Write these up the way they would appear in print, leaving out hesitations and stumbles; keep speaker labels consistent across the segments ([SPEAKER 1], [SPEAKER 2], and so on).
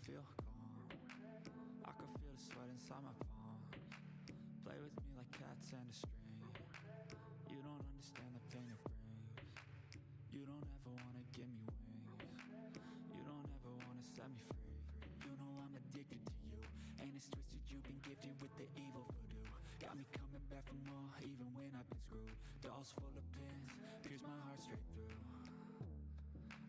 [SPEAKER 1] feel calm. I can feel the sweat inside my palms. Play with me like cats and a string. You don't understand the pain it brings. You don't ever wanna give me wings. You don't ever wanna set me free. You know I'm addicted to you, and it's twisted. You've been gifted with the evil voodoo. Got me coming back for more, even when I've been screwed. Dolls full of pins, pierce my heart straight through.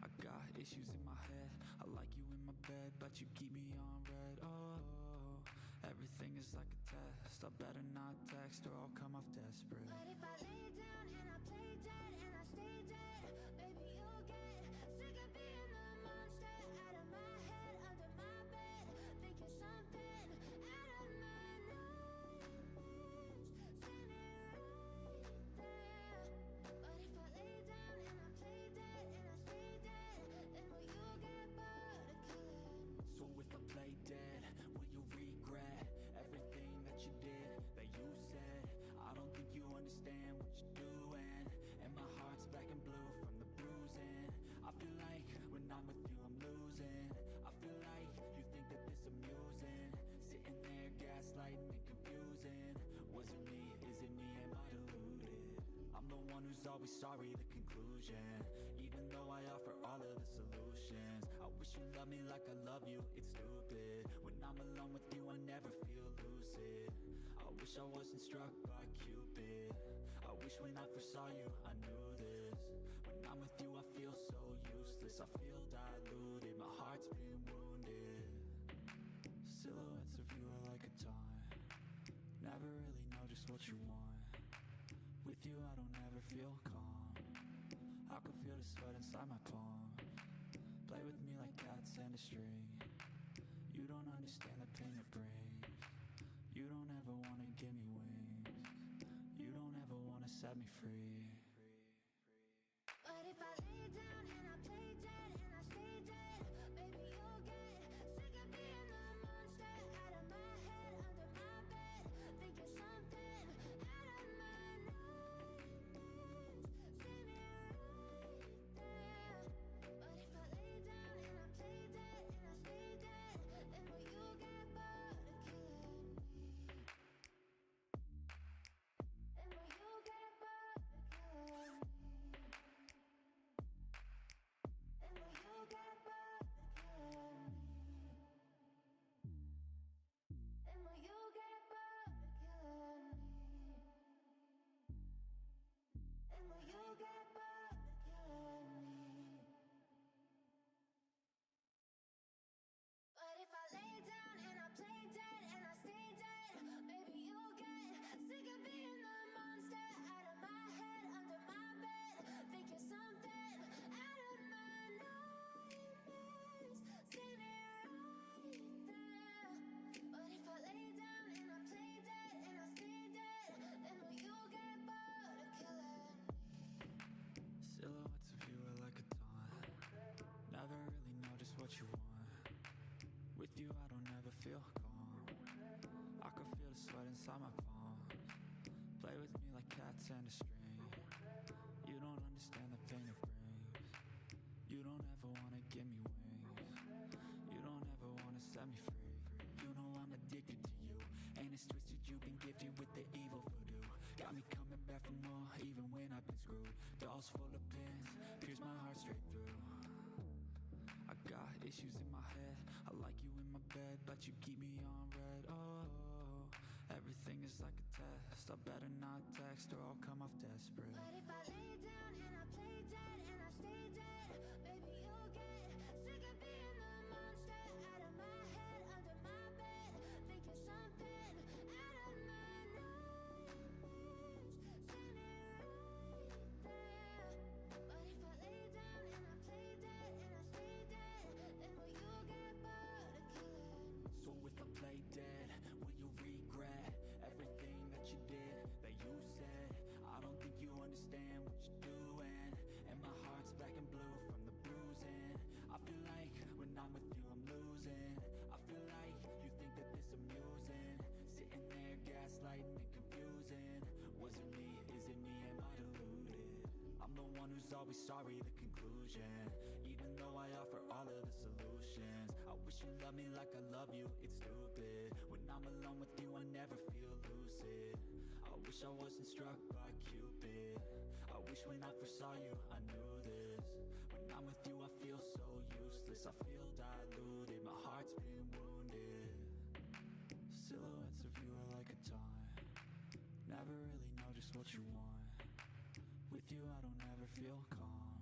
[SPEAKER 1] I got issues in my head. I like you in my bed, but you keep me on red. Oh, everything is like a test. I better not text or I'll come off desperate.
[SPEAKER 2] But if I lay down and I play dead and I stay dead, baby, you'll get sick of being the monster out of my head, under my bed, thinking something out of my nightmares, standing right there. But if I lay down and I play dead and I stay dead, then will you get bored of killing?
[SPEAKER 1] So if I play dead, will you regret everything that you did, that you said? I don't think you understand what you're doing, and my heart's black and blue from the bruising. I feel like when I'm with you I'm losing. I feel like you think that this amusing, sitting there gaslighting and confusing. Was it me? Is it me? Am I deluded? I'm the one who's always sorry, the conclusion, even though I offer all of the solutions. I wish you loved me like I love you, it's stupid. When I'm alone with you I never feel lucid. I wish I wasn't struck by Cupid. I wish when I first saw you I knew this. When I'm with you I feel so useless. I feel diluted, my heart's been wounded. Silhouettes of you are like a taunt. Never really know just what you want. With you I don't ever feel calm. I can feel the sweat inside my palms. Play with me like cats and a string. You don't understand the pain it brings. You don't ever wanna give me wings. You don't ever wanna set me free.
[SPEAKER 2] But if I lay down and I play dead and I stay dead, baby, you'll get sick of being the monster out of my head, under my bed, thinking something out of my nightmares, standing right there. But if I lay down and I play dead and I stay dead, then will you get bored of killing me? Then will you get bored of killing me? And will you get bored of killing me? And will you get bored of killing me? And will you get bored of killing me? But if I lay down and I play dead and I stay dead, baby, you'll get sick of being the monster out of my head, under my bed, thinking something out of my nightmares, standing right there. But if I lay down and I play dead and I stay dead, then will you get bored of killing me?
[SPEAKER 1] Silhouettes of you are like a taunt. Never really know just what you want. With you I don't ever feel calm. I can feel the sweat inside my palms. Play with me like cats and a string. You don't understand the pain it brings. You don't ever wanna give me wings. You don't ever wanna set me free. You know I'm addicted to you, and it's twisted. You've been gifted with the evil voodoo. Got me coming back for more, even when I've been screwed. Dolls full of pins, pierce my heart straight through. I got issues in my head. I like you in my bed, but you keep me on red. Oh, everything is like a test. I better not text or I'll come off desperate.
[SPEAKER 2] But if I lay down and I play dead and I stay dead, baby, you'll get sick of being the monster out of my head, under my bed, thinking something out of my nightmares, standing right there. But if I lay down and I play dead and I stay dead, then will you get bored of killing me?
[SPEAKER 1] So if I play dead, will you regret everything that you did, that you said? I don't think you understand what you're doing, and my heart's black and blue from the bruising. I feel like when I'm with you I'm losing. I feel like you think that this amusing, sitting there gaslighting and confusing. Was it me? Is it me? Am I deluded? I'm the one who's always sorry, the conclusion, even though I offer all of the solutions. I wish you loved me like I love you, it's stupid. When I'm alone with you, I never feel lucid. I wish I wasn't struck by Cupid. I wish when I first saw you, I knew this. When I'm with you, I feel so useless. I feel diluted, my heart's been wounded. Silhouettes of you are like a taunt. Never really know just what you want. With you, I don't ever feel calm.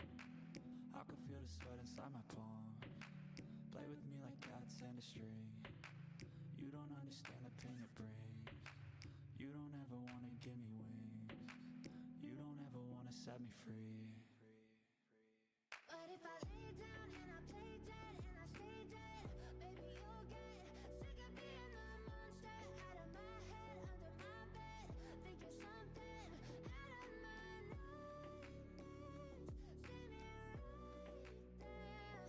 [SPEAKER 1] I can feel the sweat inside my palms. Play with me like cats and a string. You don't understand the pain it brings. You don't ever wanna give me wings. You don't ever wanna set me free.
[SPEAKER 2] But if I lay down and I play dead and I stay dead, maybe you'll get sick of being the monster out of my head, under my bed, thinking something out of my nightmares. See me right there.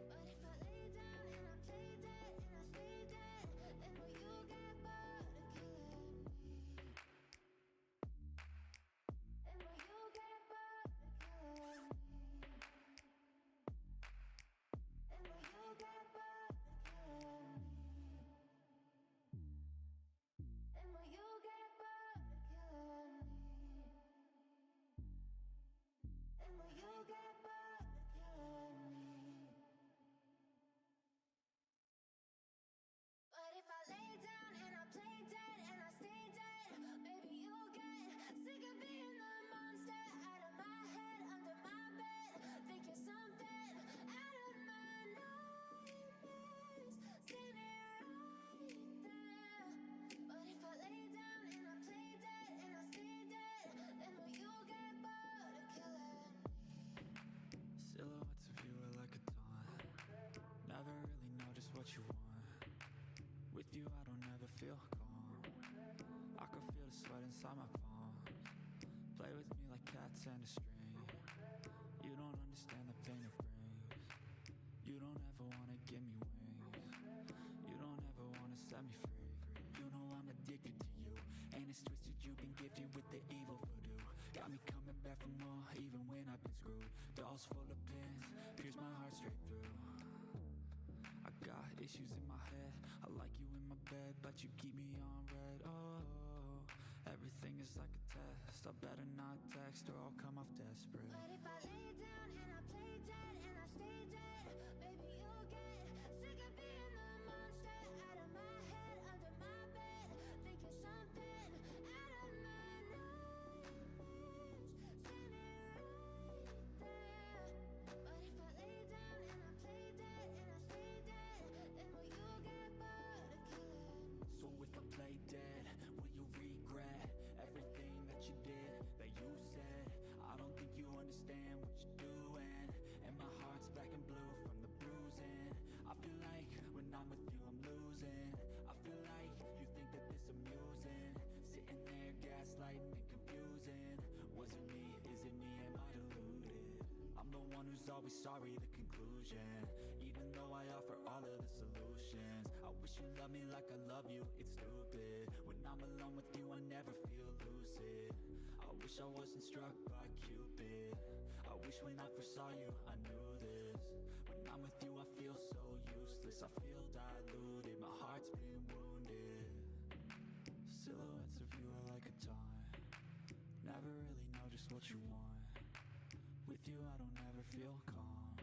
[SPEAKER 2] But if I lay down and I play dead and I stay dead, then will you get bored of killing me? And will you get bored of killing me? And will you get bored of killing me? And will you get bored of killing me? And will you get bored of killing me? But if I lay down and I play dead and I stay dead, maybe you'll get sick of being the monster out of my head, under my bed, thinking something out of my nightmares. See me right there. But if I lay down and I play dead and I stay dead, then will you get bored of killing me?
[SPEAKER 1] Silhouettes of you are like a taunt. Never really know just what you want. With you, I don't ever feel calm. I can feel the sweat inside my palms. Play with me like cats and a string. You don't understand the pain it brings. You don't ever wanna give me wings. You don't ever wanna set me free. You know I'm addicted to you, and it's twisted. You've been gifted with the evil voodoo. Got me coming back for more, even when I've been screwed. Dolls full of pins, pierce my heart straight through. I got issues in my head. I like you in my bed, but you keep me on red. Oh, everything is like a test. I better not text or I'll come off desperate.
[SPEAKER 2] But if I lay down and I play dead and I stay dead, maybe you'll get sick of being the monster out of my head, under my bed, thinking something out of my nightmares. See me right there. But if I lay down and I play dead and I stay dead, then will you get bored of killing me?
[SPEAKER 1] So if I play dead, will you regret everything that you did, that you said? I don't think you understand what you're doing, and my heart's black and blue from the bruising. I feel like when I'm with you I'm losing. I feel like you think that this amusing, sitting there gaslighting and confusing. Was it me? Is it me? Am I deluded? I'm the one who's always sorry, the conclusion. Even though I offer all of the solutions, I wish you loved me like I love you, it's stupid. When I'm alone with you I never feel lucid. I wish I wasn't struck by Cupid. I wish when I first saw you I knew this. When I'm with you I feel so useless. I feel diluted, my heart's been wounded. Silhouettes of you are like a taunt. Never really know just what you want. With you I don't ever feel calm.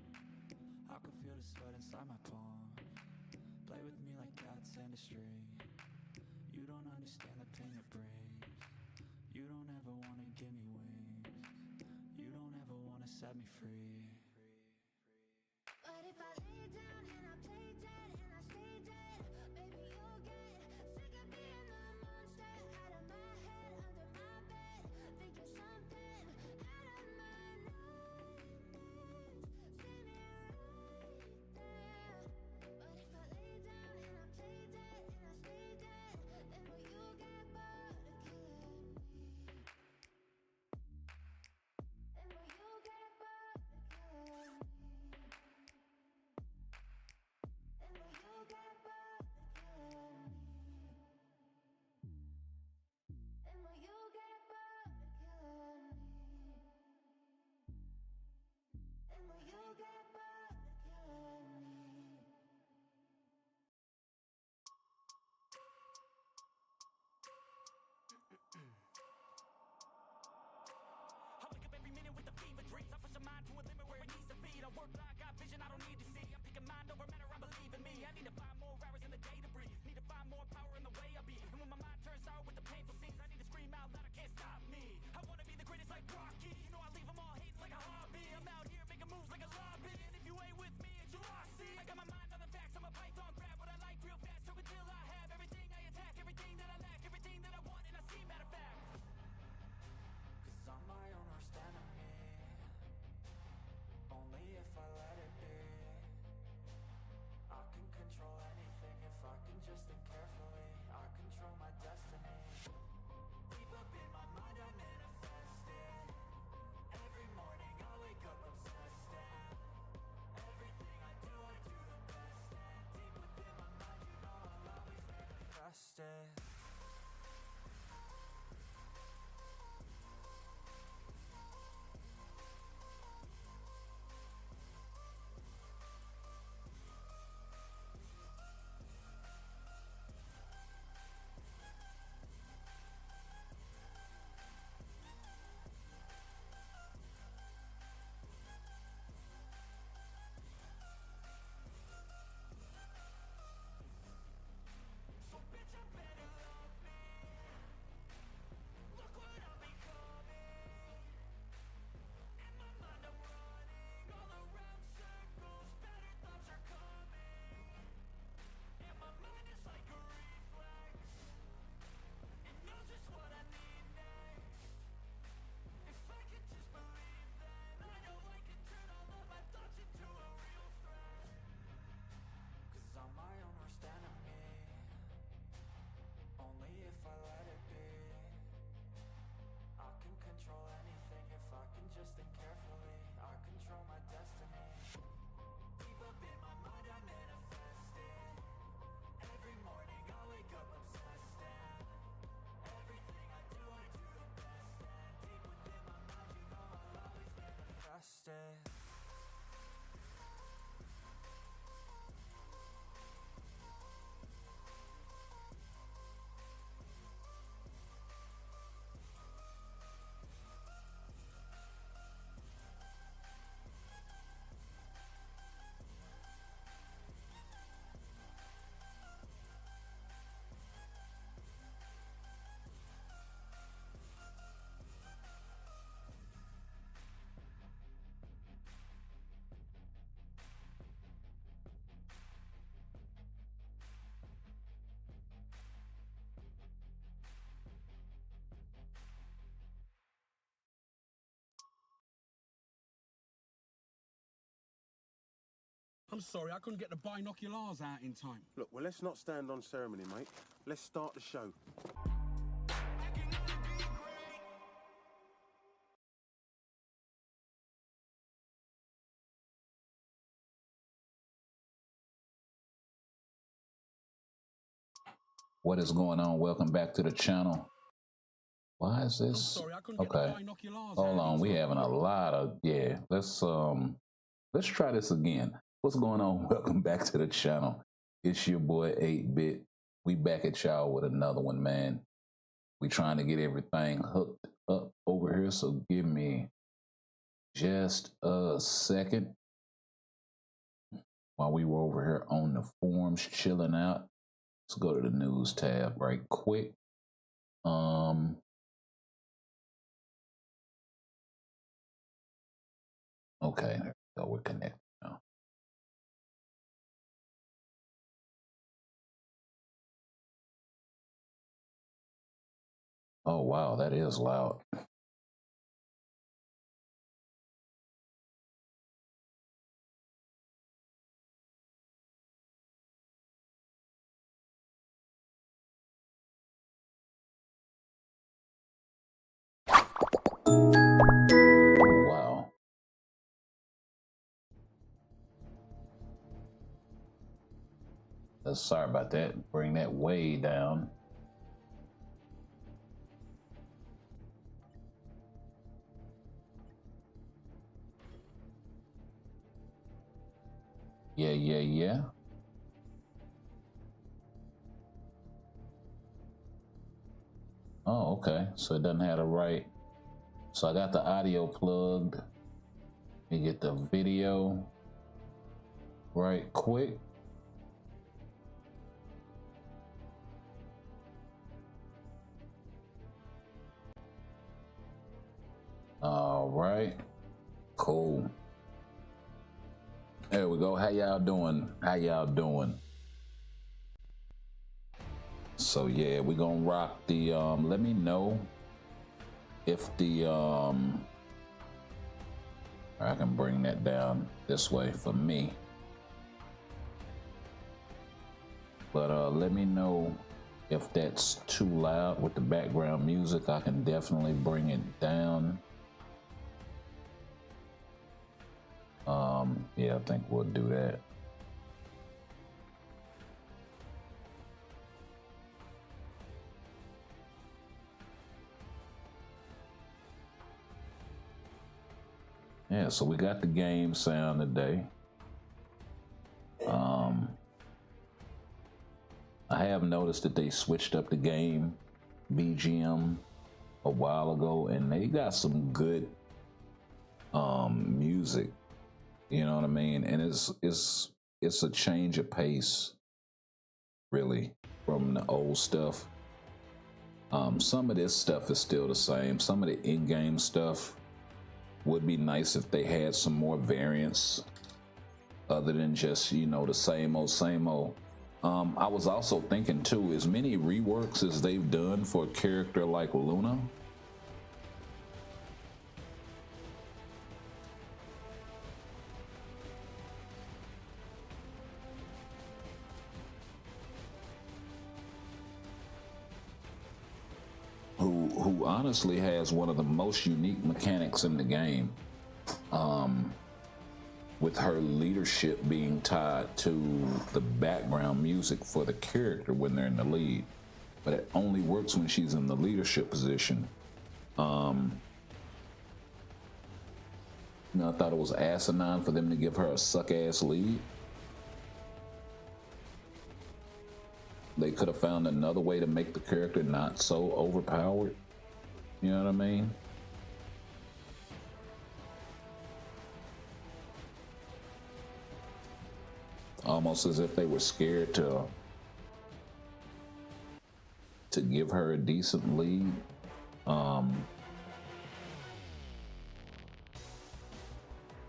[SPEAKER 1] I can feel the sweat inside my palms. Play with me like cats and a string. You don't understand the pain it brings. You don't ever wanna give me wings. You don't ever wanna set me free.
[SPEAKER 2] But if I lay down and I play dead and I stay dead, maybe you'll get sick of being the monster out of my head, under my bed, thinking something out of my nightmares. See me right there. But if I lay down and I play dead and I stay dead, then will you get bored of killing me? And will you get bored of
[SPEAKER 1] dreams. I push a mind to a limit where it needs to be. I work like I got vision I don't need to see. I'm picking mind over matter, I believe in me. I need to find more hours in the day to breathe. Need to find more power in the way I be. And when my mind turns sour with the painful scenes, I need to scream out loud, I can't stop me. I wanna be the greatest like Rocky. You know I leave them all hating like a hobby. I'm out here making moves like a lobby. And if you ain't with me, it's your lossy. I got my mind on the facts, I'm a python, grab what I like real fast. Choke until I have everything I attack, everything that I lack, everything that I want, and I see matter of fact. Cause I'm my own worst enemy. Only if I let it be. I can control anything if I can just think carefully. I control my destiny. Deep up in my mind I manifest it. Every morning I wake up obsessed, and everything I do the best. And deep within my mind you know I'll always manifest it. Just think carefully, I control my destiny. Deep up in my mind I manifest it. Every morning I wake up obsessed, and everything I do the best. And deep within my mind you know I'll always manifest it.
[SPEAKER 3] I'm sorry, I couldn't get the binoculars out in time.
[SPEAKER 4] Look, well, let's not stand on ceremony, mate. Let's start the show.
[SPEAKER 5] What is going on? Welcome back to the channel. Why is this?
[SPEAKER 3] I'm sorry, I couldn't get the binoculars
[SPEAKER 5] Hold
[SPEAKER 3] out
[SPEAKER 5] on,
[SPEAKER 3] in
[SPEAKER 5] we
[SPEAKER 3] time.
[SPEAKER 5] having a lot of let's try this again. What's going on? Welcome back to the channel. It's your boy 8-Bit. We back at y'all with another one, man. We trying to get everything hooked up over here, so give me just a second while we were over here on the forums chilling out. Let's go to the news tab right quick. Okay, there we go. We're connected now. Oh, wow, that is loud. Wow. Sorry about that. Bring that way down. Yeah. Oh, okay. So it doesn't have the right. So I got the audio plugged. Let me get the video right quick. All right, cool. There we go. How y'all doing? How y'all doing? So yeah, we gonna rock the let me know if the I can bring that down this way for me. But let me know if that's too loud with the background music. I can definitely bring it down. Yeah, I think we'll do that. Yeah, so we got the game sound today. I have noticed that they switched up the game BGM a while ago, and they got some good music. You know what I mean? And it's a change of pace, really, from the old stuff. Some of this stuff is still the same. Some of the in-game stuff would be nice if they had some more variance other than just, you know, the same old, same old. I was also thinking too, as many reworks as they've done for a character like Luna, who honestly has one of the most unique mechanics in the game, with her leadership being tied to the background music for the character when they're in the lead. But it only works when she's in the leadership position. You know, I thought it was asinine for them to give her a suck-ass lead. They could have found another way to make the character not so overpowered. You know what I mean? Almost as if they were scared to give her a decent lead.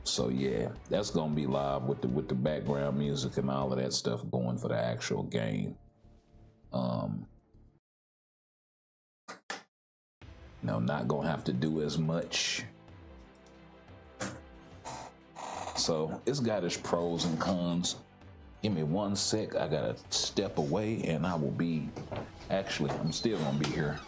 [SPEAKER 5] So yeah, that's gonna be live with the background music and all of that stuff going for the actual game. You know, not gonna have to do as much. So it's got its pros and cons. Give me 1 sec. I gotta step away, and I will be. Actually, I'm still gonna be here.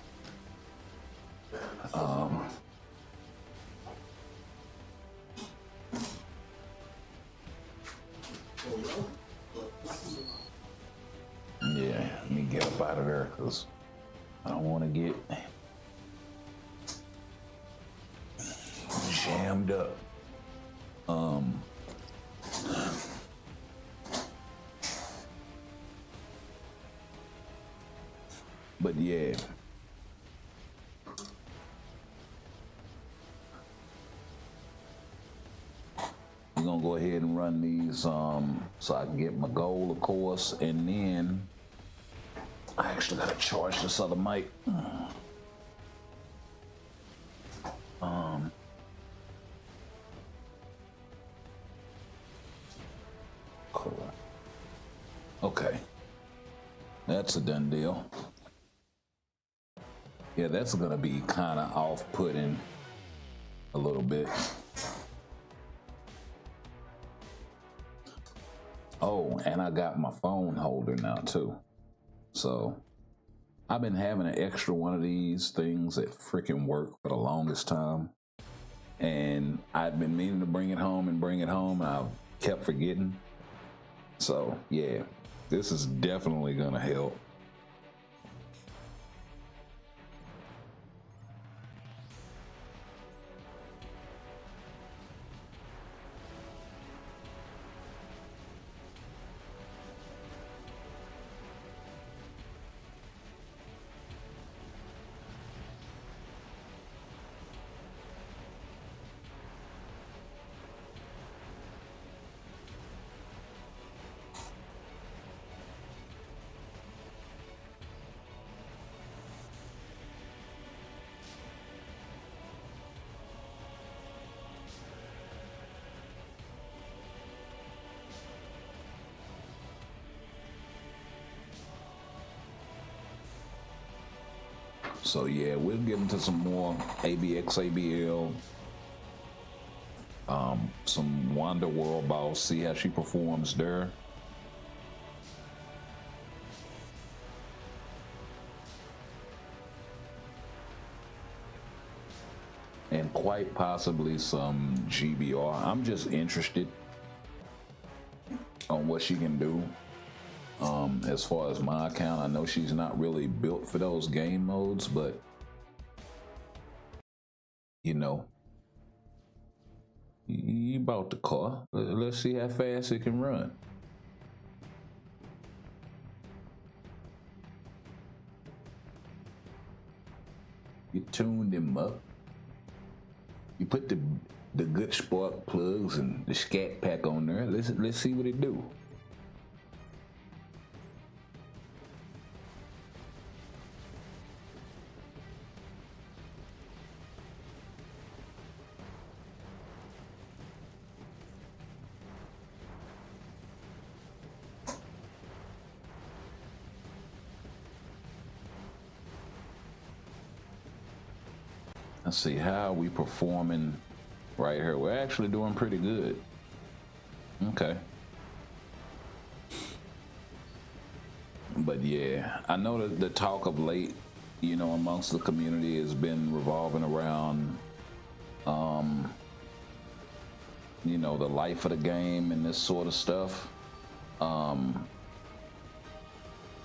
[SPEAKER 5] Yeah, let me get up out of there because I don't want to get jammed up. But yeah. We're gonna go ahead and run these so I can get my goal, of course, and then I actually gotta charge this other mic. Cool. Okay, that's a done deal. Yeah, that's gonna be kind of off-putting a little bit. Oh, and I got my phone holder now too. So I've been having an extra one of these things at freaking work for the longest time. And I've been meaning to bring it home, and I've kept forgetting. So yeah, this is definitely gonna help. So yeah, we'll get into some more ABX, ABL, some Wanda World Boss, see how she performs there. And quite possibly some GBR. I'm just interested on what she can do. As far as my account, I know she's not really built for those game modes, but you know, you bought the car. Let's see how fast it can run. You tuned him up. You put the good spark plugs and the scat pack on there. Let's see what it do. Let's see, how are we performing right here? We're actually doing pretty good. Okay. But yeah, I know that the talk of late, you know, amongst the community has been revolving around, you know, the life of the game and this sort of stuff.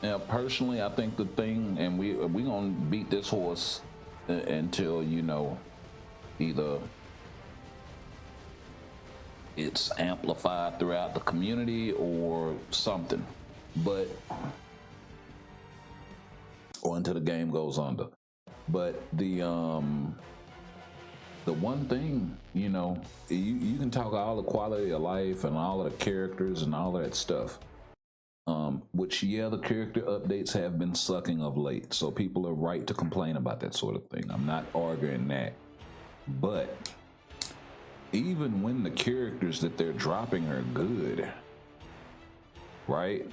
[SPEAKER 5] Yeah, personally, I think the thing, and we gonna beat this horse until, you know, either it's amplified throughout the community or something, but or until the game goes under. But the one thing, you know, you can talk all the quality of life and all of the characters and all of that stuff, which, yeah, the character updates have been sucking of late, so people are right to complain about that sort of thing. I'm not arguing that. But even when the characters that they're dropping are good, right,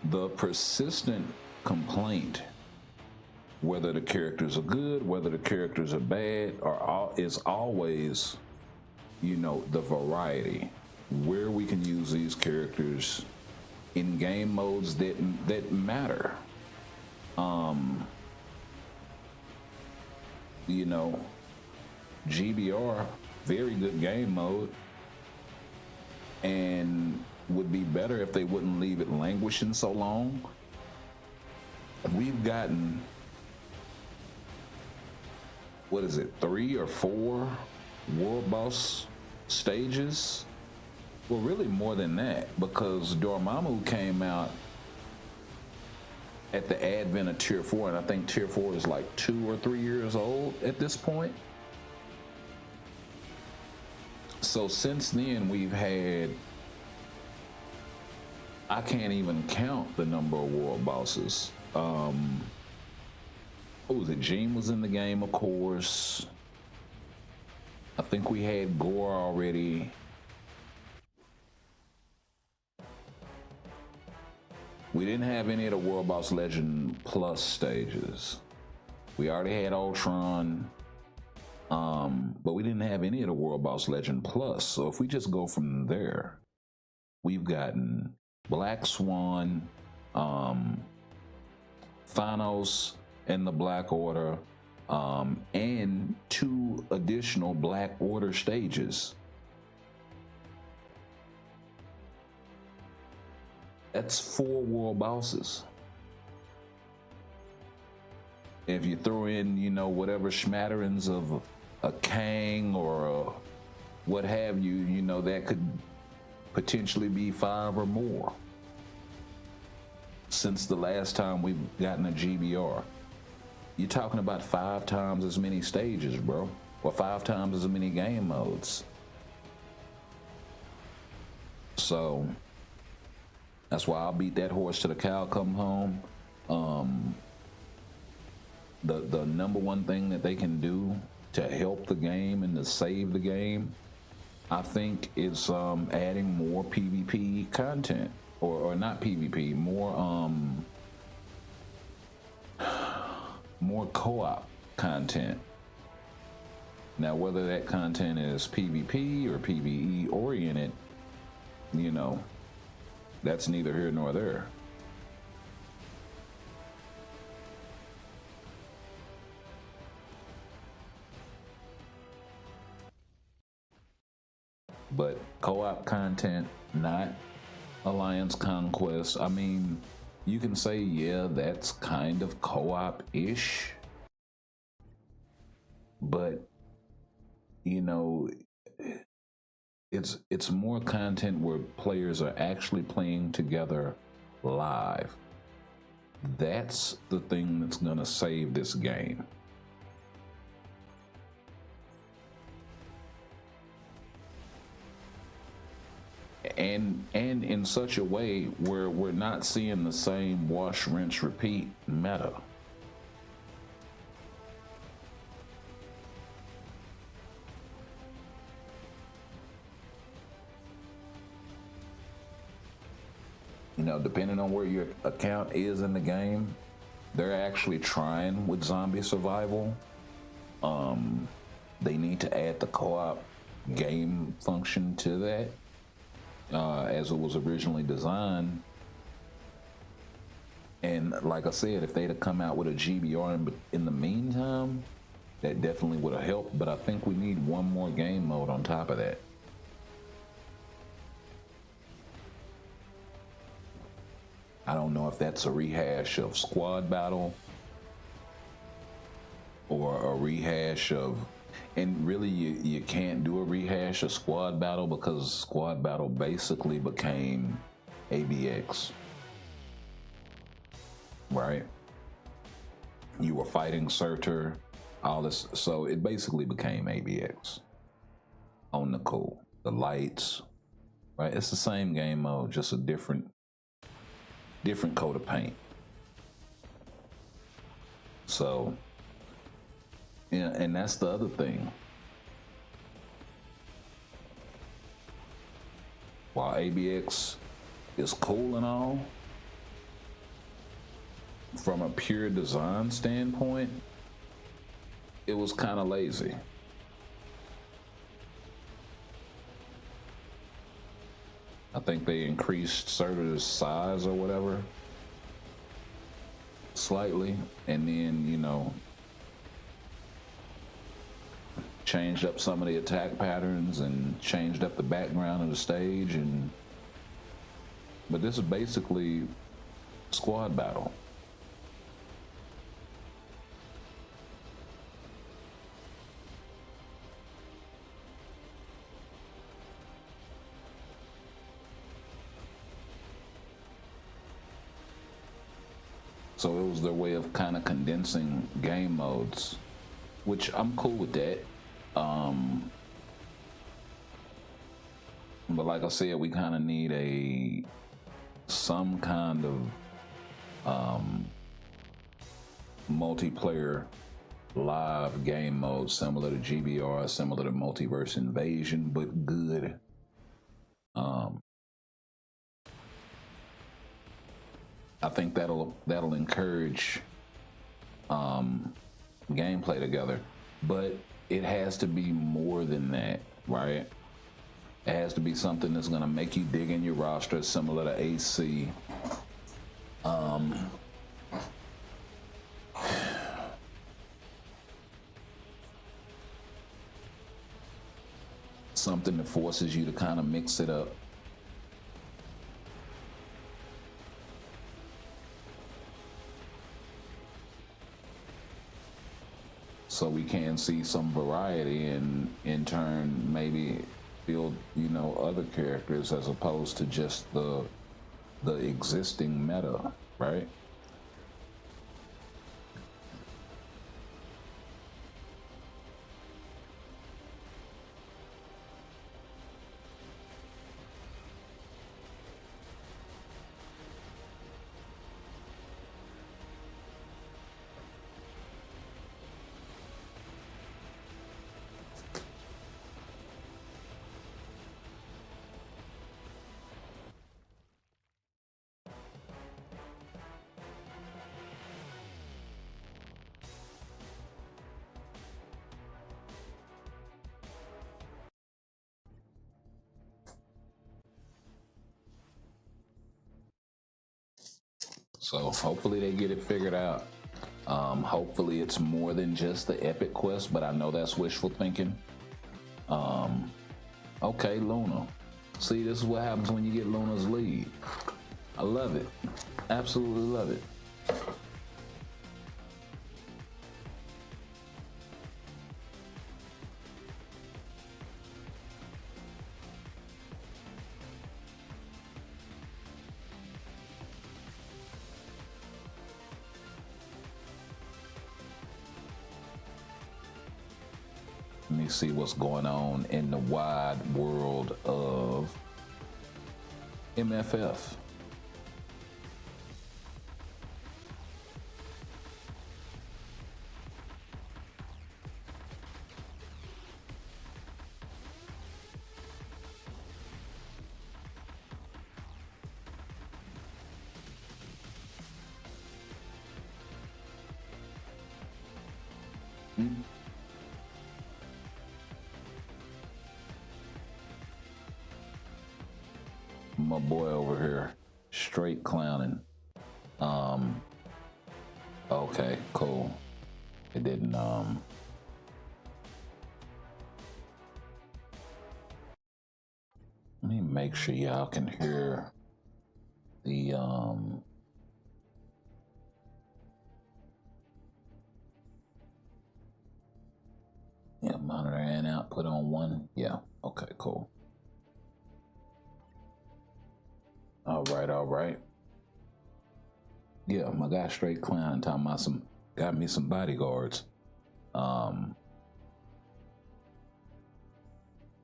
[SPEAKER 5] the persistent complaint, whether the characters are good, whether the characters are bad, is always, you know, the variety, where we can use these characters in game modes that matter. You know, GBR, very good game mode, and would be better if they wouldn't leave it languishing so long. We've gotten, what is it, 3 or 4 world boss stages? Well, really more than that, because Dormammu came out at the advent of Tier 4, and I think Tier 4 is like 2 or 3 years old at this point. So since then, we've had, I can't even count the number of world bosses. What was it? Jean was in the game, of course. I think we had Gore already. We didn't have any of the World Boss Legend Plus stages. We already had Ultron, but we didn't have any of the World Boss Legend Plus. So if we just go from there, we've gotten Black Swan, Thanos and the Black Order, and 2 additional Black Order stages. That's 4 world bosses. If you throw in, you know, whatever smatterings of a Kang or a what have you, you know, that could potentially be 5 or more since the last time we've gotten a GBR. You're talking about 5 times as many stages, bro, or 5 times as many game modes. So that's why I'll beat that horse till the cow come home. The number one thing that they can do to help the game and to save the game, I think, is adding more PvP content, or not PvP, more more co-op content. Now, whether that content is PvP or PvE oriented, you know, that's neither here nor there. But co-op content, not Alliance Conquest. I mean, you can say, yeah, that's kind of co-op-ish, but you know, it's more content where players are actually playing together live. That's the thing that's gonna save this game. And in such a way where we're not seeing the same wash, rinse, repeat meta. You know, depending on where your account is in the game, they're actually trying with zombie survival. They need to add the co-op game function to that. As it was originally designed. And like I said, if they'd have come out with a GBR in the meantime, that definitely would have helped. But I think we need one more game mode on top of that. I don't know if that's a rehash of squad battle or a rehash of, and really you can't do a rehash of squad battle because squad battle basically became ABX, right? You were fighting Surtur, all this, so it basically became ABX on the cool, the lights, right? It's the same game mode, just a different coat of paint. So yeah, and that's the other thing. While ABX is cool and all, from a pure design standpoint, it was kind of lazy. I think they increased Surtur's size or whatever slightly, and then, you know, changed up some of the attack patterns and changed up the background of the stage, but this is basically squad battle. So it was their way of kind of condensing game modes, which I'm cool with that. But like I said, we kind of need some kind of multiplayer live game mode similar to GBR, similar to Multiverse Invasion, but good. I think that'll encourage gameplay together, but it has to be more than that, right? It has to be something that's gonna make you dig in your roster, similar to AC. Something that forces you to kind of mix it up. So we can see some variety and in turn maybe build, you know, other characters as opposed to just the existing meta, right? So hopefully they get it figured out. Hopefully it's more than just the epic quest, but I know that's wishful thinking. Okay, Luna. See, this is what happens when you get Luna's lead. I love it. Absolutely love it. Let me see what's going on in the wide world of MFF. My boy over here, straight clowning. Okay, cool. It didn't, let me make sure y'all can hear the, yeah, monitor and output on one. Yeah, okay, cool. All right. Yeah, my guy straight clown talking about got me some bodyguards. Oh,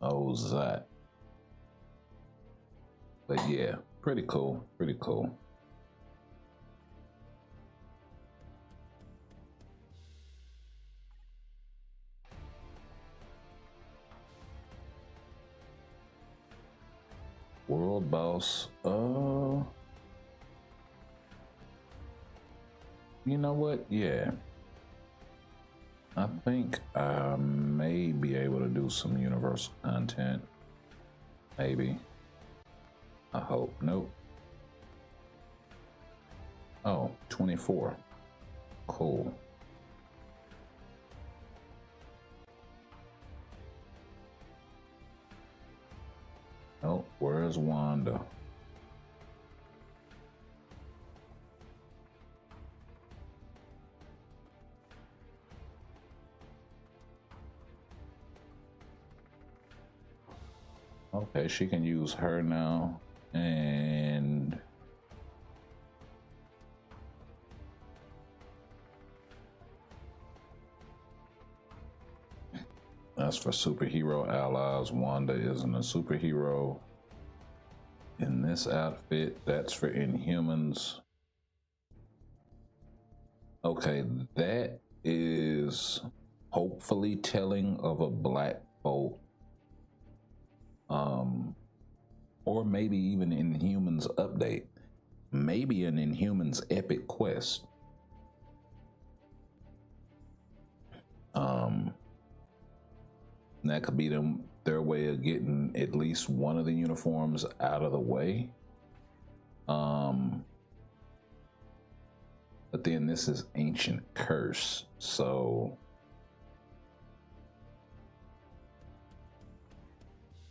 [SPEAKER 5] that. But yeah, pretty cool. World boss. You know what? Yeah. I think I may be able to do some universal content. Maybe. I hope. Nope. Oh, 24. Cool. Oh, where's Wanda? Okay, she can use her now. And that's for superhero allies. Wanda isn't a superhero in this outfit. That's for Inhumans. Okay, that is hopefully telling of a Black Bolt. Or maybe even Inhumans update. Maybe an Inhumans epic quest. That could be their way of getting at least one of the uniforms out of the way. But then this is Ancient Curse, so.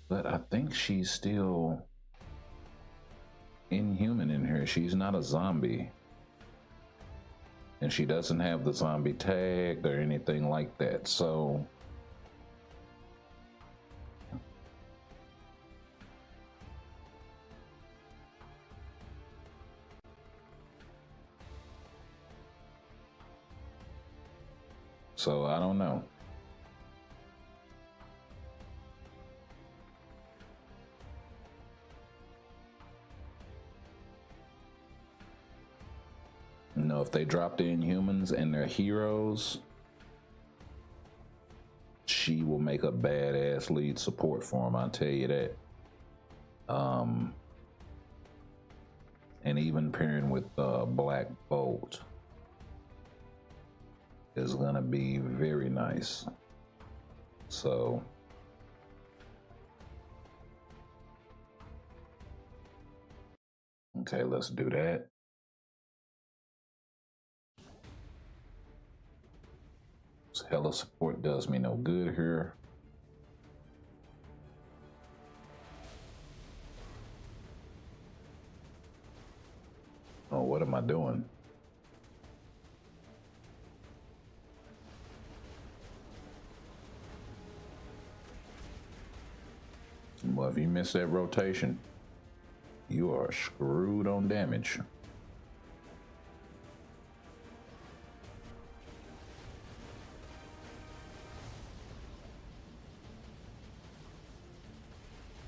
[SPEAKER 5] But I think she's still Inhuman in her. She's not a zombie. And she doesn't have the zombie tag or anything like that, so. So I don't know. You know, if they drop the Inhumans and they're heroes, she will make a badass lead support for him, I'll tell you that. And even pairing with Black Bolt is gonna be very nice. So okay, let's do that. Hella support does me no good here. Oh, what am I doing? Well, if you miss that rotation, you are screwed on damage.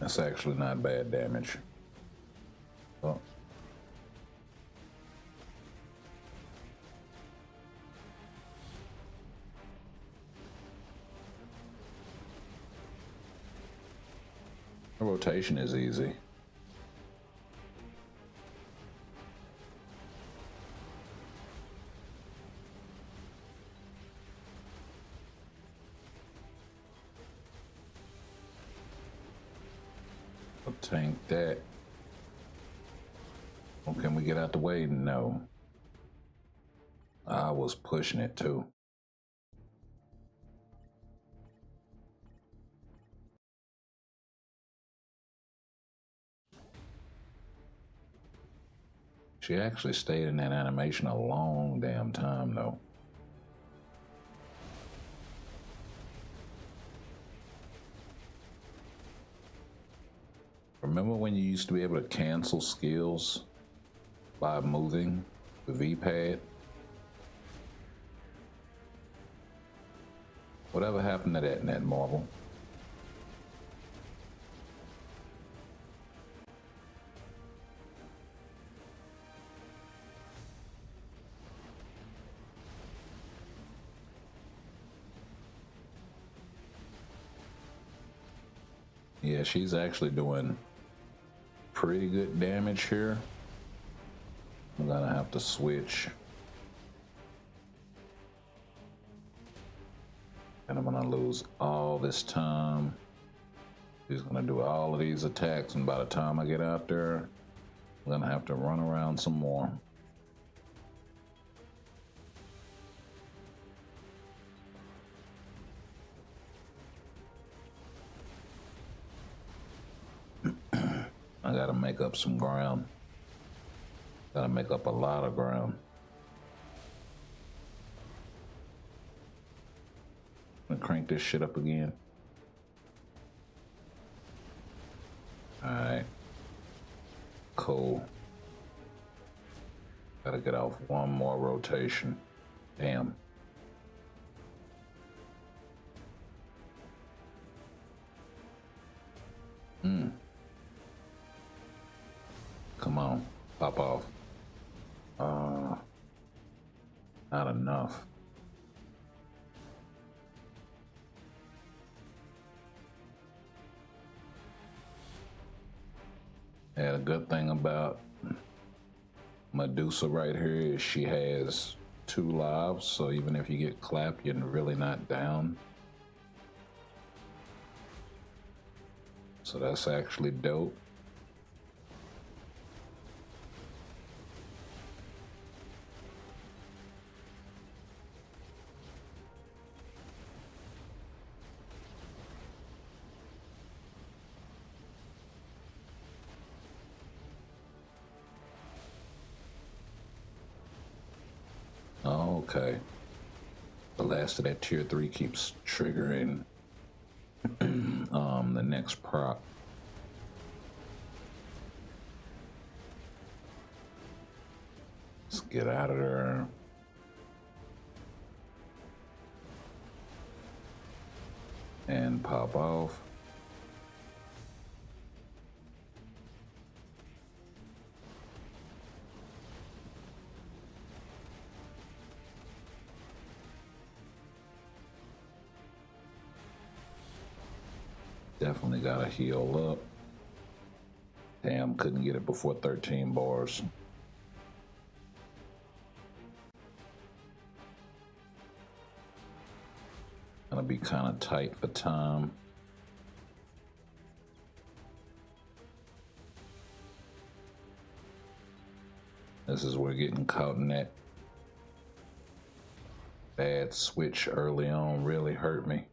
[SPEAKER 5] That's actually not bad damage. Oh. The rotation is easy. I'll tank that. Oh, can we get out the way? No. I was pushing it too. She actually stayed in that animation a long damn time though. Remember when you used to be able to cancel skills by moving the V-pad? Whatever happened to that in that Marvel? Yeah, she's actually doing pretty good damage here. I'm gonna have to switch. And I'm gonna lose all this time. She's gonna do all of these attacks, and by the time I get out there, I'm gonna have to run around some more. I gotta make up some ground. Gotta make up a lot of ground. I'm gonna crank this shit up again. Alright. Cool. Gotta get off one more rotation. Damn. Come on. Pop off. Not enough. Yeah, the good thing about Medusa right here is she has 2 lives, so even if you get clapped, you're really not down. So that's actually dope. Okay. The last of that tier 3 keeps triggering the next prop. Let's get out of there. And pop off. Definitely gotta heal up. Damn, couldn't get it before 13 bars. Gonna be kind of tight for time. This is where getting caught in that Bad switch early on really hurt me.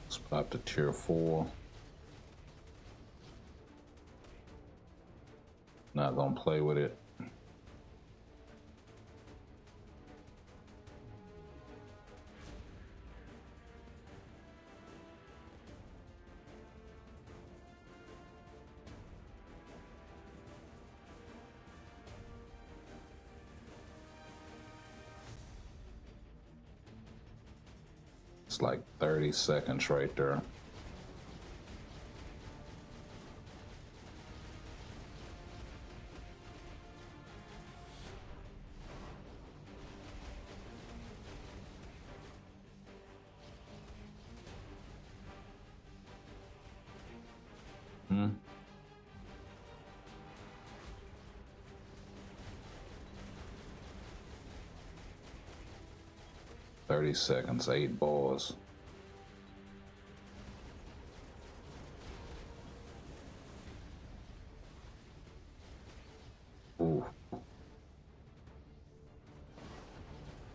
[SPEAKER 5] Let's pop to tier 4. Not gonna play with it. It's like 30 seconds right there. Hmm. 30 seconds, 8 balls. Ooh.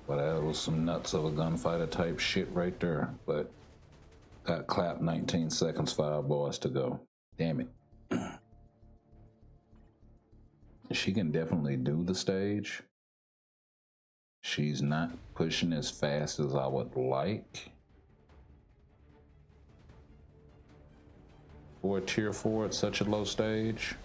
[SPEAKER 5] But that was some nuts of a gunfighter type shit right there. But got clapped 19 seconds, 5 balls to go. Damn it. She can definitely do the stage. She's not pushing as fast as I would like. For a tier 4 at such a low stage.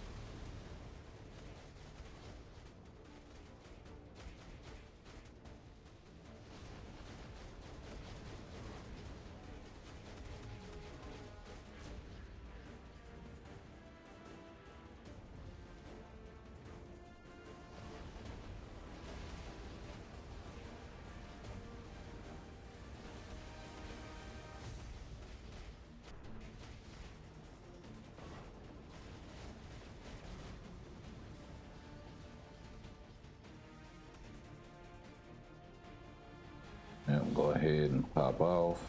[SPEAKER 5] And go ahead and pop off.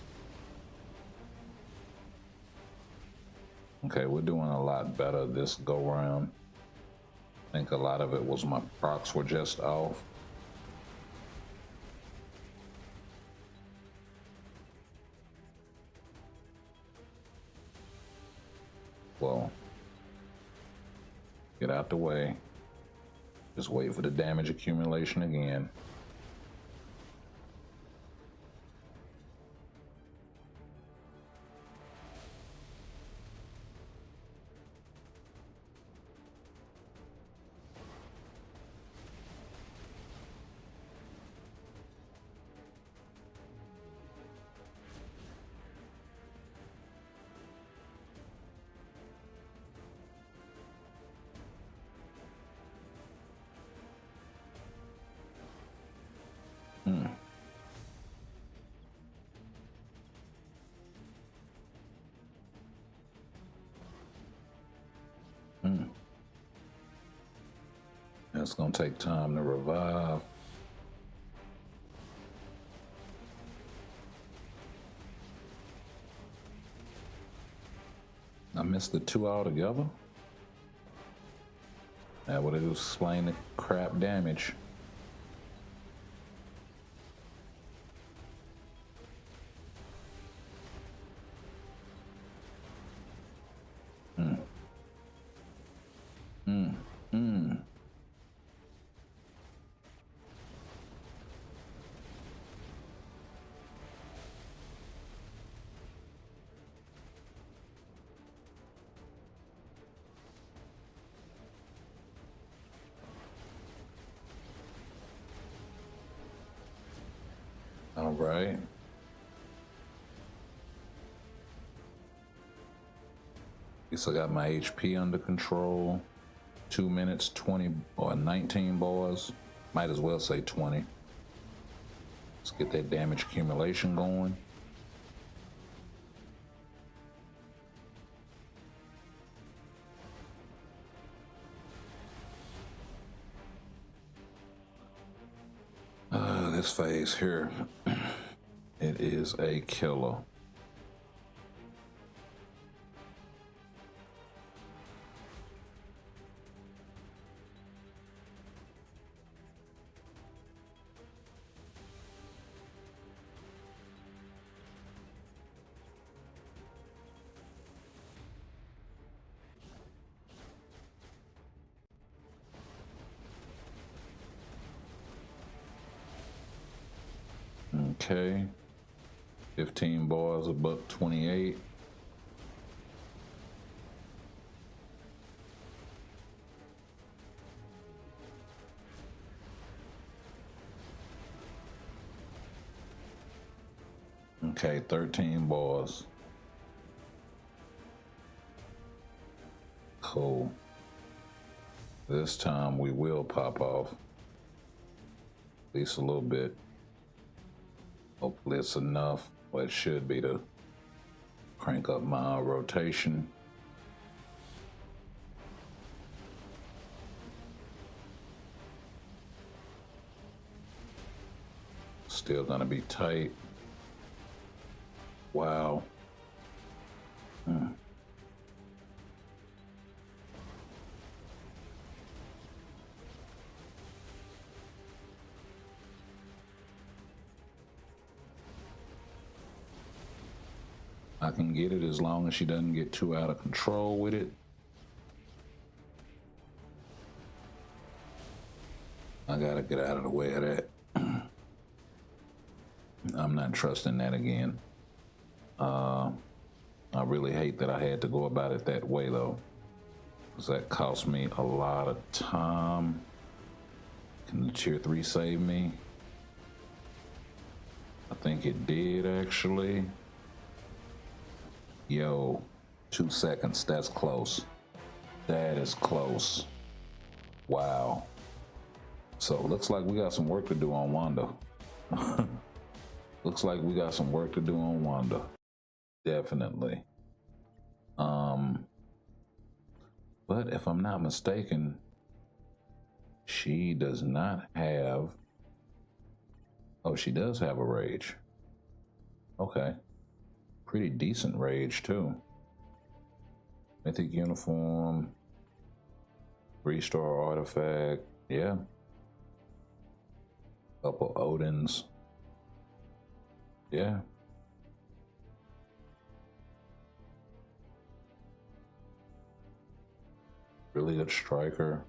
[SPEAKER 5] Okay, we're doing a lot better this go round. I think a lot of it was my procs were just off. Well, get out the way. Just wait for the damage accumulation again. It's gonna take time to revive. I missed the 2 altogether. That would have explained the crap damage. All right. At least I got my HP under control. 2 minutes, 20 or 19 bars. Might as well say 20. Let's get that damage accumulation going. This phase here, it is a killer. Okay. 15 bars, $1.28. Okay, 13 bars. Cool. This time we will pop off. At least a little bit. Hopefully it's enough. Well, it should be to crank up my rotation. Still gonna be tight. Wow. I can get it as long as she doesn't get too out of control with it. I gotta get out of the way of that. I'm not trusting that again. I really hate that I had to go about it that way though, because that cost me a lot of time. Can the tier 3 save me? I think it did actually. Yo, 2 seconds, that's close. That is close. Wow. So looks like we got some work to do on Wanda. Looks like we got some work to do on Wanda. Definitely. But if I'm not mistaken, she does not have... Oh, she does have a rage. Okay. Pretty decent rage too. Mythic uniform. 3-star artifact. Yeah. Couple Odins. Yeah. Really good striker.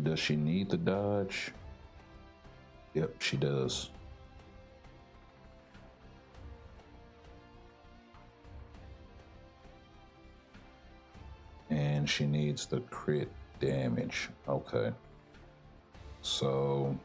[SPEAKER 5] Does she need the dodge? Yep, she does. And she needs the crit damage. Okay. So...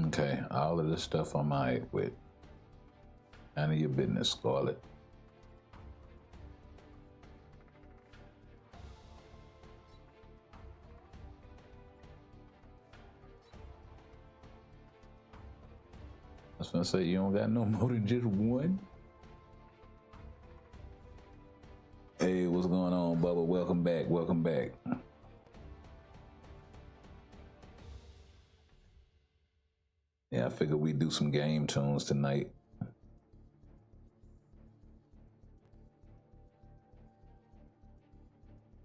[SPEAKER 5] Okay, all of this stuff I'm alright with. None of your business, Scarlett. I was gonna say, you don't got no more than just one? Hey, what's going on, Bubba? Welcome back, welcome back. Yeah, I figured we'd do some game tunes tonight.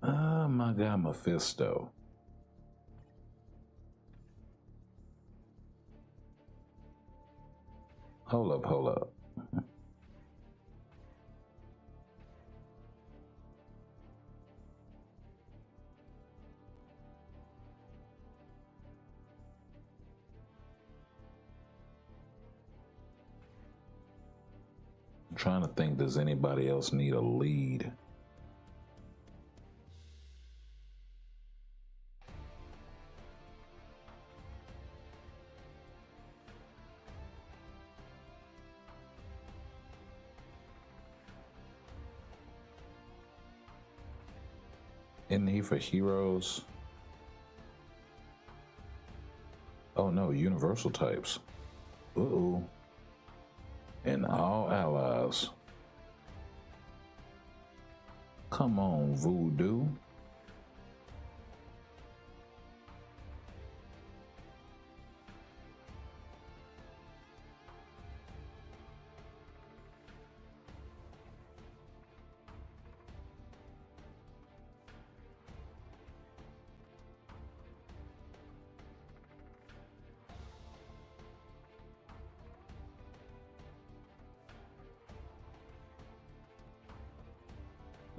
[SPEAKER 5] Oh my God, Mephisto. Hold up, hold up. I'm trying to think, does anybody else need a lead? Isn't he for heroes? Oh no, universal types. Uh-oh. And all allies. Come on, Voodoo.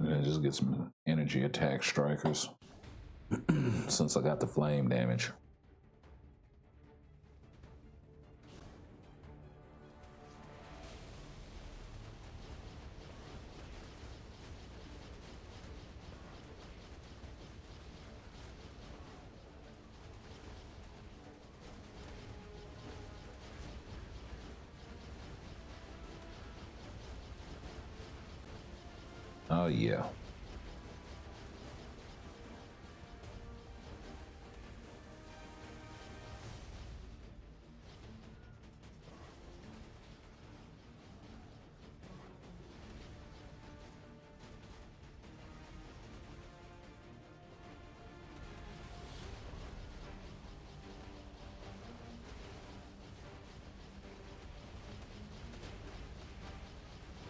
[SPEAKER 5] And then just get some energy attack strikers since I got the flame damage. Oh, yeah.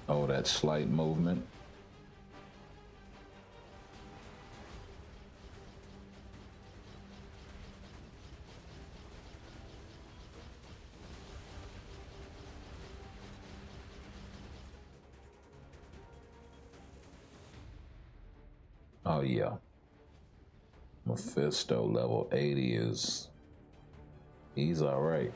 [SPEAKER 5] Oh, that slight movement. Oh, yeah. Mephisto level 80 is... he's all right.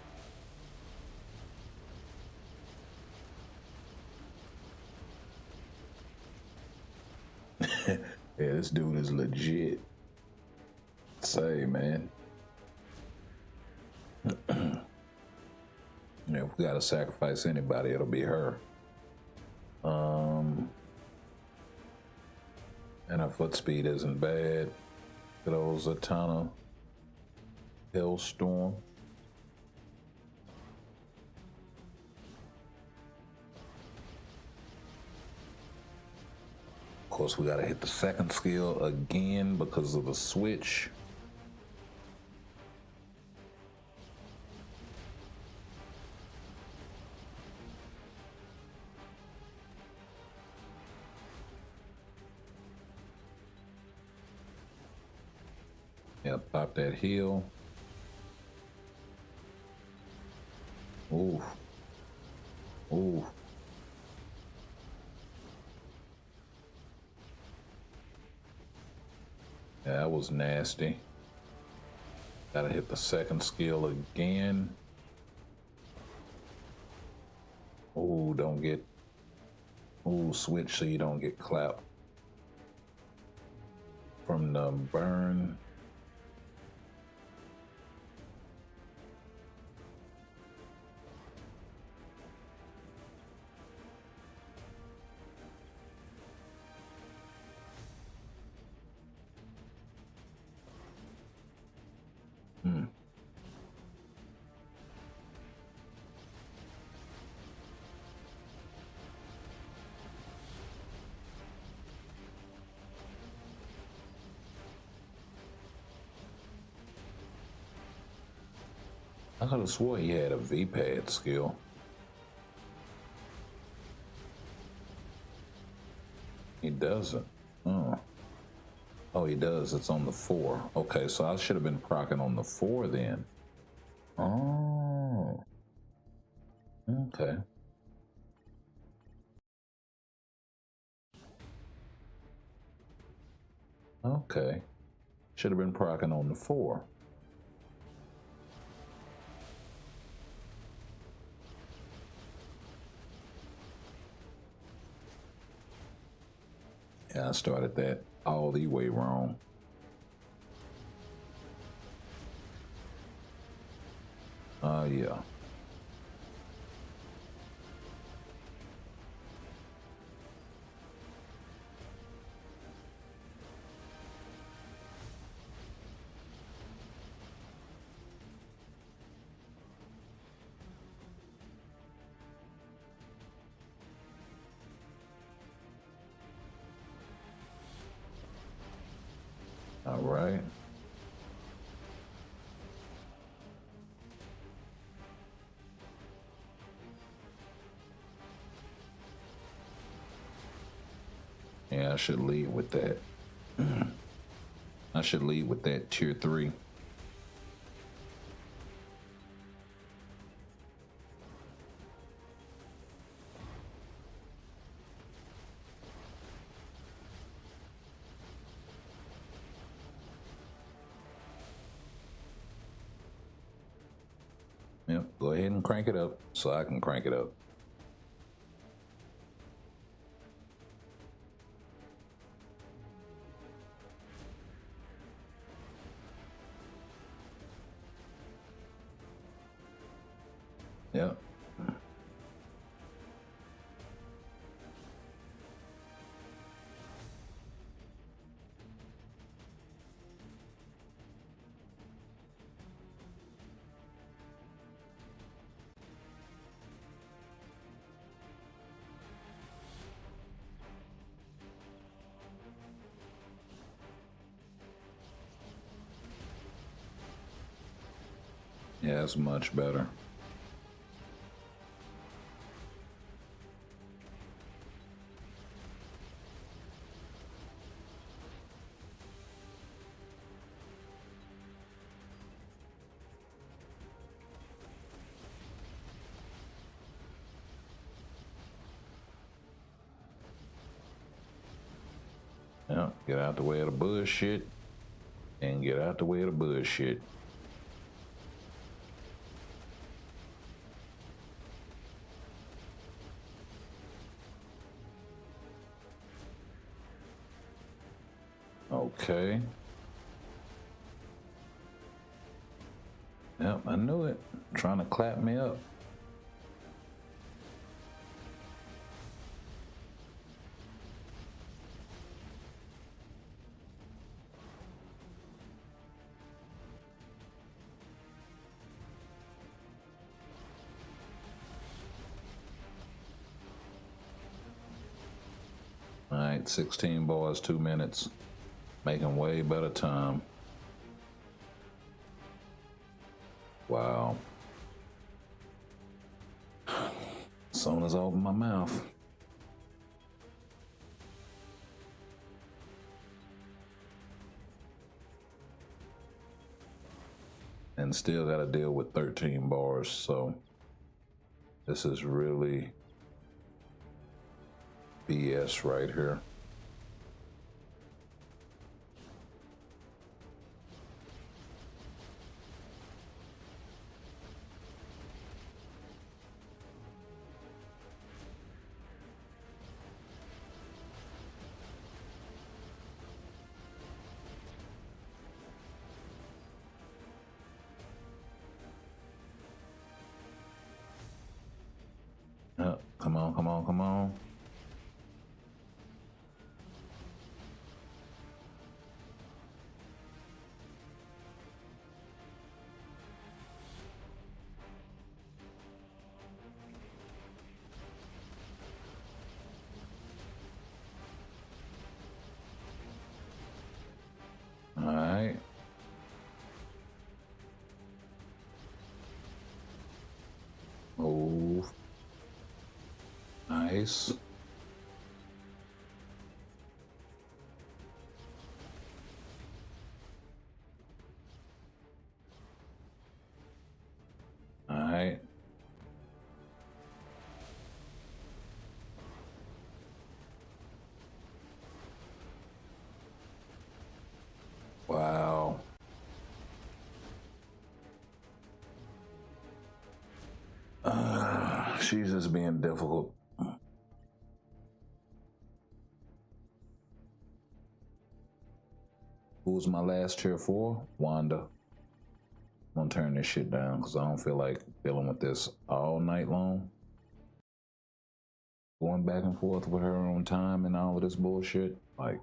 [SPEAKER 5] Yeah, this dude is legit. Say, man. Yeah, if we gotta sacrifice anybody, it'll be her. And her foot speed isn't bad. Good old Zatanna Hailstorm. Of course, we gotta hit the second skill again because of the switch. Yeah, pop that heal. Ooh. Ooh. Yeah, that was nasty. Gotta hit the second skill again. Ooh, don't get... ooh, switch so you don't get clapped from the burn. I could have swore he had a V-pad skill. He doesn't. Oh. Oh, he does. It's on the 4. Okay, so I should have been proccing on the 4 then. Oh. Okay. Okay. Should have been proccing on the 4. Yeah, I started that all the way wrong. Yeah. All right. Yeah, I should lead with that. I should lead with that tier 3. Yep, go ahead and crank it up so I can crank it up. Yep. Yeah, it's much better. Yeah, get out the way of the bullshit and get out the way of the bullshit. Okay. Yep, I knew it. Trying to clap me up. All right, 16 bars, 2 minutes. Making way better time. Wow. As soon as I open my mouth. And still got to deal with 13 bars, so this is really BS right here. Come on, come on, come on. All right. Move. Nice. All right. Wow. She's just being difficult. Who was my last tier 4? Wanda. I'm gonna turn this shit down because I don't feel like dealing with this all night long. Going back and forth with her on time and all of this bullshit. Like,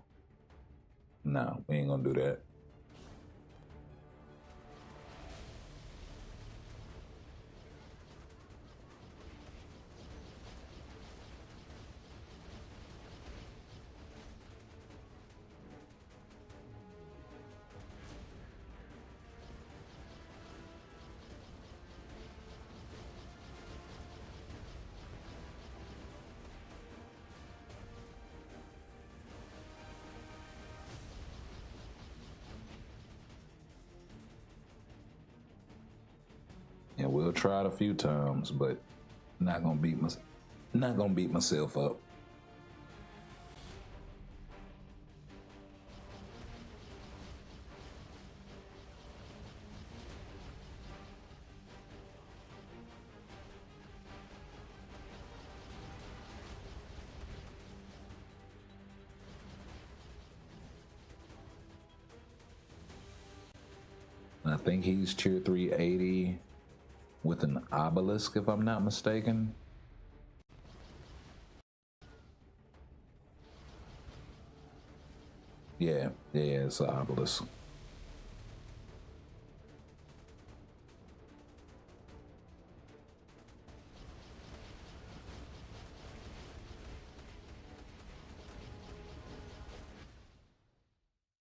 [SPEAKER 5] nah, we ain't gonna do that. Yeah, we'll try it a few times, but not gonna beat myself up. And I think he's tier 380 with an obelisk, if I'm not mistaken. Yeah, it's an obelisk.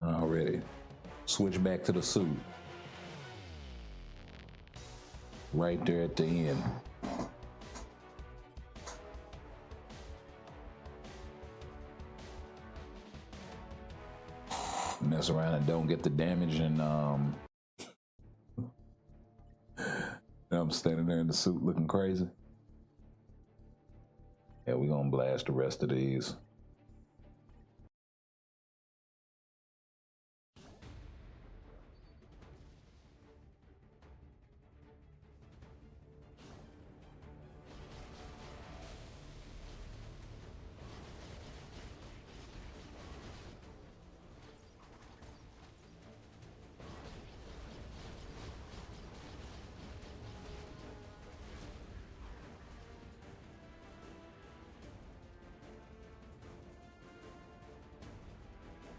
[SPEAKER 5] Already. Switch back to the suit. Right there at the end. Mess around and don't get the damage, and I'm standing there in the suit looking crazy. Yeah, we're gonna blast the rest of these.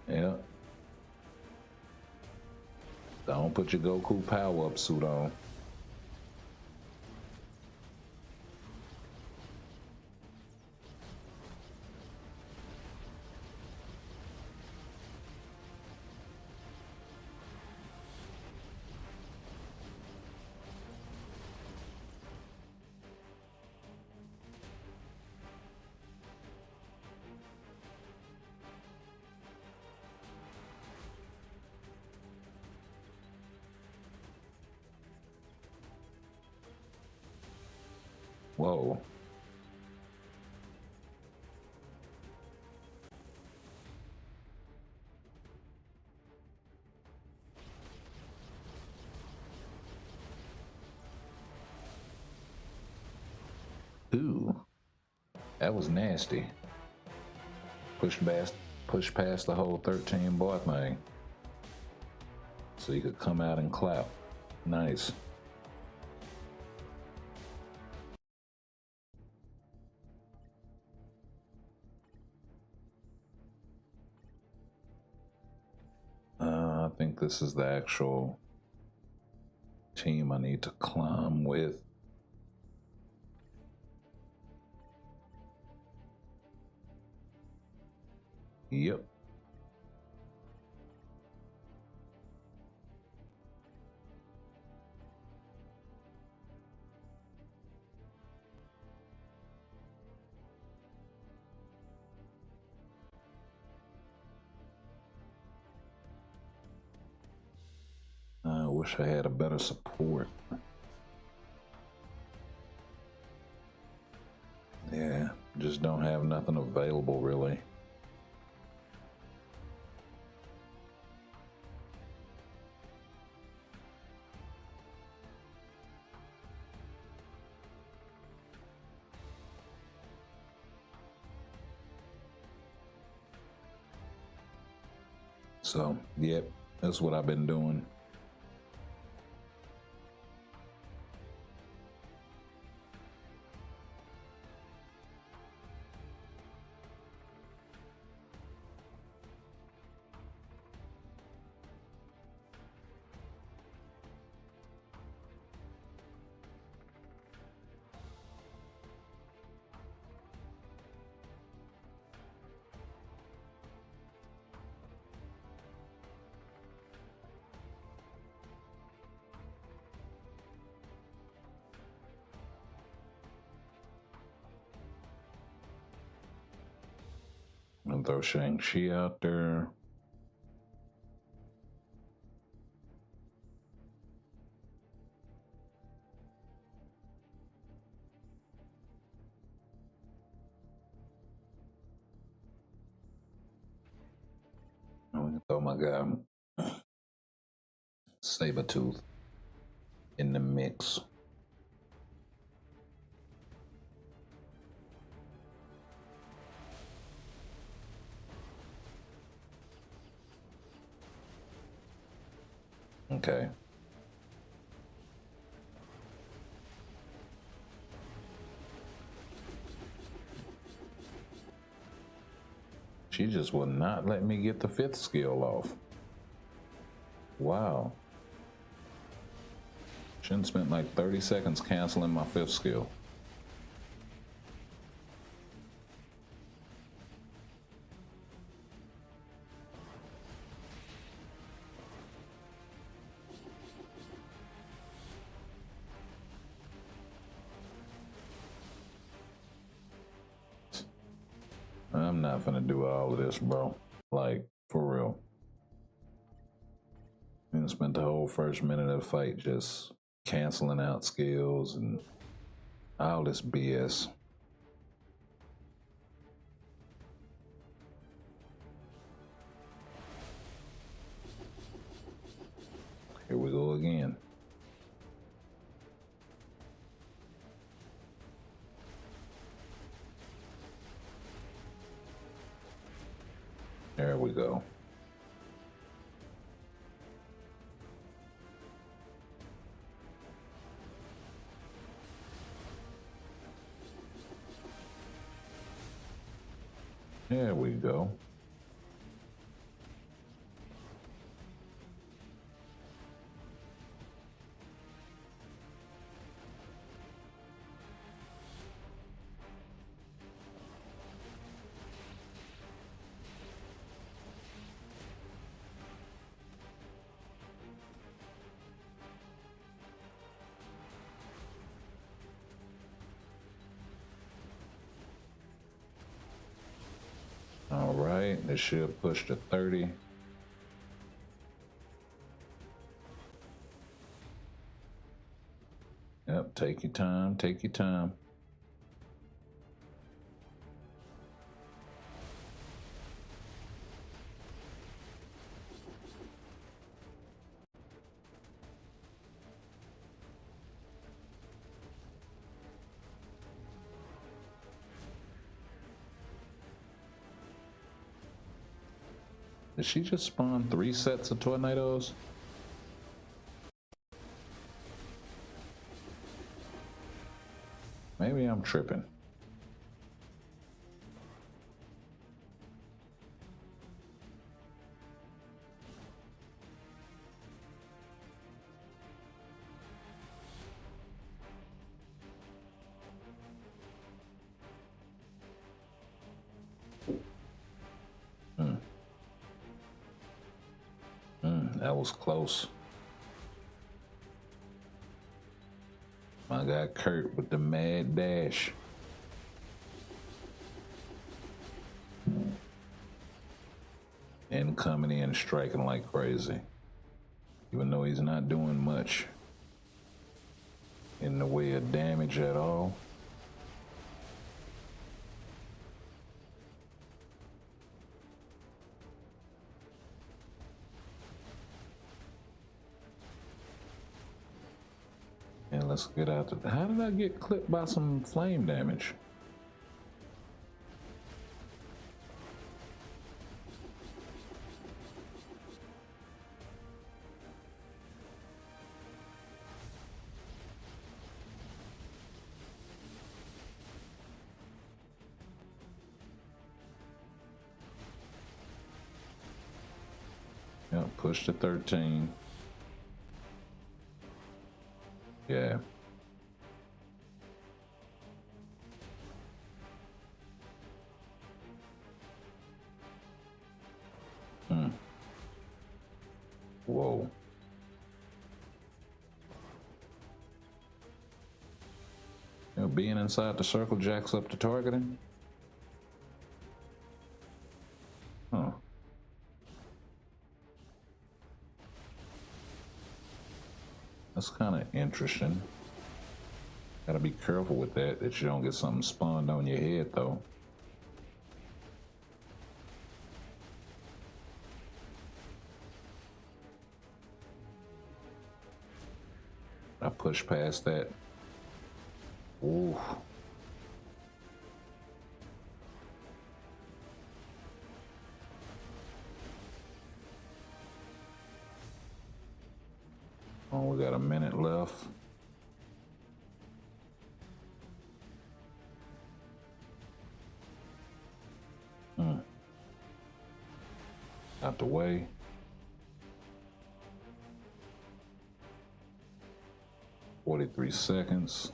[SPEAKER 5] Yeah. Don't put your Goku power-up suit on. Whoa. Ooh. That was nasty. Push past the whole 13 bar thing. So you could come out and clap. Nice. I think this is the actual team I need to climb with. Yep. I wish I had a better support. Yeah, just don't have nothing available really. So, yep, that's what I've been doing. And throw Shang-Chi out there. And we can throw my guy Sabretooth in the mix. Okay. She just will not let me get the 5th skill off. Wow. Shouldn't spent like 30 seconds canceling my 5th skill. I'm not gonna do all of this, bro. Like, for real. And spent the whole first minute of the fight just canceling out skills and all this BS. Here we go again. There we go. There we go. All right, this should push to 30. Yep, take your time, take your time. Did she just spawn 3 sets of tornadoes? Maybe I'm tripping. That was close. My guy Kurt with the mad dash. And coming in striking like crazy. Even though he's not doing much in the way of damage at all. And let's get out to, how did I get clipped by some flame damage? Yep, push to 13. Yeah. Whoa. You know, being inside the circle jacks up the targeting. Huh. That's kind of interesting. Gotta be careful with that you don't get something spawned on your head, though. I pushed past that. Ooh. Oh, we got a minute left. Out the way. $43.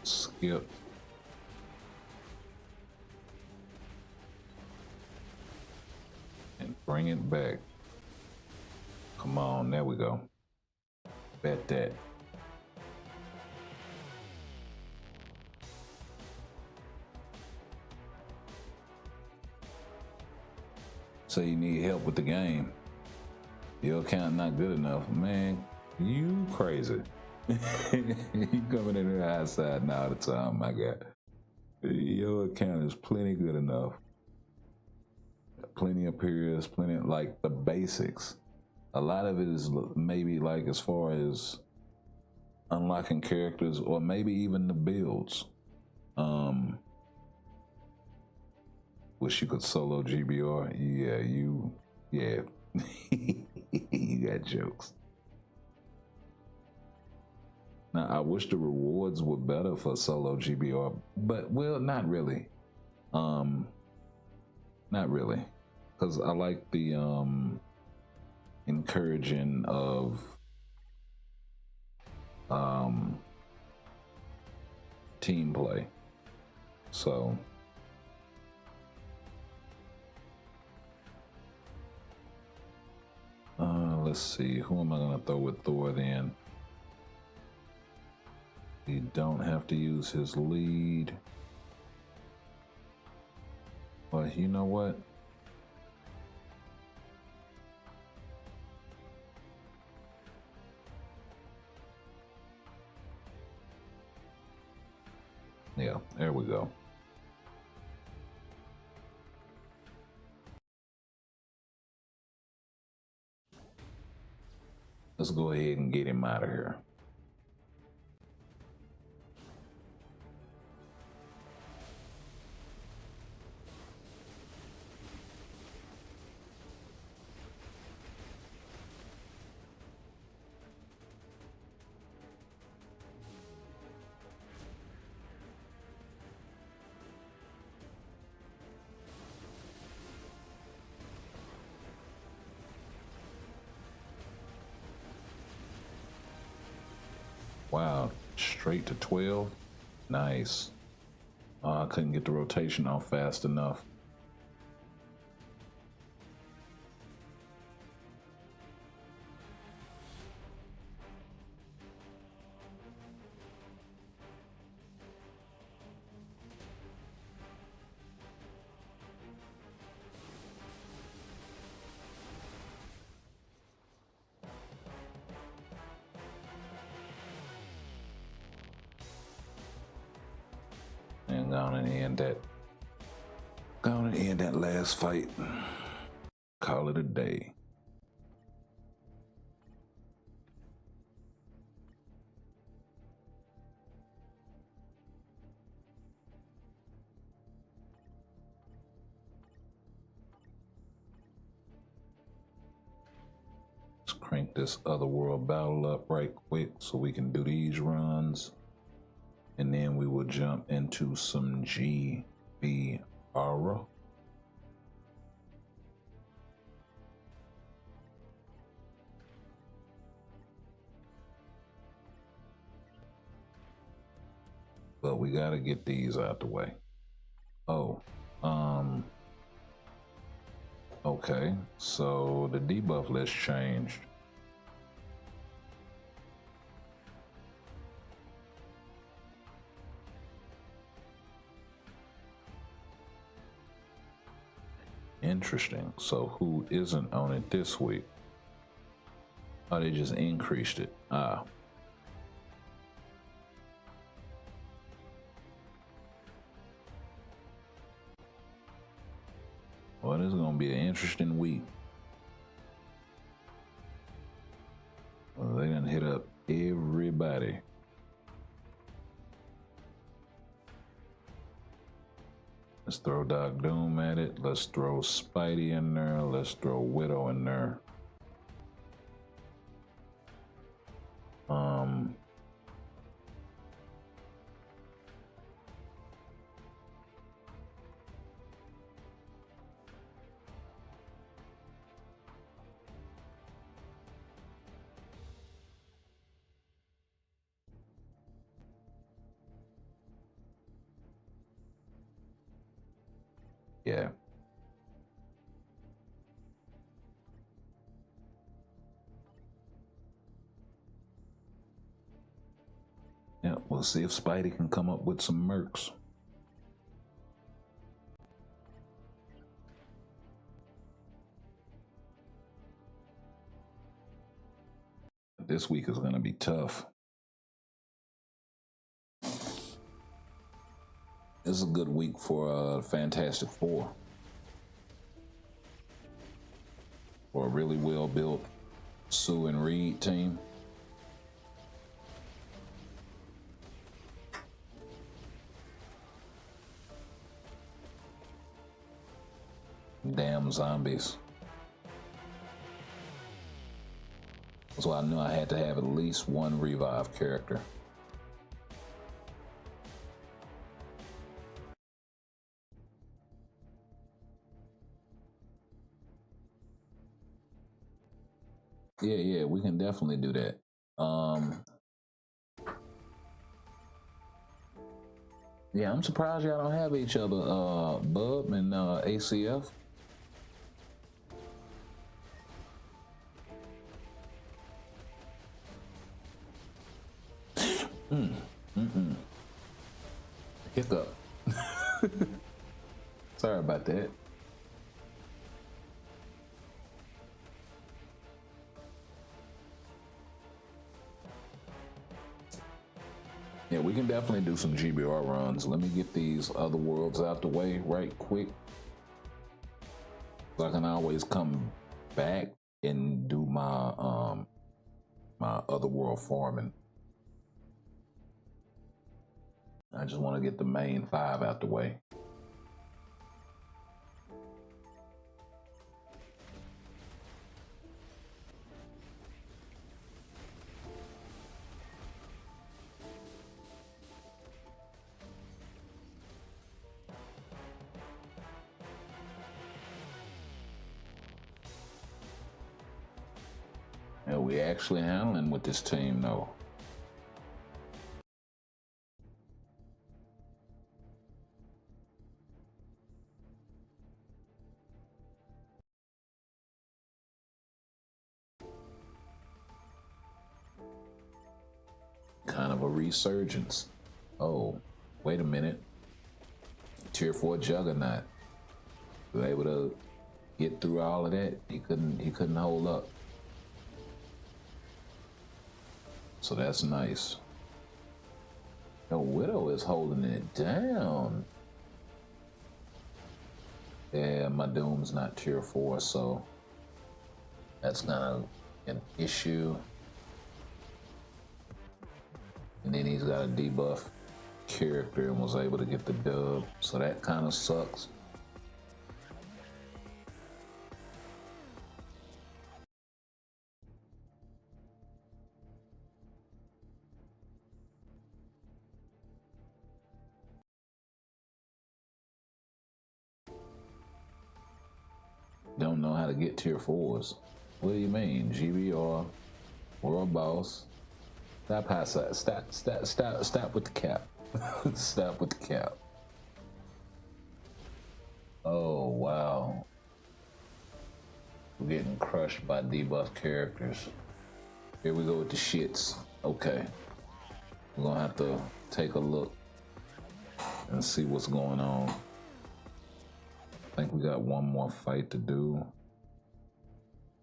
[SPEAKER 5] Skip. And bring it back. Come on, there we go. Bet that. So you need help with the game. Your account not good enough. Man, you crazy. You coming in there outside now all the time, my guy. Your account is plenty good enough. Plenty of periods, plenty of, like, the basics. A lot of it is maybe like as far as unlocking characters or maybe even the builds. Wish you could solo GBR. Yeah. You got jokes. Now, I wish the rewards were better for solo GBR, but, well, not really. Not really. Because I like the encouraging of team play. So let's see, who am I gonna throw with Thor then? He don't have to use his lead. But you know what? Yeah, there we go. Let's go ahead and get him out of here. Wow, straight to 12. Nice. I couldn't get the rotation off fast enough. And gonna end that last fight. Call it a day. Let's crank this other world battle up right quick so we can do these runs. And then we will jump into some GB Aura. But we gotta get these out the way. Oh, okay, so the debuff list changed. Interesting. So who isn't on it this week? Oh, they just increased it. Ah. Well, this is gonna be an interesting week. Well, they done hit up everybody. Let's throw Doc Doom at it. Let's throw Spidey in there. Let's throw Widow in there. Yeah. Yeah, we'll see if Spidey can come up with some mercs. This week is going to be tough. This is a good week for Fantastic Four. For a really well-built Sue and Reed team. Damn zombies. That's why I knew I had to have at least one revive character. Yeah, we can definitely do that. Yeah, I'm surprised y'all don't have each other, Bub and ACF. Hiccup. Sorry about that. Yeah, we can definitely do some GBR runs. Let me get these other worlds out the way right quick. So I can always come back and do my my other world farming. I just want to get the main 5 out the way. Yeah, we actually handling with this team though. Kind of a resurgence. Oh, wait a minute. Tier 4 Juggernaut. We were able to get through all of that. He couldn't hold up. So that's nice. No, Widow is holding it down. Yeah, my Doom's not tier 4, so that's kind of an issue. And then he's got a debuff character and was able to get the dub, so that kind of sucks. Don't know how to get tier 4s. What do you mean? GBR, World Boss. Stop with the cap. Stop with the cap. Oh, wow. We're getting crushed by debuff characters. Here we go with the shits. Okay. We're gonna have to take a look and see what's going on. I think we got one more fight to do.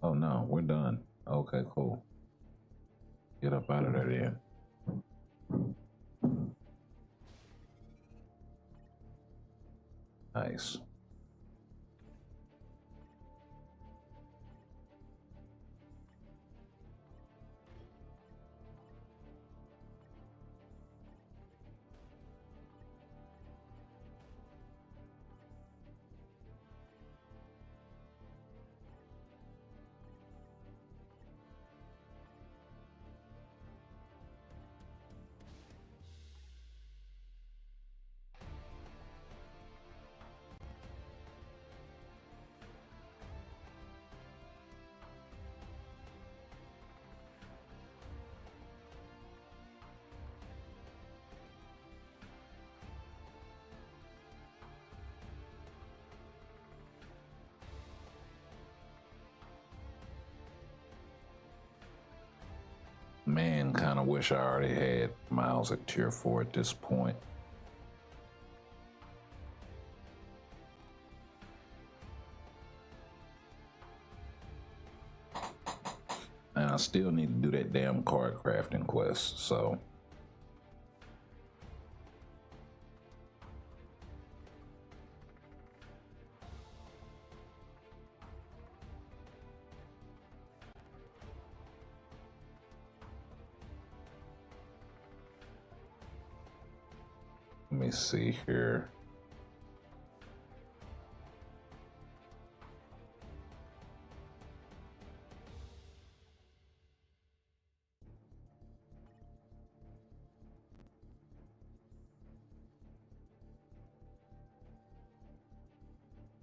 [SPEAKER 5] Oh no, we're done. Okay, cool. Get up out of there then. Nice. Man, kind of wish I already had Miles at tier 4 at this point. And I still need to do that damn card crafting quest, so. Let me see here.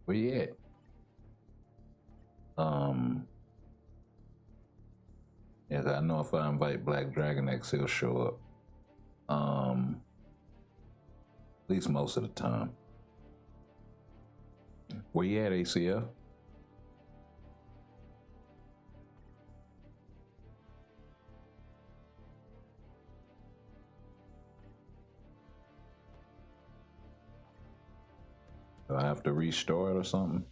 [SPEAKER 5] Where you at? Yeah, I know if I invite Black Dragon X, he'll show up. At least most of the time. Where you at, ACF? Do I have to restart or something?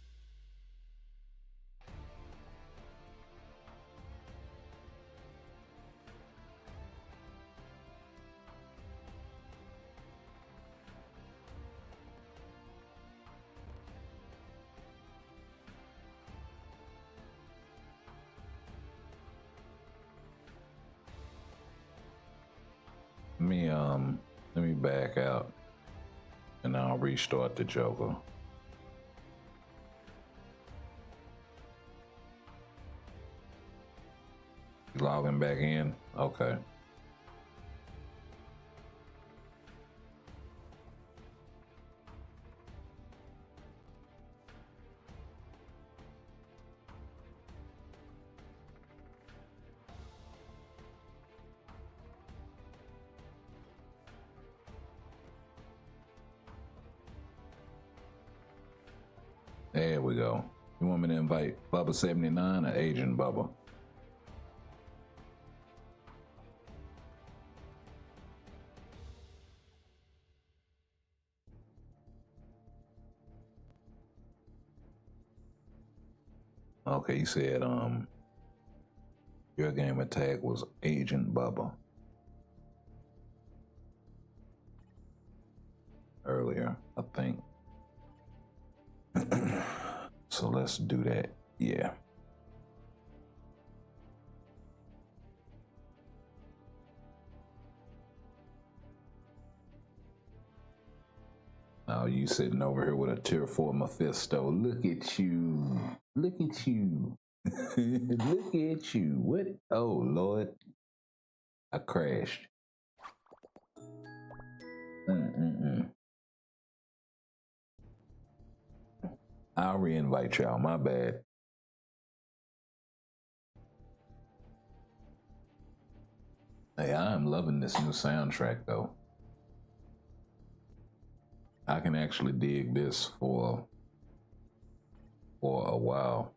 [SPEAKER 5] Let me back out and I'll restart the Joker. Logging back in? Okay. There we go. You want me to invite Bubba 79 or Agent Bubba? Okay, you said your game attack was Agent Bubba earlier, I think. So let's do that. Yeah. Now you sitting over here with a tier 4 Mephisto. Look at you. Look at you. Look at you. What? Oh, Lord. I crashed. I'll re-invite y'all. My bad. Hey, I'm loving this new soundtrack, though. I can actually dig this for a while.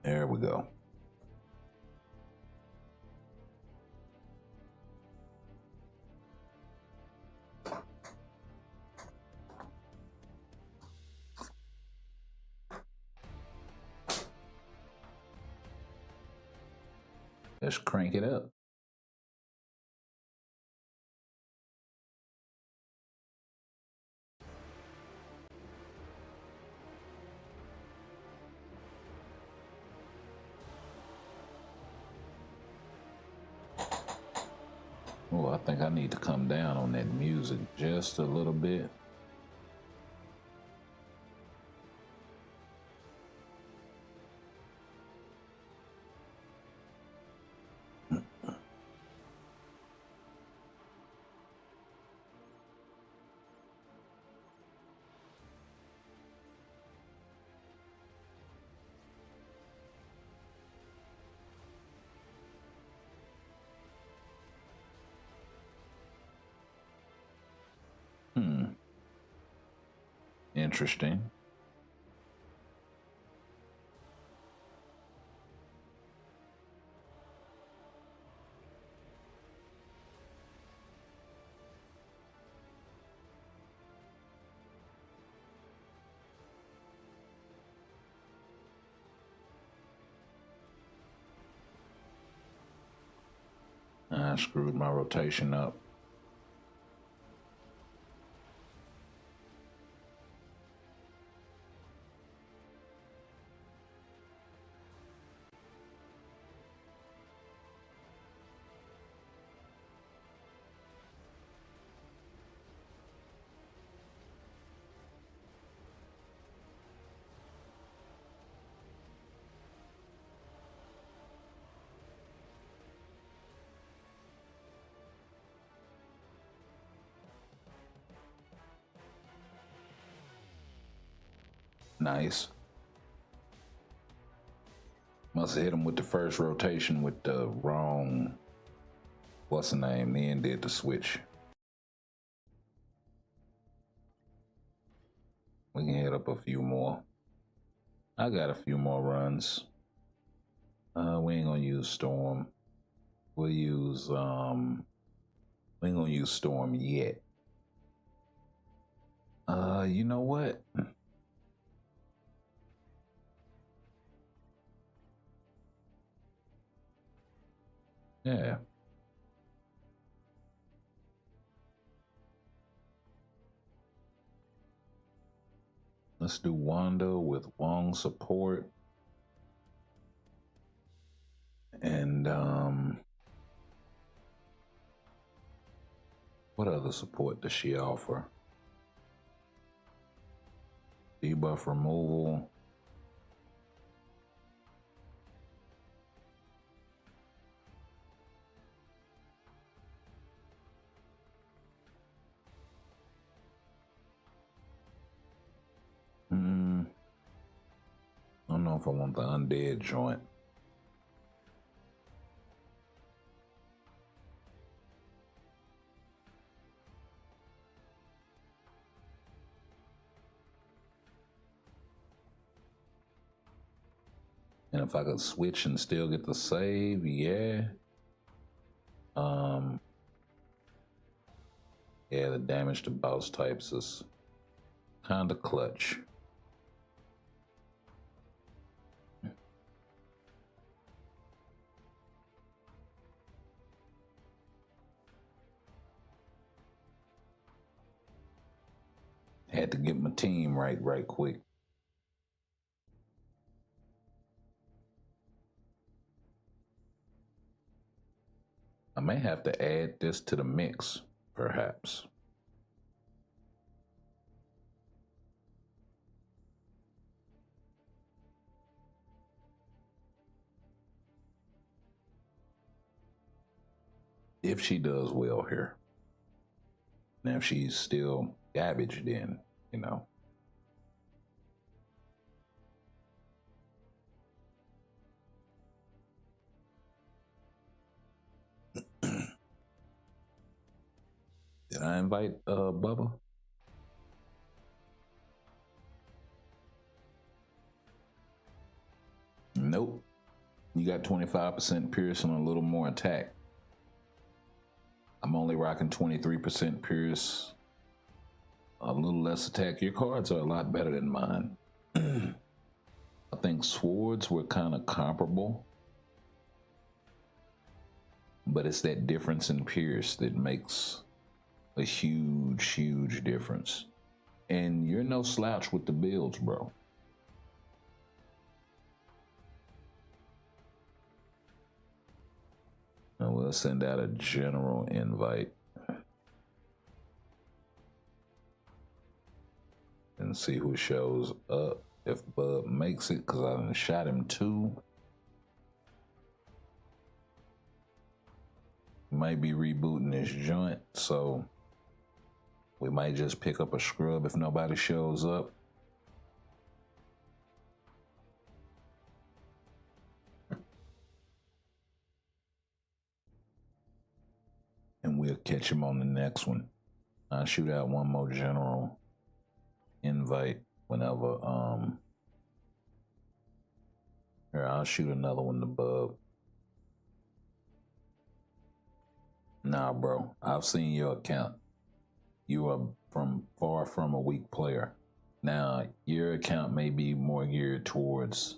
[SPEAKER 5] There we go. Let's crank it up. Oh, I think I need to come down on that music just a little bit. Interesting. I screwed my rotation up. Nice. Must have hit him with the first rotation with the wrong, what's the name, then did the switch. We can hit up a few more. I got a few more runs. We ain't gonna use Storm. We'll use, we ain't gonna use Storm yet. You know what? Yeah. Let's do Wanda with Wong support. And what other support does she offer? Debuff removal. I don't know if I want the undead joint. And if I could switch and still get the save, yeah. Yeah, the damage to boss types is kind of clutch. Had to get my team right quick. I may have to add this to the mix, perhaps. If she does well here. Now, if she's still garbage, then, you know. Did I invite Bubba? Nope. You got 25% pierce and a little more attack. I'm only rocking 23% pierce, a little less attack. Your cards are a lot better than mine. I think swords were kind of comparable, but it's that difference in pierce that makes a huge difference. And you're no slouch with the builds, bro. And we'll send out a general invite and see who shows up. If Bub makes it, because I done shot him too. Might be rebooting this joint, so we might just pick up a scrub if nobody shows up. And we'll catch him on the next one. I'll shoot out one more general invite whenever here, I'll shoot another one to Bub. Nah, bro, I've seen your account. You are far from a weak player. Now, your account may be more geared towards,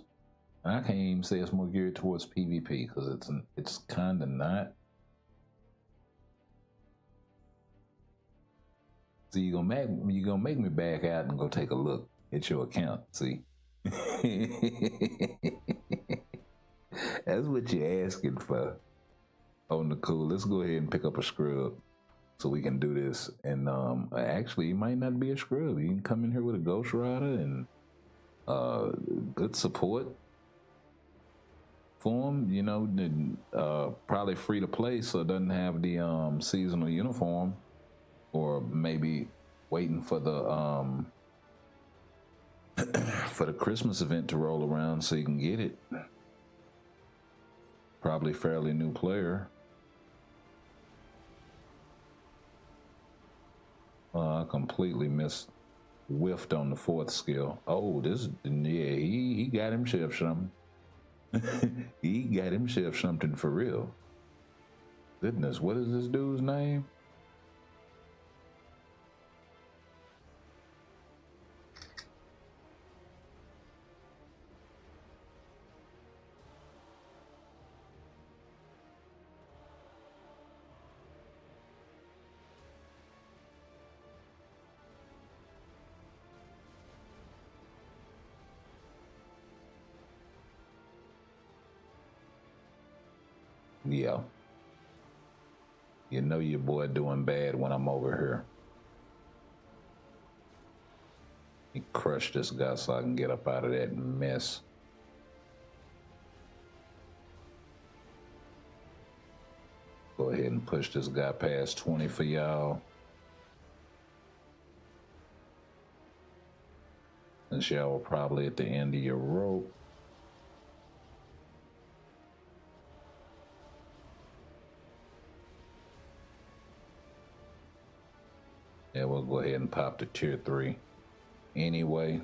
[SPEAKER 5] I can't even say it's more geared towards PvP because it's kind of not. So you're gonna make me back out and go take a look at your account. See, that's what you're asking for. Oh, Nicole, let's go ahead and pick up a scrub so we can do this. And actually, it might not be a scrub. You can come in here with a Ghost Rider and good support for him. You know, probably free to play, so it doesn't have the seasonal uniform, or maybe waiting for the for the Christmas event to roll around so you can get it. Probably fairly new player. I completely whiffed on the 4th skill. Oh, yeah, he got himself something. He got himself something for real. Goodness, what is this dude's name? Yeah. You know your boy doing bad when I'm over here. He crushed this guy so I can get up out of that mess. Go ahead and push this guy past 20 for y'all. Since y'all were probably at the end of your rope. Yeah, we'll go ahead and pop to tier 3 anyway.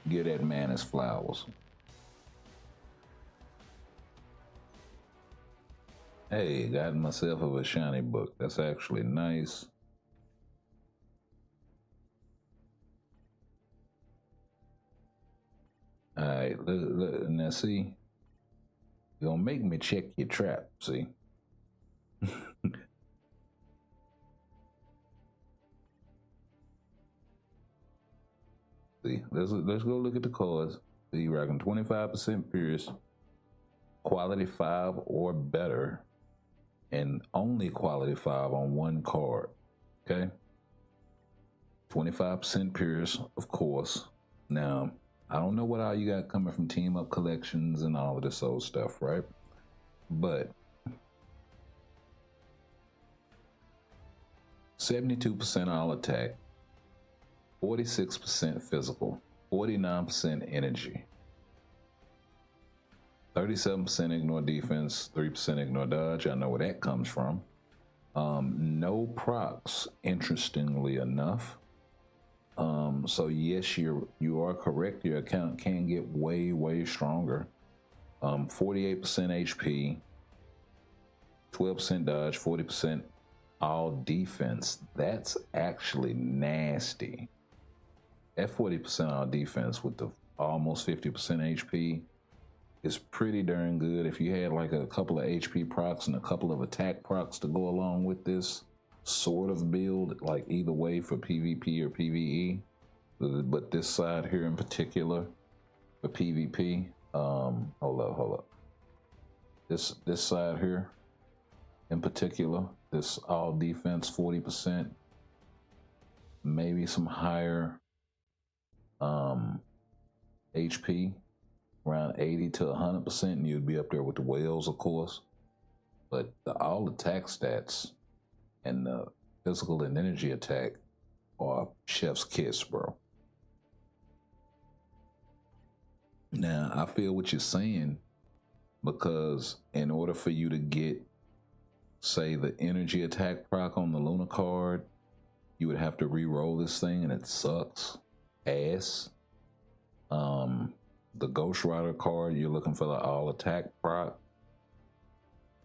[SPEAKER 5] Give that man his flowers. Hey, got myself a shiny book. That's actually nice. All right, now see. You're gonna make me check your trap, see? See, let's go look at the cards. See, you rocking 25% Pierce, quality 5 or better, and only quality 5 on one card. Okay? 25% Pierce, of course. Now, I don't know what all you got coming from Team Up collections and all of this old stuff, right? But 72% all attack, 46% physical, 49% energy, 37% ignore defense, 3% ignore dodge. I know where that comes from. No procs, interestingly enough. So yes, you are correct. Your account can get way stronger. 48% HP, 12% dodge, 40% all defense. That's actually nasty. At 40% all defense with the almost 50% HP is pretty darn good. If you had like a couple of HP procs and a couple of attack procs to go along with this sort of build, like either way for PvP or PvE, but this side here in particular for PvP, hold up. This side here in particular, this all defense 40%, maybe some higher HP, around 80 to 100%, and you'd be up there with the whales, of course. But all attack stats and the physical and energy attack are chef's kiss, bro. Now, I feel what you're saying because in order for you to get, say, the energy attack proc on the Luna card, you would have to re-roll this thing, and it sucks ass. The Ghost Rider card, you're looking for the all attack proc,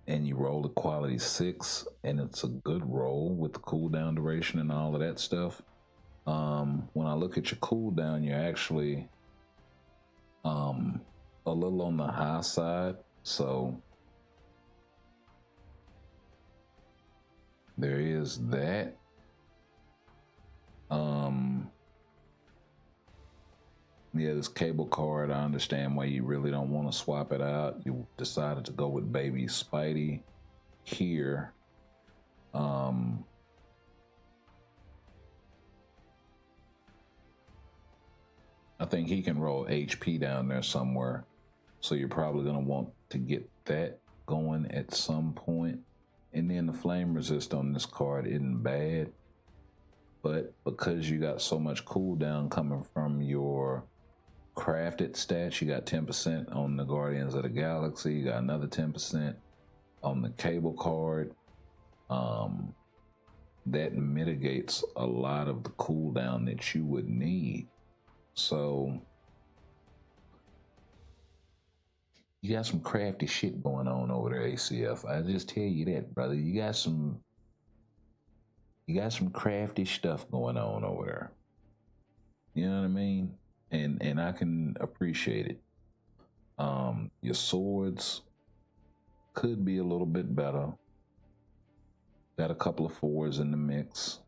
[SPEAKER 5] and you roll the quality 6, and it's a good roll with the cooldown duration and all of that stuff. When I look at your cooldown, you're actually a little on the high side, so there is that. Yeah, this cable card, I understand why you really don't want to swap it out. You decided to go with baby Spidey here. I think he can roll HP down there somewhere, so you're probably going to want to get that going at some point. And then the flame resist on this card isn't bad, but because you got so much cooldown coming from your crafted stats, you got 10% on the Guardians of the Galaxy, you got another 10% on the cable card. That mitigates a lot of the cooldown that you would need. So you got some crafty shit going on over there, ACF. I just tell you that, brother. You got some crafty stuff going on over there. You know what I mean? And I can appreciate it. Your swords could be a little bit better. Got a couple of 4s in the mix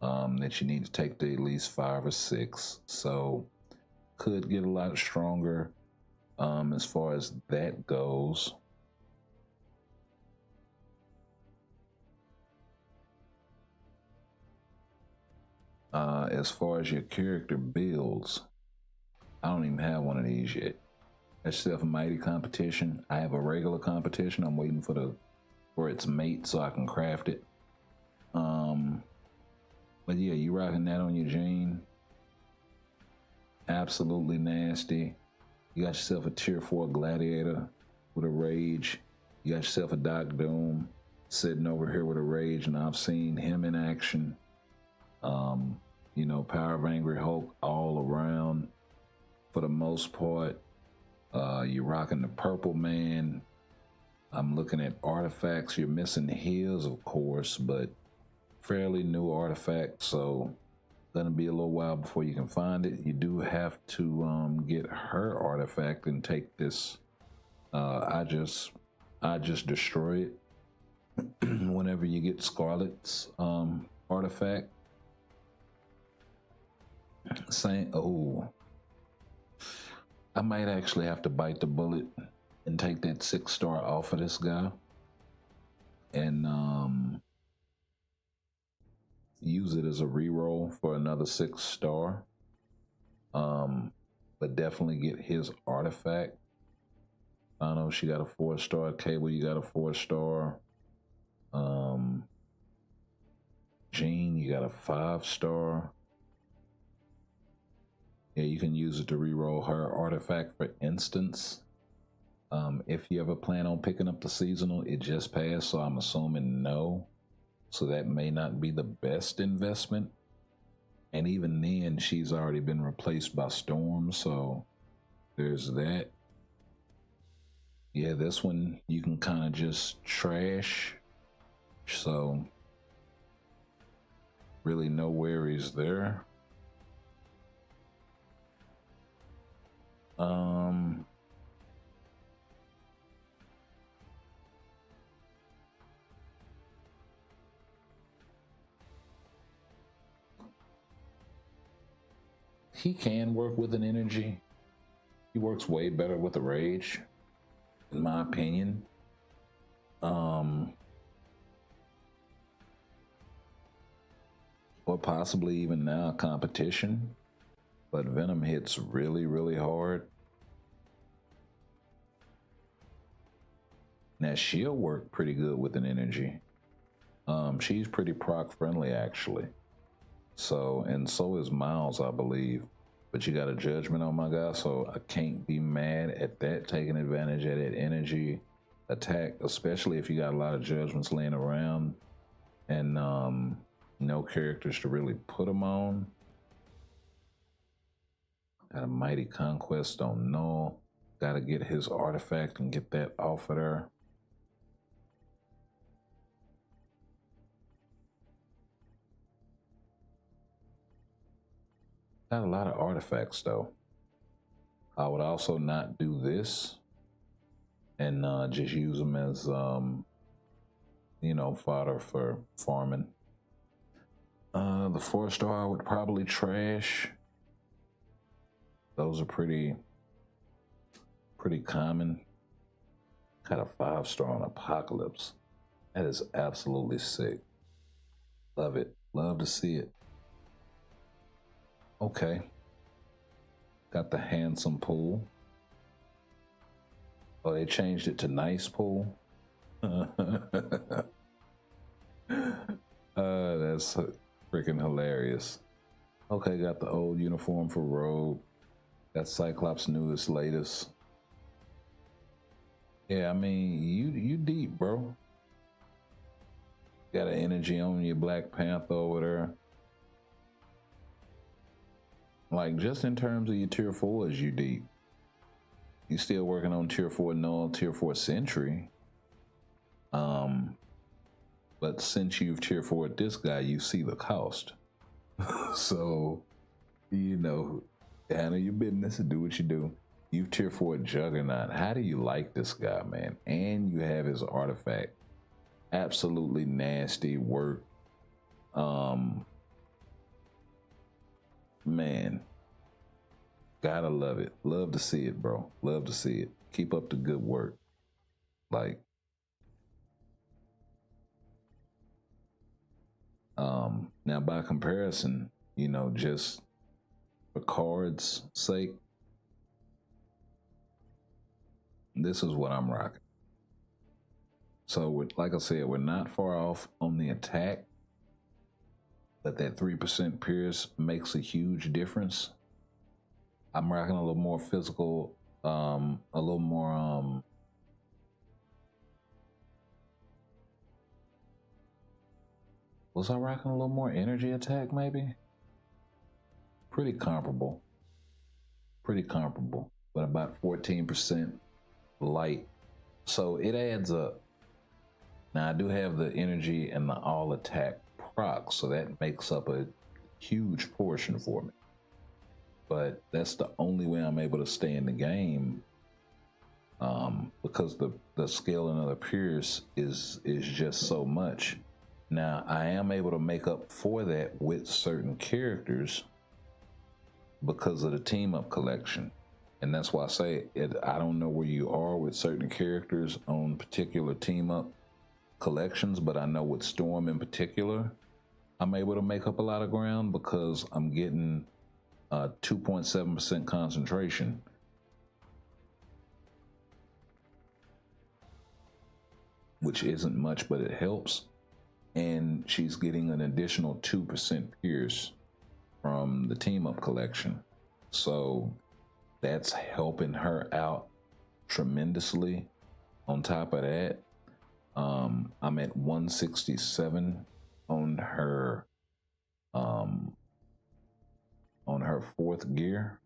[SPEAKER 5] that you need to take to at least 5 or 6. So could get a lot stronger as far as that goes. As far as your character builds, I don't even have one of these yet. That's still a mighty competition. I have a regular competition. I'm waiting for its mate so I can craft it. But yeah, you rocking that on your Jean. Absolutely nasty. You got yourself a tier 4 gladiator with a rage. You got yourself a Doc Doom sitting over here with a rage, and I've seen him in action. You know, Power of Angry Hulk all around for the most part. You're rocking the Purple Man. I'm looking at artifacts. You're missing his, of course, but fairly new artifact, so gonna be a little while before you can find it. You do have to get her artifact and take this. I just destroy it whenever you get Scarlett's artifact. Saying, oh, I might actually have to bite the bullet and take that 6-star off of this guy and use it as a reroll for another 6-star. But definitely get his artifact. I don't know, she got a 4-star. Cable, you got a 4-star. Jean, you got a 5-star. Yeah, you can use it to reroll her artifact, for instance. If you ever plan on picking up the seasonal, it just passed, so I'm assuming no. So that may not be the best investment. And even then, she's already been replaced by Storm, so there's that. Yeah, this one you can kind of just trash. So really no worries there. He can work with an energy. He works way better with a rage, in my opinion. Or possibly even now a competition. But Venom hits really, really hard. Now she'll work pretty good with an energy. She's pretty proc friendly actually. So, and so is Miles, I believe. but you got a judgment on my guy, so I can't be mad at that, taking advantage of that energy attack, especially if you got a lot of judgments laying around and no characters to really put them on. Got a Mighty Conquest on Null. Got to get his artifact and get that off of there. Got a lot of artifacts though. I would also not do this and just use them as, you know, fodder for farming. The 4-star I would probably trash. Those are pretty common. Got a 5-star on Apocalypse. That is absolutely sick. Love it. Love to see it. Okay. Got the handsome pool. Oh, they changed it to nice pool. That's freaking hilarious. Okay, got the old uniform for Rogue. Got Cyclops' newest, latest. Yeah, I mean, you deep, bro. Got an energy on your Black Panther over there. Like, just in terms of your tier 4s, you deep. You still working on tier 4 Null, tier 4 Sentry. But since you've tier 4'd this guy, you see the cost. So, you know, handle your business and do what you do. You've tier 4 Juggernaut. How do you like this guy, man? And you have his artifact. Absolutely nasty work. Man, gotta love it. Love to see it, bro. Love to see it. Keep up the good work. Like, now by comparison, you know, just for cards' sake, this is what I'm rocking. So, like I said, we're not far off on the attack, but that 3% Pierce makes a huge difference. I'm rocking a little more physical, a little more, was I rocking a little more energy attack maybe? Pretty comparable, but about 14% light. So it adds up. Now I do have the energy and the all attack proc, so that makes up a huge portion for me. But that's the only way I'm able to stay in the game, because the scaling of the Pierce is just so much. Now I am able to make up for that with certain characters because of the team up collection, and that's why I say it. I don't know where you are with certain characters on particular team up collections, but I know with Storm in particular, I'm able to make up a lot of ground because I'm getting 2.7% concentration. Which isn't much, but it helps. And she's getting an additional 2% Pierce from the team up collection. So that's helping her out tremendously. On top of that, I'm at 167 on her 4th gear.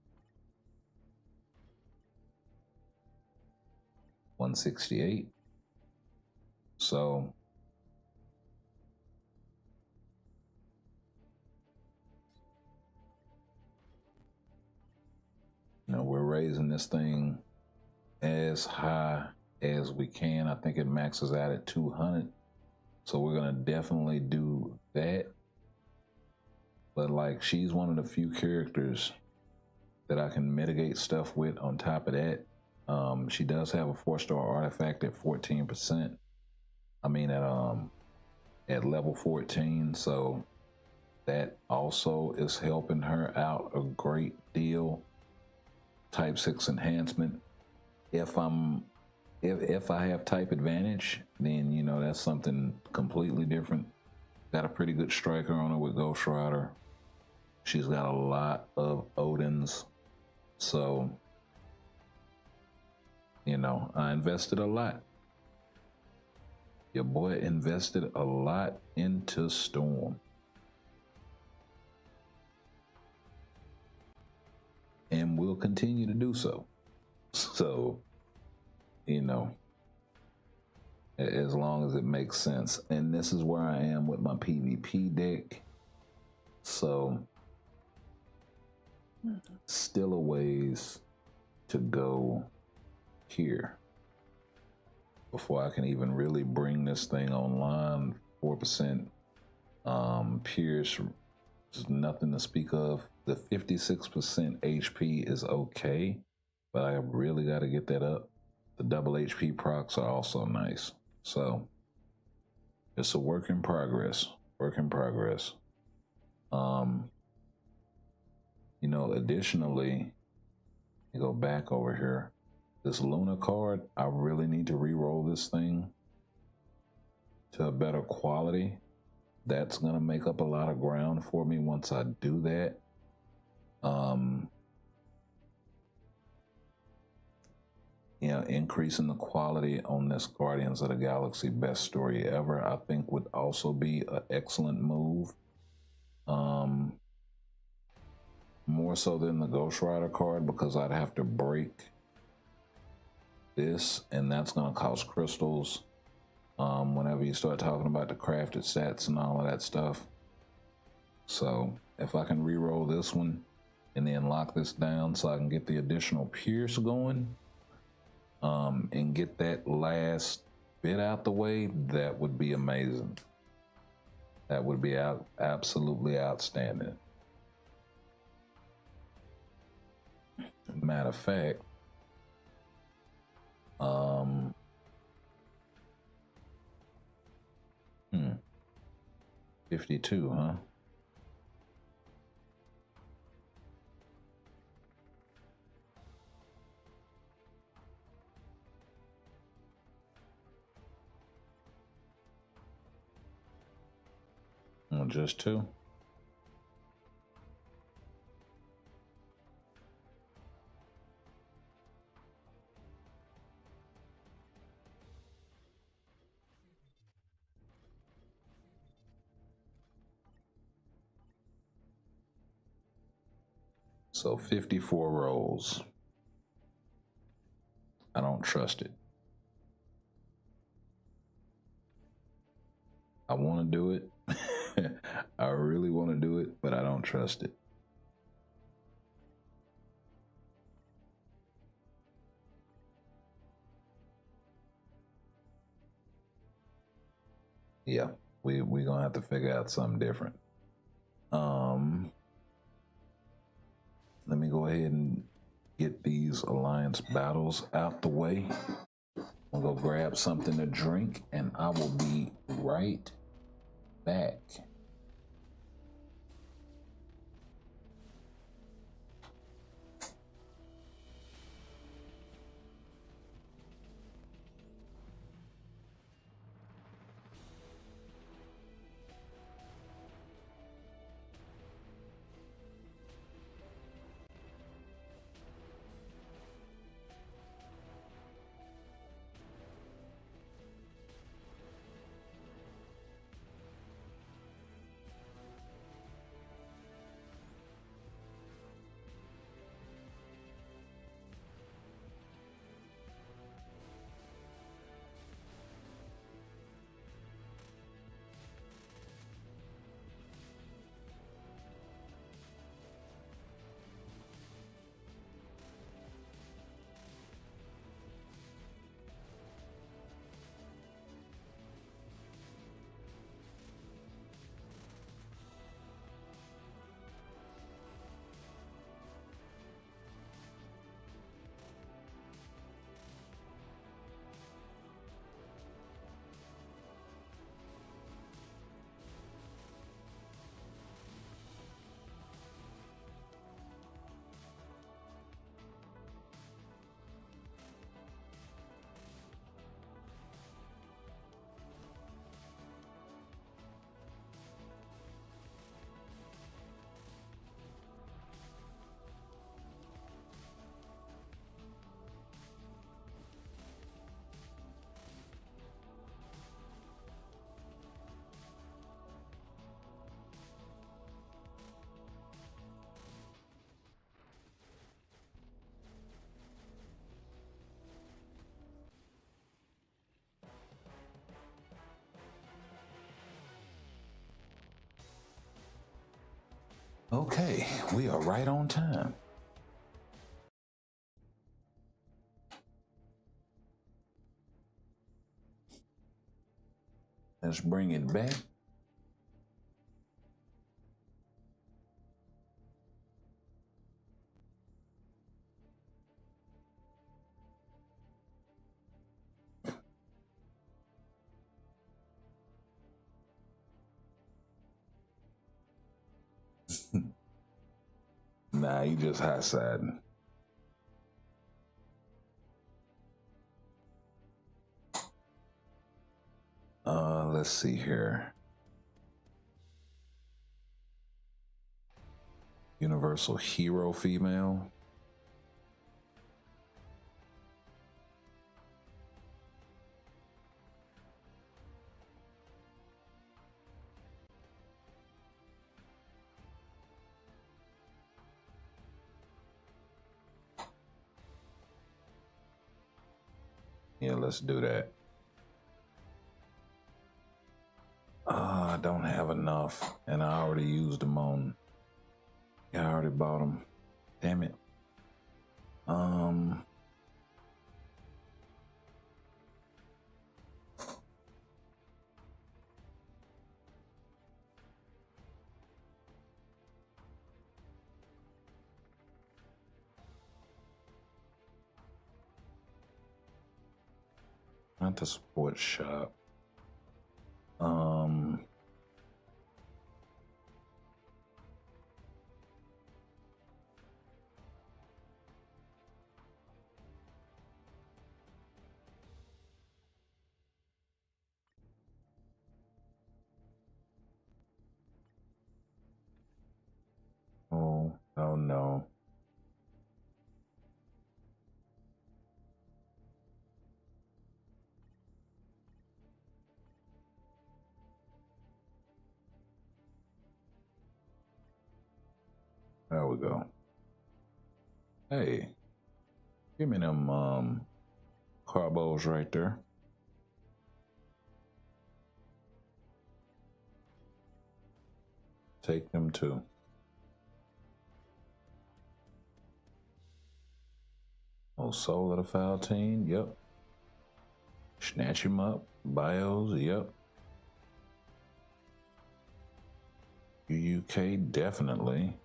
[SPEAKER 5] 168. So you know, we're raising this thing as high as we can. I think it maxes out at 200. So we're gonna definitely do that. But like, she's one of the few characters that I can mitigate stuff with. On top of that, she does have a 4-star artifact at 14%. I mean at level 14. So that also is helping her out a great deal. Type 6 enhancement. If I have type advantage, then you know that's something completely different. Got a pretty good striker on her with Ghost Rider. She's got a lot of Odins. So, you know, I invested a lot. Your boy invested a lot into Storm. And will continue to do so. So, you know, as long as it makes sense. And this is where I am with my PvP deck. So, still a ways to go here before I can even really bring this thing online. 4% Pierce is nothing to speak of. The 56% HP is okay, but I really got to get that up. The double HP procs are also nice. So it's a work in progress. Work in progress. You know, additionally, you go back over here. This Luna card, I really need to re-roll this thing to a better quality. That's gonna make up a lot of ground for me once I do that. You know, increasing the quality on this Guardians of the Galaxy best story ever, I think would also be an excellent move. More so than the Ghost Rider card, because I'd have to break this, and that's gonna cost crystals. Whenever you start talking about the crafted sets and all of that stuff. So if I can re-roll this one and then lock this down so I can get the additional Pierce going, and get that last bit out the way, that would be amazing. That would be absolutely outstanding. Matter of fact, 52, huh? Well, just 2. So 54 rolls. I don't trust it. I want to do it. I really want to do it, but I don't trust it. Yeah, we're gonna have to figure out something different. Let me go ahead and get these alliance battles out the way. I'll go grab something to drink, and I will be right back. Okay, we are right on time. Let's bring it back. Nah, you just hot siding. Let's see here. Universal hero female. Yeah, let's do that. I don't have enough, and I already used them on. Yeah, I already bought them. Damn it. Not the sports shop. Oh no. There we go. Hey, give me them carbos right there. Take them too. Oh, Soul of the Foul Team, yep. Snatch him up. Bios, yep. UK, definitely.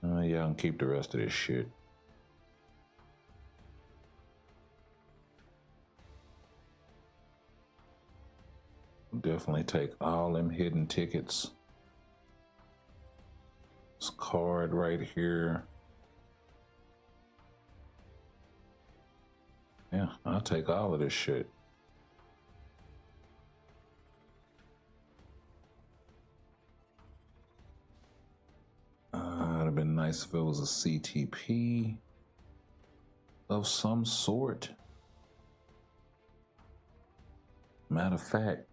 [SPEAKER 5] Yeah, I can keep the rest of this shit. Definitely take all them hidden tickets. This card right here. Yeah, I'll take all of this shit. It'd have been nice if it was a CTP of some sort. Matter of fact,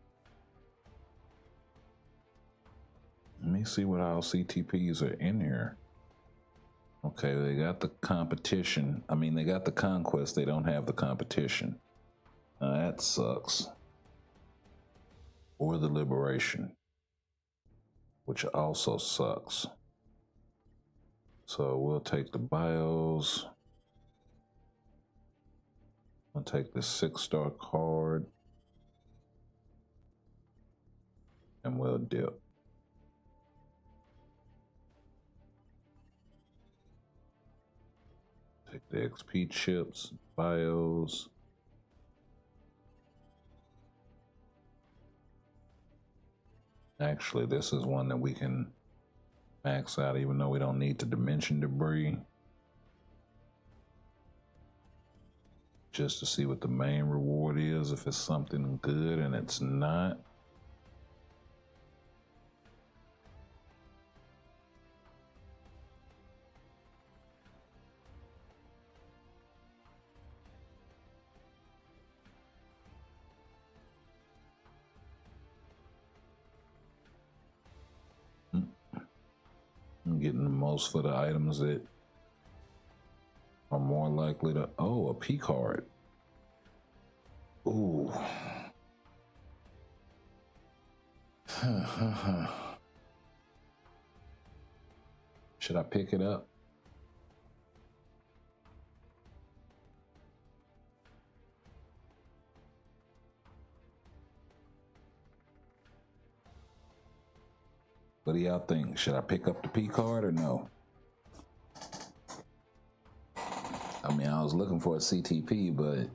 [SPEAKER 5] let me see what all CTPs are in here. Okay, they got the competition. I mean, they got the conquest. They don't have the competition. That sucks. Or the liberation, which also sucks. So we'll take the bios. I'll take the 6-star card. And we'll dip. Take the XP chips, bios. Actually, this is one that we can max out even though we don't need the dimension debris. Just to see what the main reward is, if it's something good, and it's not. I'm getting the most for the items that are more likely to... Oh, a P card. Ooh. Should I pick it up? What do y'all think? Should I pick up the P card or no? I mean, I was looking for a CTP, but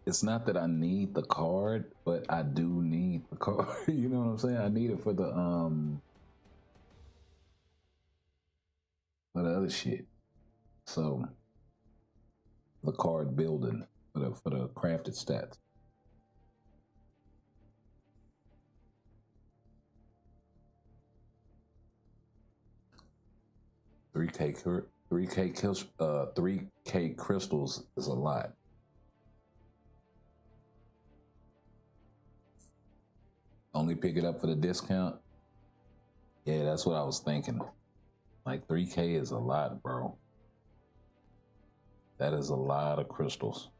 [SPEAKER 5] it's not that I need the card, but I do need the card. You know what I'm saying? I need it for the other shit. So the card building for the crafted stats. Three K crystals is a lot. Only pick it up for the discount? Yeah, that's what I was thinking. Like 3K is a lot, bro. That is a lot of crystals.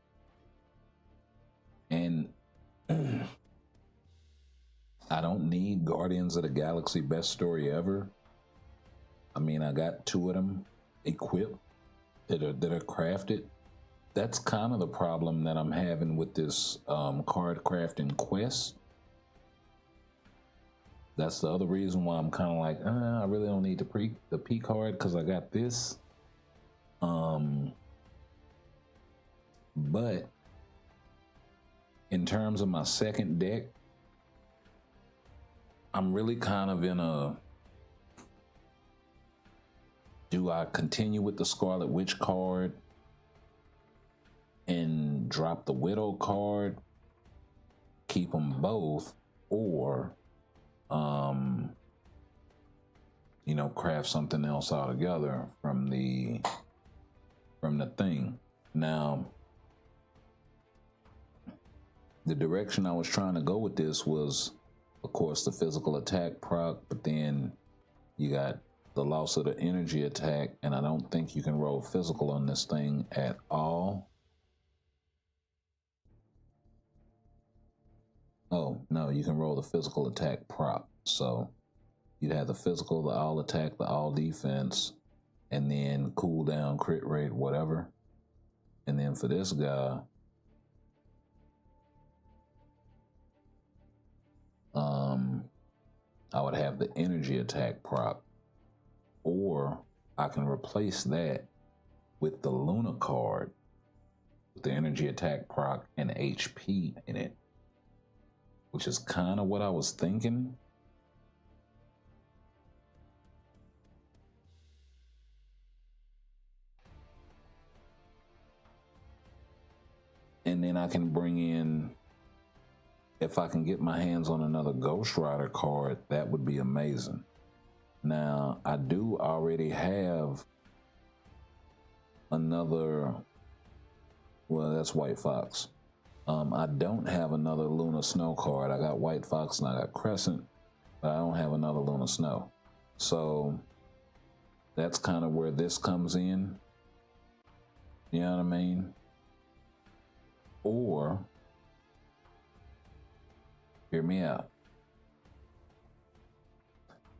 [SPEAKER 5] And I don't need Guardians of the Galaxy Best Story Ever. I mean, I got 2 of them equipped that are crafted. That's kind of the problem that I'm having with this card crafting quest. That's the other reason why I'm kind of like, I really don't need the P card because I got this. But in terms of my second deck, I'm really kind of in a, do I continue with the Scarlet Witch card and drop the Widow card, keep them both, or you know, craft something else altogether from the thing. Now, the direction I was trying to go with this was, of course, the physical attack proc, but then you got the loss of the energy attack, and I don't think you can roll physical on this thing at all. Oh, no, you can roll the physical attack proc. So you'd have the physical, the all attack, the all defense, and then cooldown, crit rate, whatever. And then for this guy, I would have the energy attack proc, or I can replace that with the Luna card with the energy attack proc and HP in it, which is kind of what I was thinking. And then I can bring in, if I can get my hands on another Ghost Rider card, that would be amazing. Now, I do already have another, well, that's White Fox. I don't have another Luna Snow card. I got White Fox and I got Crescent, but I don't have another Luna Snow. So that's kind of where this comes in. You know what I mean? Or, hear me out.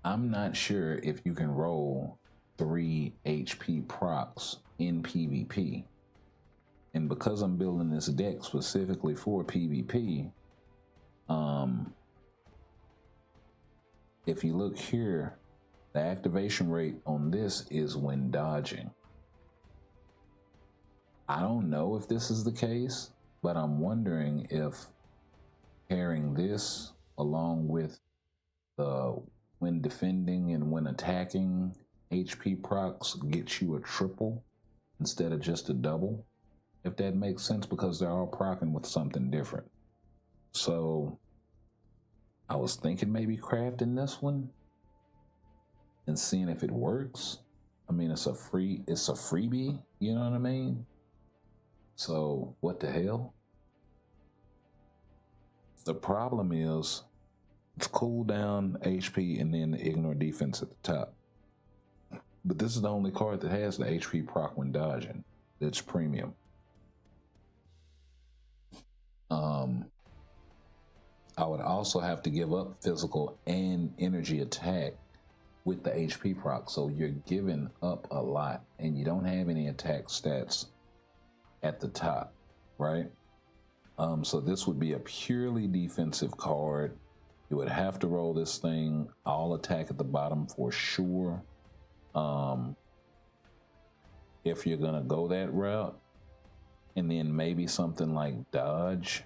[SPEAKER 5] I'm not sure if you can roll 3 HP procs in PvP. And because I'm building this deck specifically for PvP, if you look here, the activation rate on this is when dodging. I don't know if this is the case, but I'm wondering if pairing this along with the when defending and when attacking HP procs gets you a triple instead of just a double, if that makes sense, because they're all proccing with something different. So I was thinking maybe crafting this one and seeing if it works. I mean, it's a freebie, you know what I mean? So what the hell? The problem is it's cooldown, HP, and then the ignore defense at the top. But this is the only card that has the HP proc when dodging. It's premium. I would also have to give up physical and energy attack with the HP proc. So you're giving up a lot and you don't have any attack stats at the top, right? So this would be a purely defensive card. You would have to roll this thing all attack at the bottom for sure. If you're gonna go that route, and then maybe something like dodge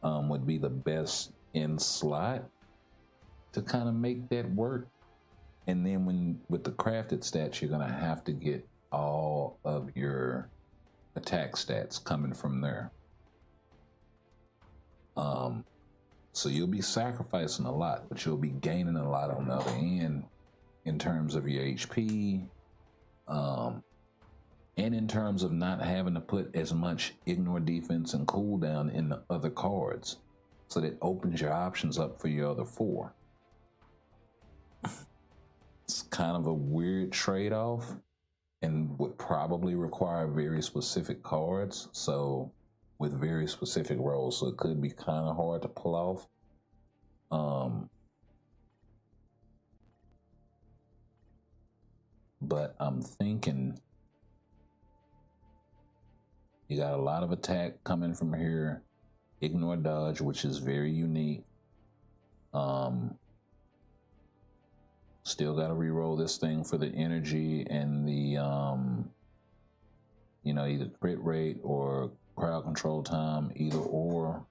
[SPEAKER 5] would be the best in slot to kind of make that work. And then with the crafted stats, you're gonna have to get all of your attack stats coming from there. So you'll be sacrificing a lot, but you'll be gaining a lot on the other end in terms of your HP, and in terms of not having to put as much ignore defense and cooldown in the other cards. So that opens your options up for your other 4. It's kind of a weird trade-off and would probably require very specific cards. So with very specific roles, so it could be kind of hard to pull off. But I'm thinking you got a lot of attack coming from here. Ignore dodge, which is very unique. Still got to re-roll this thing for the energy and the, either crit rate or crowd control time, either or.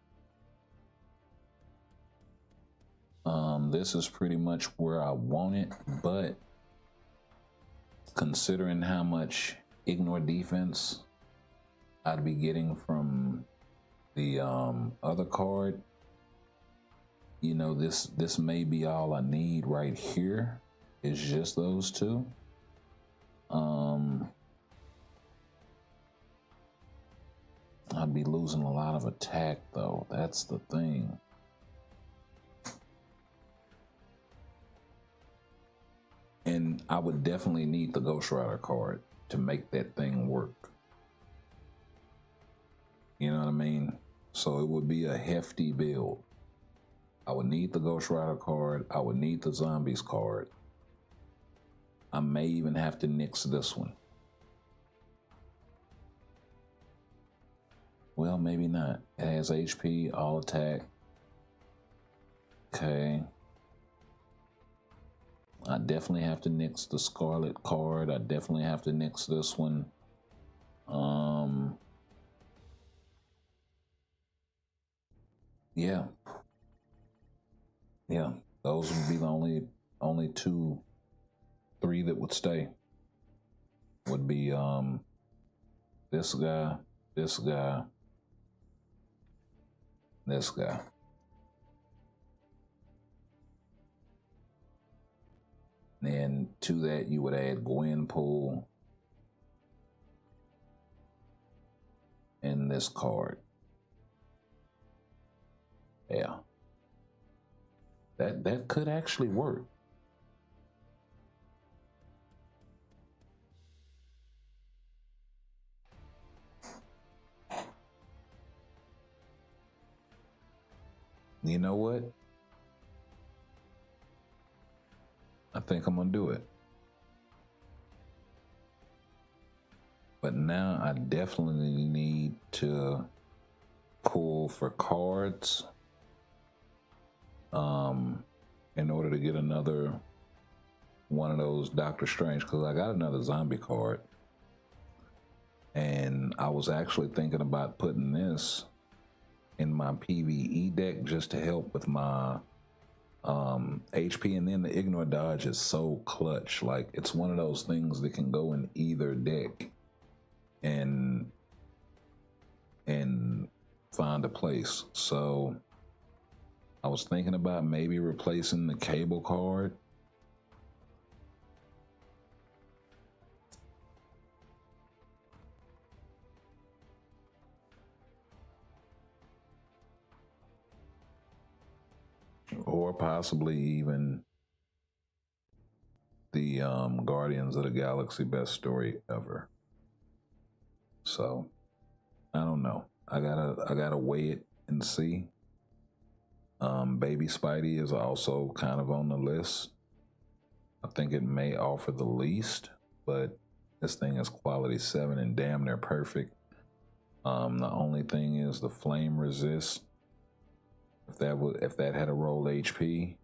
[SPEAKER 5] This is pretty much where I want it, but considering how much ignore defense I'd be getting from the other card, this may be all I need right here. It's just those 2. I'd be losing a lot of attack though. That's the thing. And I would definitely need the Ghost Rider card to make that thing work. You know what I mean? So it would be a hefty build. I would need the Ghost Rider card. I would need the Zombies card. I may even have to nix this one. Well, maybe not. It has HP, all attack. Okay. I definitely have to nix the Scarlett card. I definitely have to nix this one. Yeah. Yeah, those would be the only 2, 3 that would stay. Would be this guy, this guy, this guy. And to that, you would add Gwenpool and this card. Yeah. That could actually work. You know what? I think I'm gonna do it. But now I definitely need to pull for cards in order to get another one of those Doctor Strange, because I got another zombie card. And I was actually thinking about putting this in my PvE deck just to help with my HP, and then the ignore dodge is so clutch. Like, it's one of those things that can go in either deck and find a place. So I was thinking about maybe replacing the cable card. Or possibly even the Guardians of the Galaxy best story ever. So I don't know. I gotta weigh it and see. Baby Spidey is also kind of on the list. I think it may offer the least, but this thing is quality 7 and damn near perfect. The only thing is the flame resist. If that had a roll HP,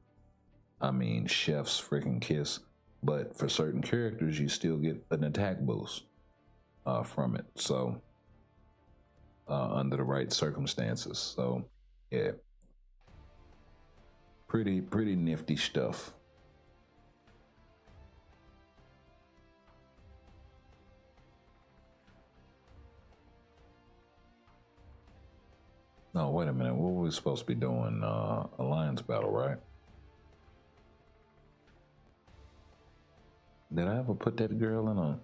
[SPEAKER 5] I mean, chef's freaking kiss. But for certain characters, you still get an attack boost from it. So under the right circumstances. So yeah, pretty nifty stuff. No, wait a minute. What were we supposed to be doing? Alliance battle, right? Did I ever put that girl in a...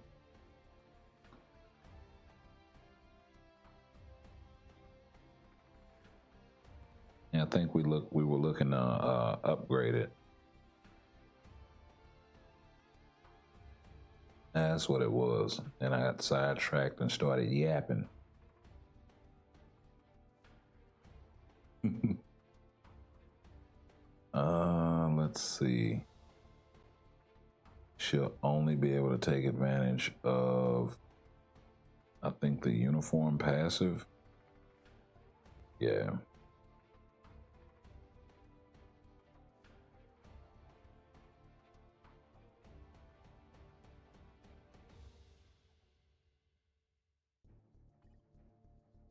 [SPEAKER 5] Yeah, I think we were looking to upgrade it. That's what it was. And I got sidetracked and started yapping. Let's see. She'll only be able to take advantage of, I think, the uniform passive. Yeah.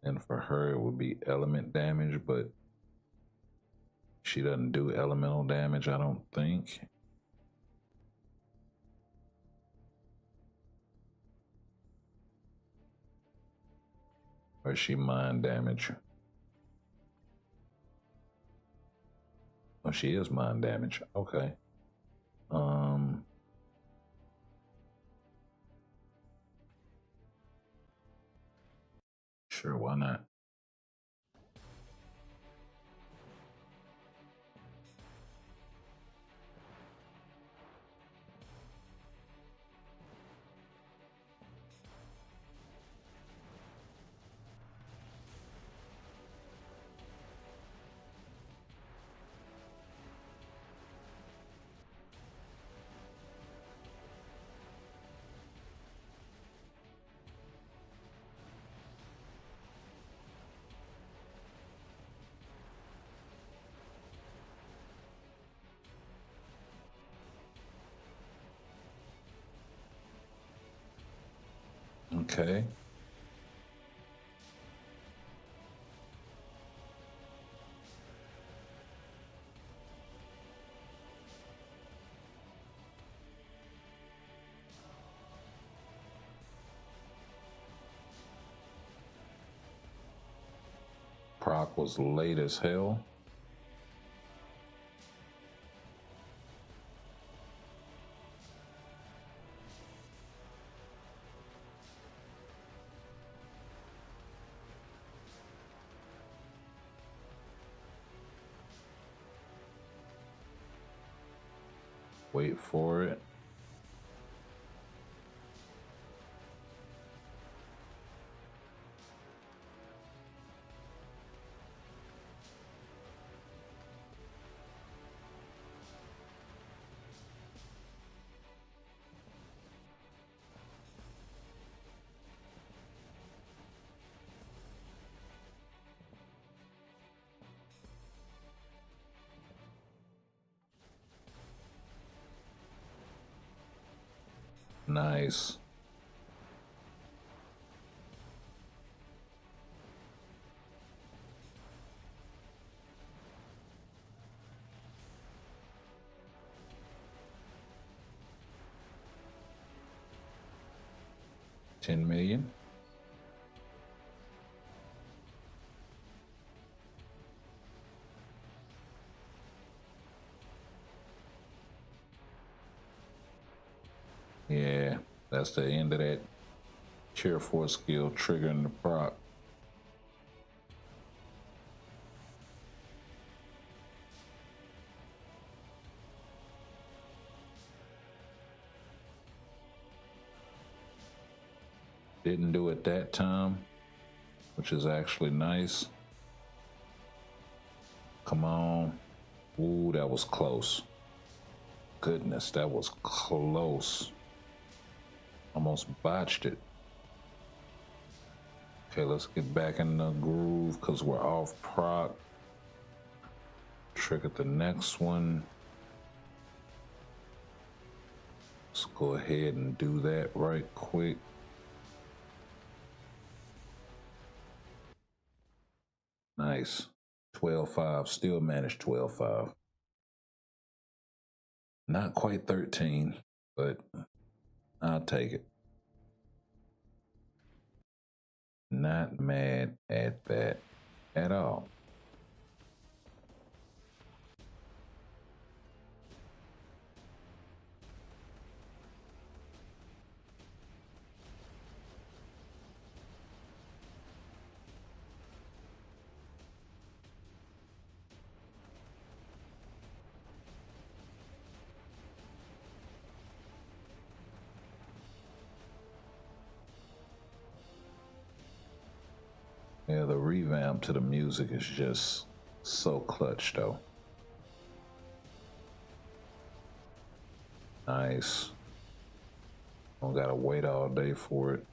[SPEAKER 5] And for her, it would be element damage, but she doesn't do elemental damage, I don't think. Or is she mind damage? Oh, she is mind damage. Okay. Sure, why not? Okay. Proc was late as hell. Wait for it. Nice. $10 million. Yeah, that's the end of that Cheer Force skill triggering the proc. Didn't do it that time, which is actually nice. Come on. Ooh, that was close. goodness, that was close. Almost botched it. Okay, let's get back in the groove because we're off proc. Trigger the next one. Let's go ahead and do that right quick. Nice. 12-5. Still managed 12-5. Not quite 13, but I'll take it. Not mad at that at all. Yeah, the revamp to the music is just so clutch though. Nice. Don't gotta wait all day for it.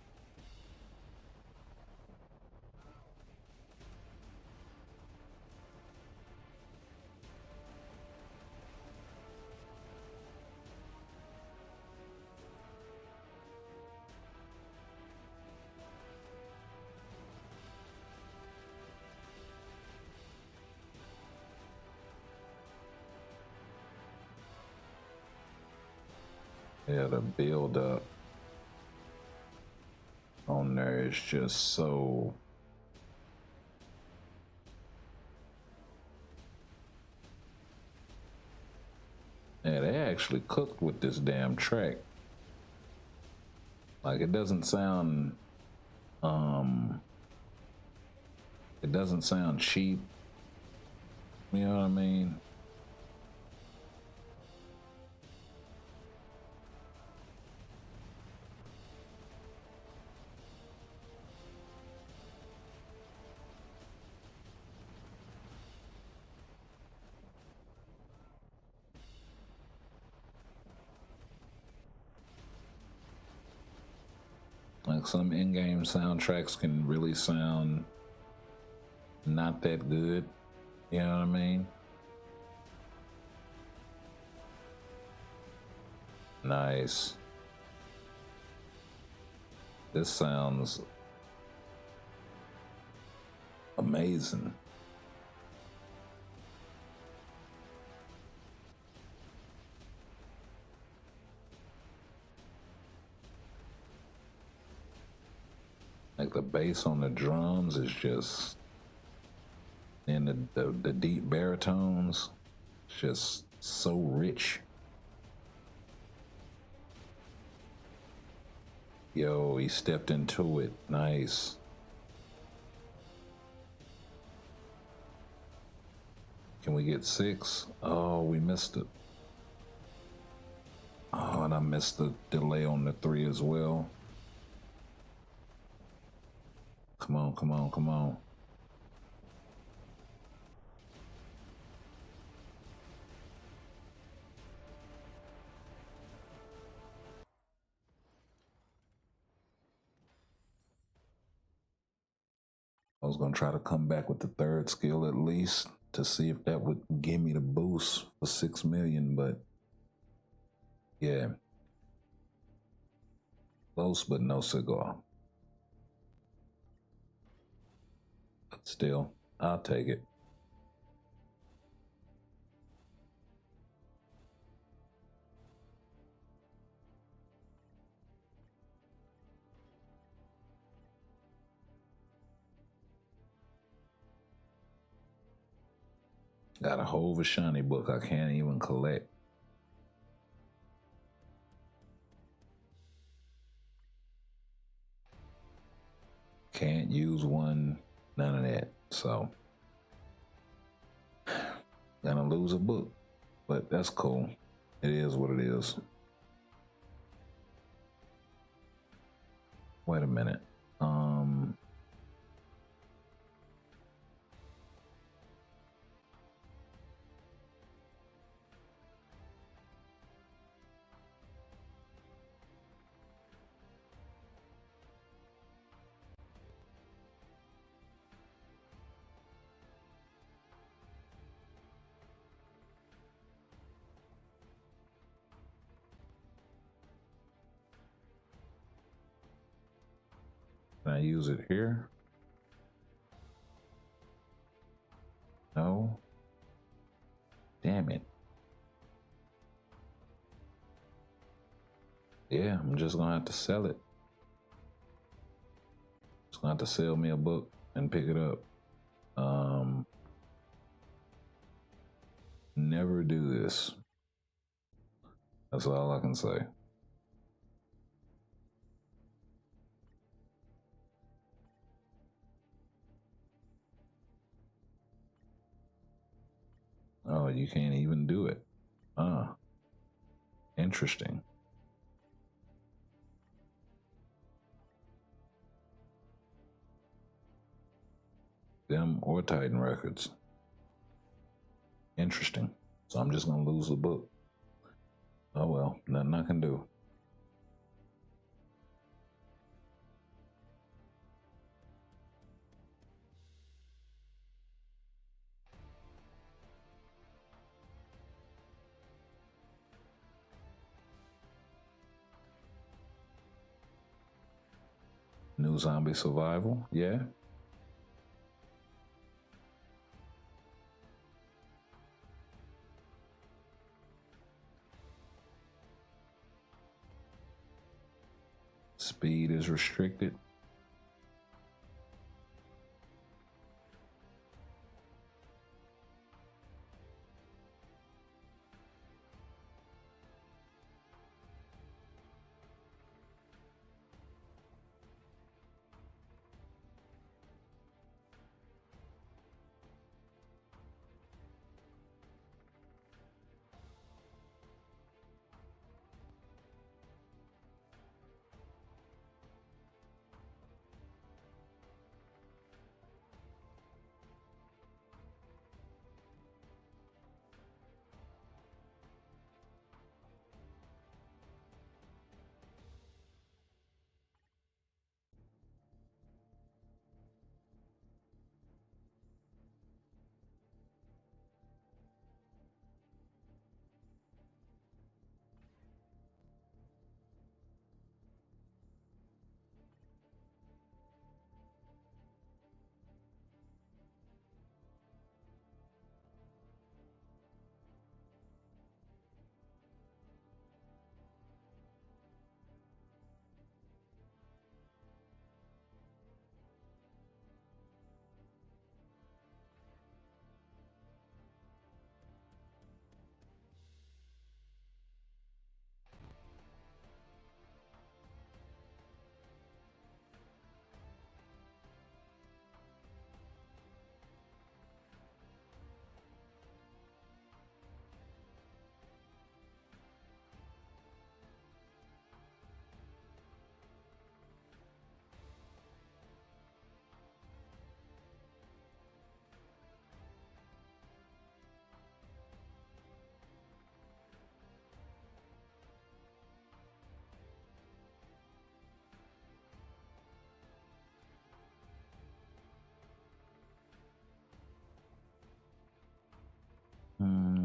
[SPEAKER 5] Yeah, the build up on there is just so yeah, they actually cooked with this damn track. Like it doesn't sound cheap. You know what I mean? Like some in-game soundtracks can really sound not that good. You know what I mean? Nice. This sounds amazing. Like the bass on the drums is just, and the deep baritones, just so rich. Yo, he stepped into it. Nice. Can we get 6? Oh, we missed it. Oh, and I missed the delay on the 3 as well. Come on, come on, come on. I was gonna try to come back with the 3rd skill at least to see if that would give me the boost for 6 million, but yeah. Close, but no cigar. But still, I'll take it. Got a whole Vashani book I can't even collect. Can't use one, none of that. So, gonna lose a book, but that's cool. It is what it is. Wait a minute. I use it here? No. Damn it. Yeah, I'm just gonna have to sell it. Just gonna have to sell me a book and pick it up. Never do this. That's all I can say. Oh, you can't even do it. Interesting. Them or Titan Records. Interesting. So I'm just gonna lose the book. Oh well, nothing I can do. New zombie survival, yeah. Speed is restricted.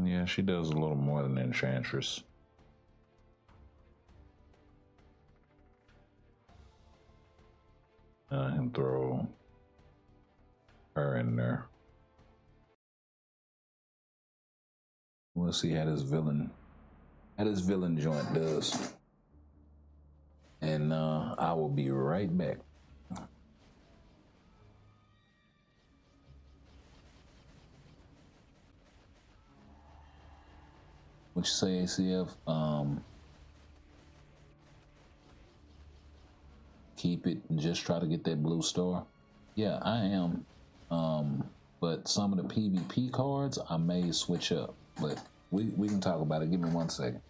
[SPEAKER 5] Yeah, she does a little more than Enchantress. I can throw her in there. We'll see how this villain joint does. And I will be right back. What you say, ACF? Keep it and just try to get that blue star. Yeah, I am. But some of the PvP cards I may switch up. But we can talk about it. Give me 1 second.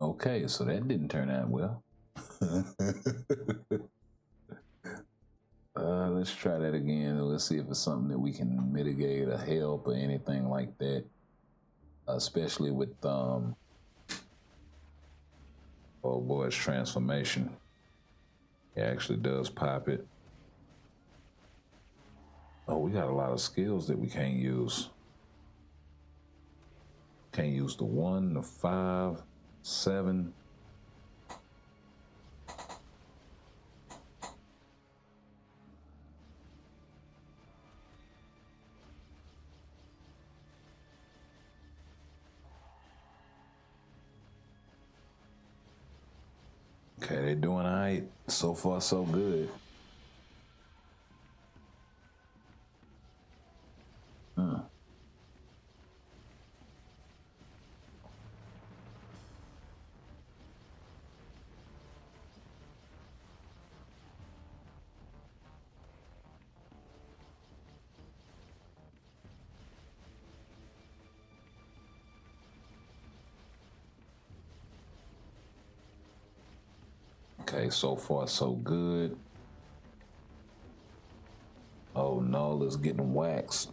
[SPEAKER 5] Okay, so that didn't turn out well. Let's try that again. Let's see if it's something that we can mitigate or help or anything like that. Especially with oh boy's transformation. It actually does pop it. Oh, we got a lot of skills that we can't use. Can't use the 1, the 5, 7. Okay, they're doing all right. So far, so good. Okay, so far, so good. Oh, Null is getting waxed.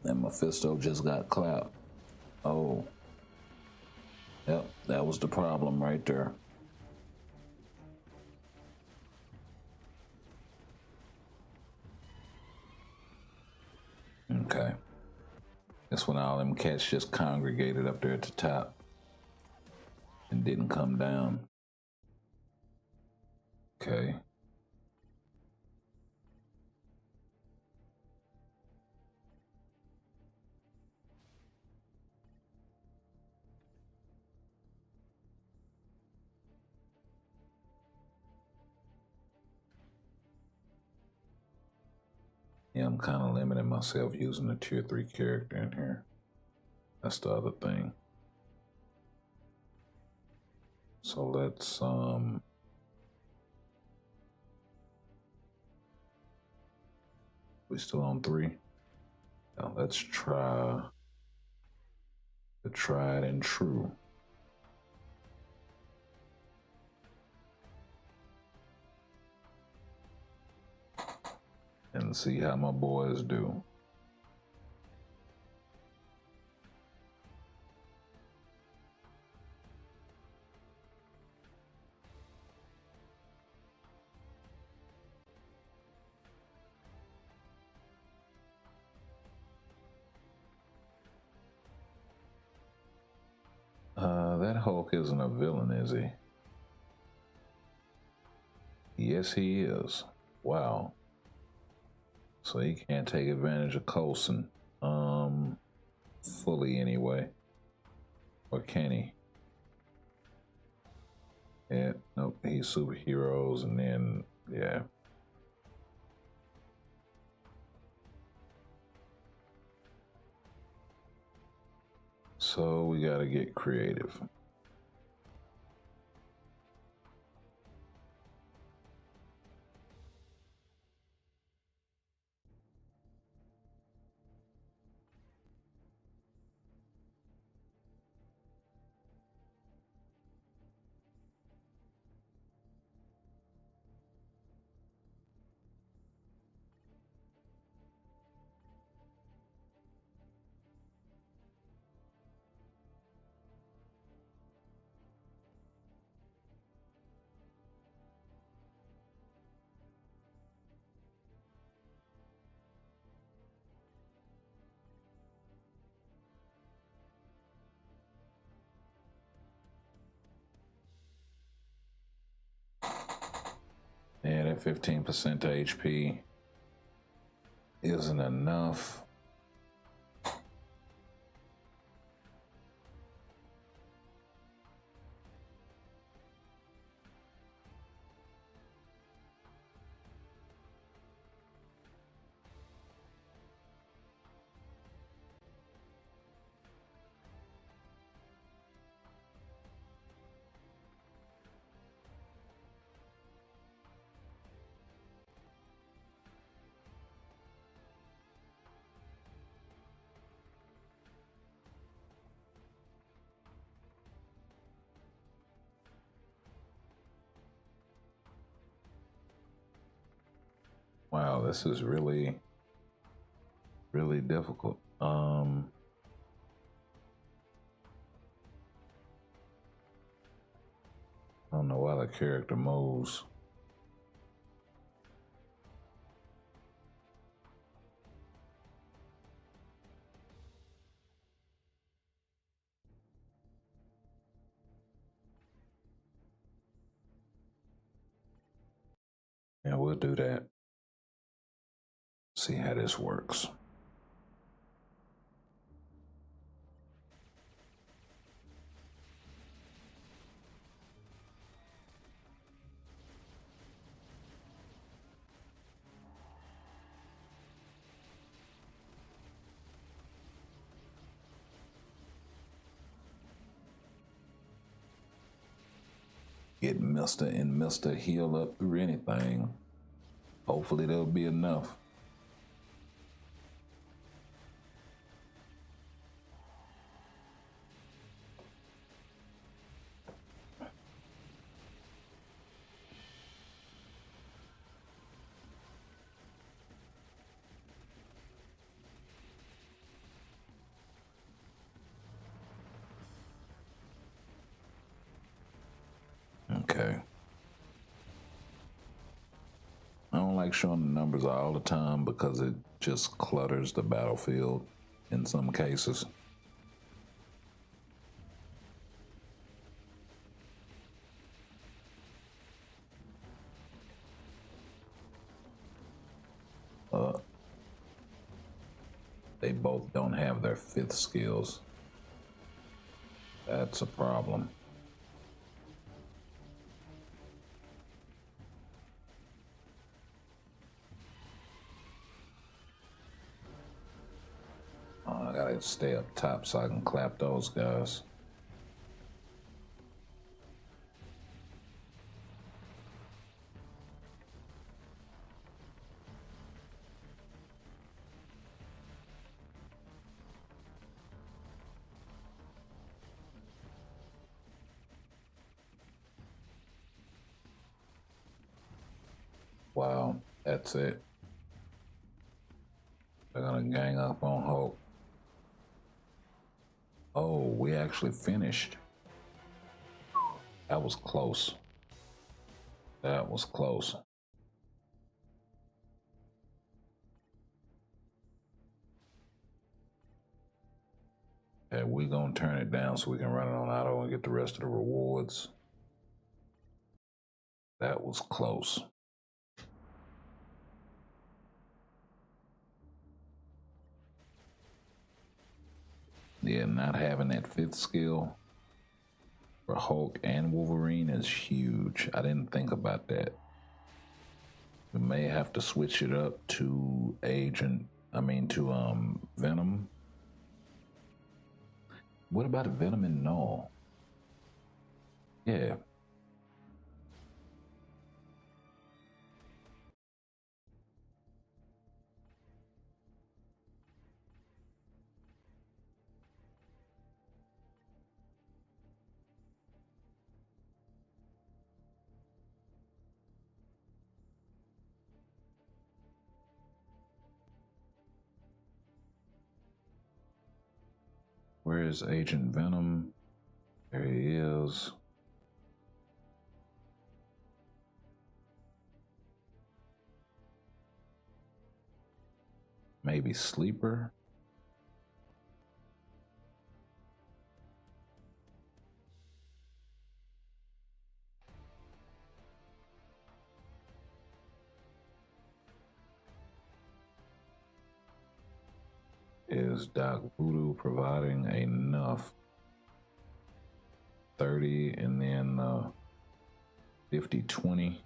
[SPEAKER 5] And Mephisto just got clapped. Oh. Yep, that was the problem right there. Okay. That's when all them cats just congregated up there at the top and didn't come down. Okay. Yeah, I'm kind of limiting myself using a tier 3 character in here. That's the other thing. So let's we still on 3? Now let's try the tried and true. And see how my boys do. That Hulk isn't a villain, is he? Yes, he is. Wow. So he can't take advantage of Coulson. Fully anyway. Or can he? Yeah, nope, he's superheroes and then, yeah. So we gotta get creative. Yeah, that 15% to HP isn't enough. Wow, this is really, really difficult. I don't know why the character moves. Yeah, we'll do that. See how this works. Get Mr. and Mr. heal up through anything. Hopefully there'll be enough. Okay. I don't like showing the numbers all the time because it just clutters the battlefield in some cases. They both don't have their 5th skills. That's a problem. I gotta stay up top so I can clap those guys. Wow, that's it. They're gonna gang up on Hulk. Oh, we actually finished. That was close. That was close. Okay, we're gonna turn it down so we can run it on auto and get the rest of the rewards. That was close. Yeah, not having that 5th skill for Hulk and Wolverine is huge. I didn't think about that. We may have to switch it up to Venom. What about Venom and Null? Yeah. Where is Agent Venom? There he is. Maybe Sleeper? Is Doc Voodoo providing enough? 30 and then 50-20.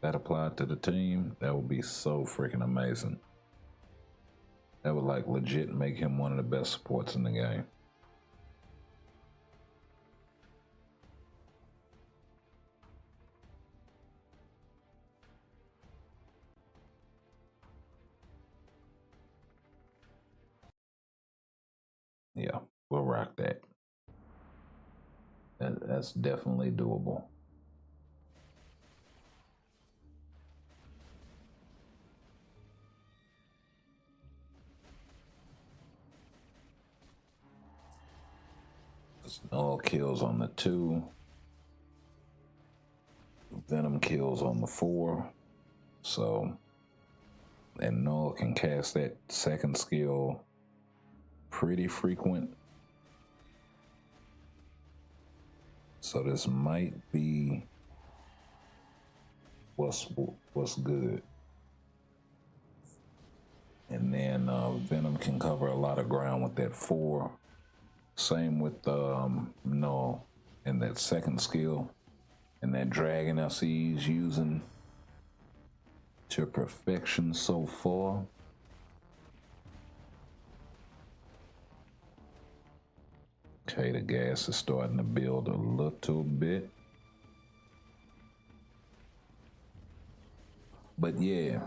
[SPEAKER 5] That applied to the team, that would be so freaking amazing. That would like legit make him one of the best supports in the game. Yeah. rock that. That's definitely doable. Null kills on the 2. Venom kills on the 4. So, and Null can cast that second skill pretty frequent. So this might be what's good. And then Venom can cover a lot of ground with that 4. Same with Null and that second skill. And that dragon I see he's using to perfection so far. Okay, the gas is starting to build a little bit. But yeah,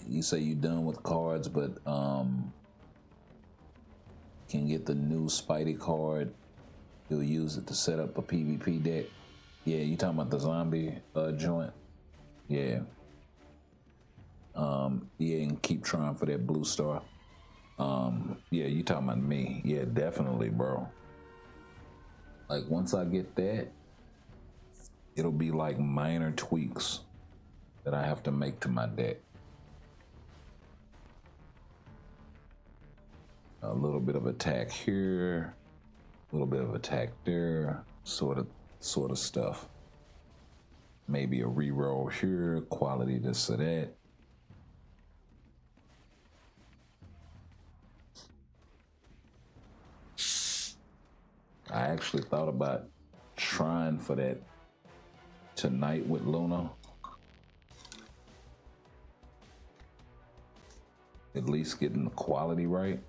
[SPEAKER 5] you say you're done with cards, but can get the new Spidey card. You'll use it to set up a PvP deck. Yeah, you talking about the zombie joint? Yeah. Yeah, and keep trying for that blue star. Yeah, you talking about me? Yeah, definitely, bro. Like once I get that, it'll be like minor tweaks that I have to make to my deck. A little bit of attack here, a little bit of attack there, sort of stuff. Maybe a reroll here, quality this or that. I actually thought about trying for that tonight with Luna. At least getting the quality right.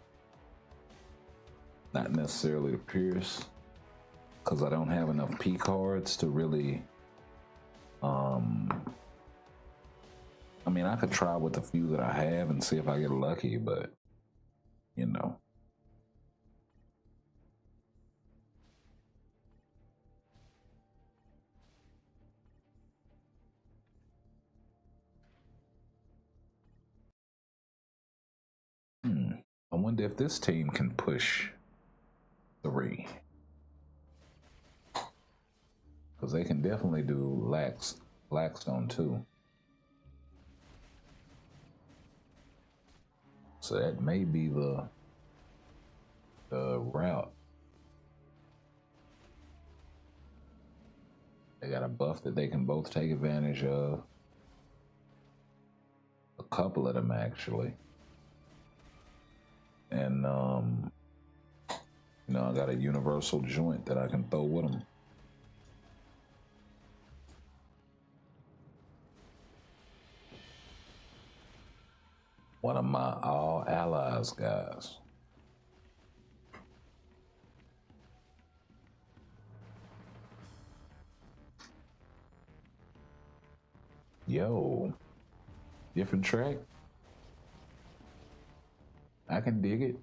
[SPEAKER 5] Not necessarily the Pierce, because I don't have enough P cards to really, I mean, I could try with the few that I have and see if I get lucky, but, you know. I wonder if this team can push 3. Because they can definitely do Blackstone too. So that may be the route. They got a buff that they can both take advantage of. A couple of them actually. And you know, I got a universal joint that I can throw with them. One of my all allies guys. Yo, different track. I can dig it.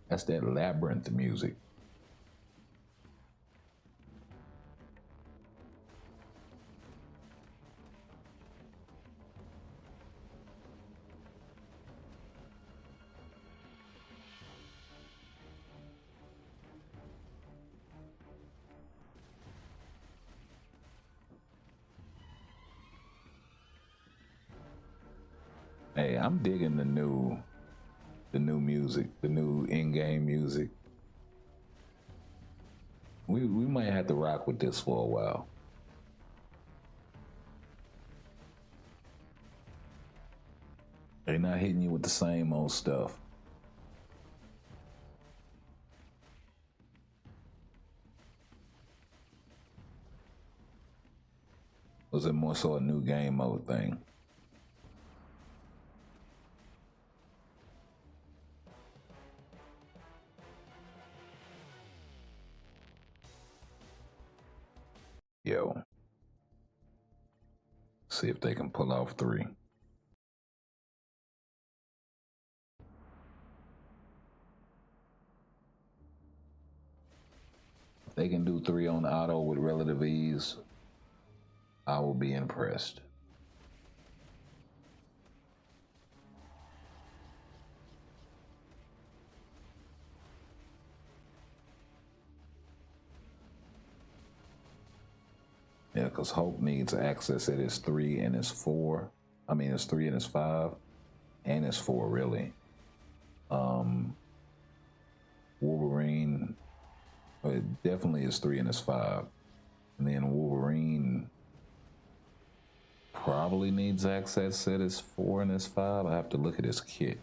[SPEAKER 5] That's that labyrinth music. Hey, I'm digging the new music, the new in-game music. We might have to rock with this for a while. They're not hitting you with the same old stuff. Was it more so a new game mode thing? Yo. See if they can pull off 3. If they can do 3 on auto with relative ease, I will be impressed. Yeah, because Hope needs access at his 3 and his 4. I mean, it's 3 and his 5, and his 4, really. Wolverine, it definitely is 3 and his 5. And then Wolverine probably needs access at his 4 and his 5. I have to look at his kit.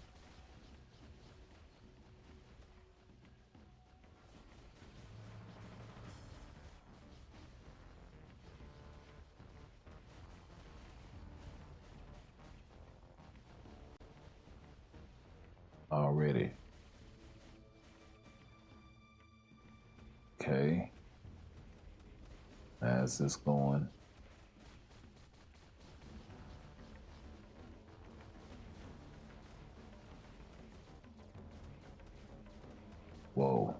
[SPEAKER 5] Already. Okay. How's this going? Whoa.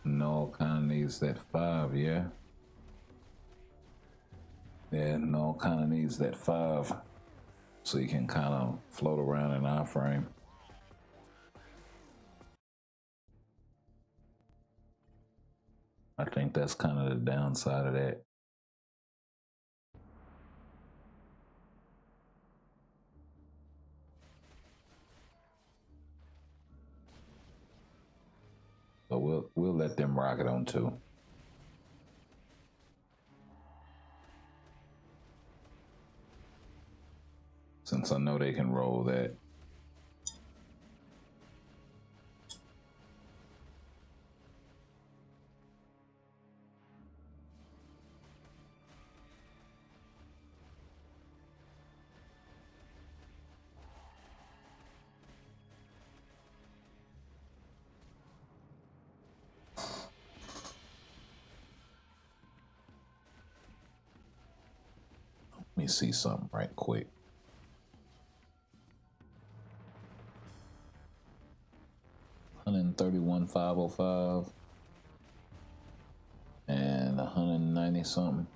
[SPEAKER 5] No, kind of needs that 5, yeah. Yeah, no, kind of needs that 5 so you can kind of float around in our frame. I think that's kind of the downside of that. So we'll let them rock it on 2. Since I know they can roll that. Let me see something right quick. $131,505 and 190 something.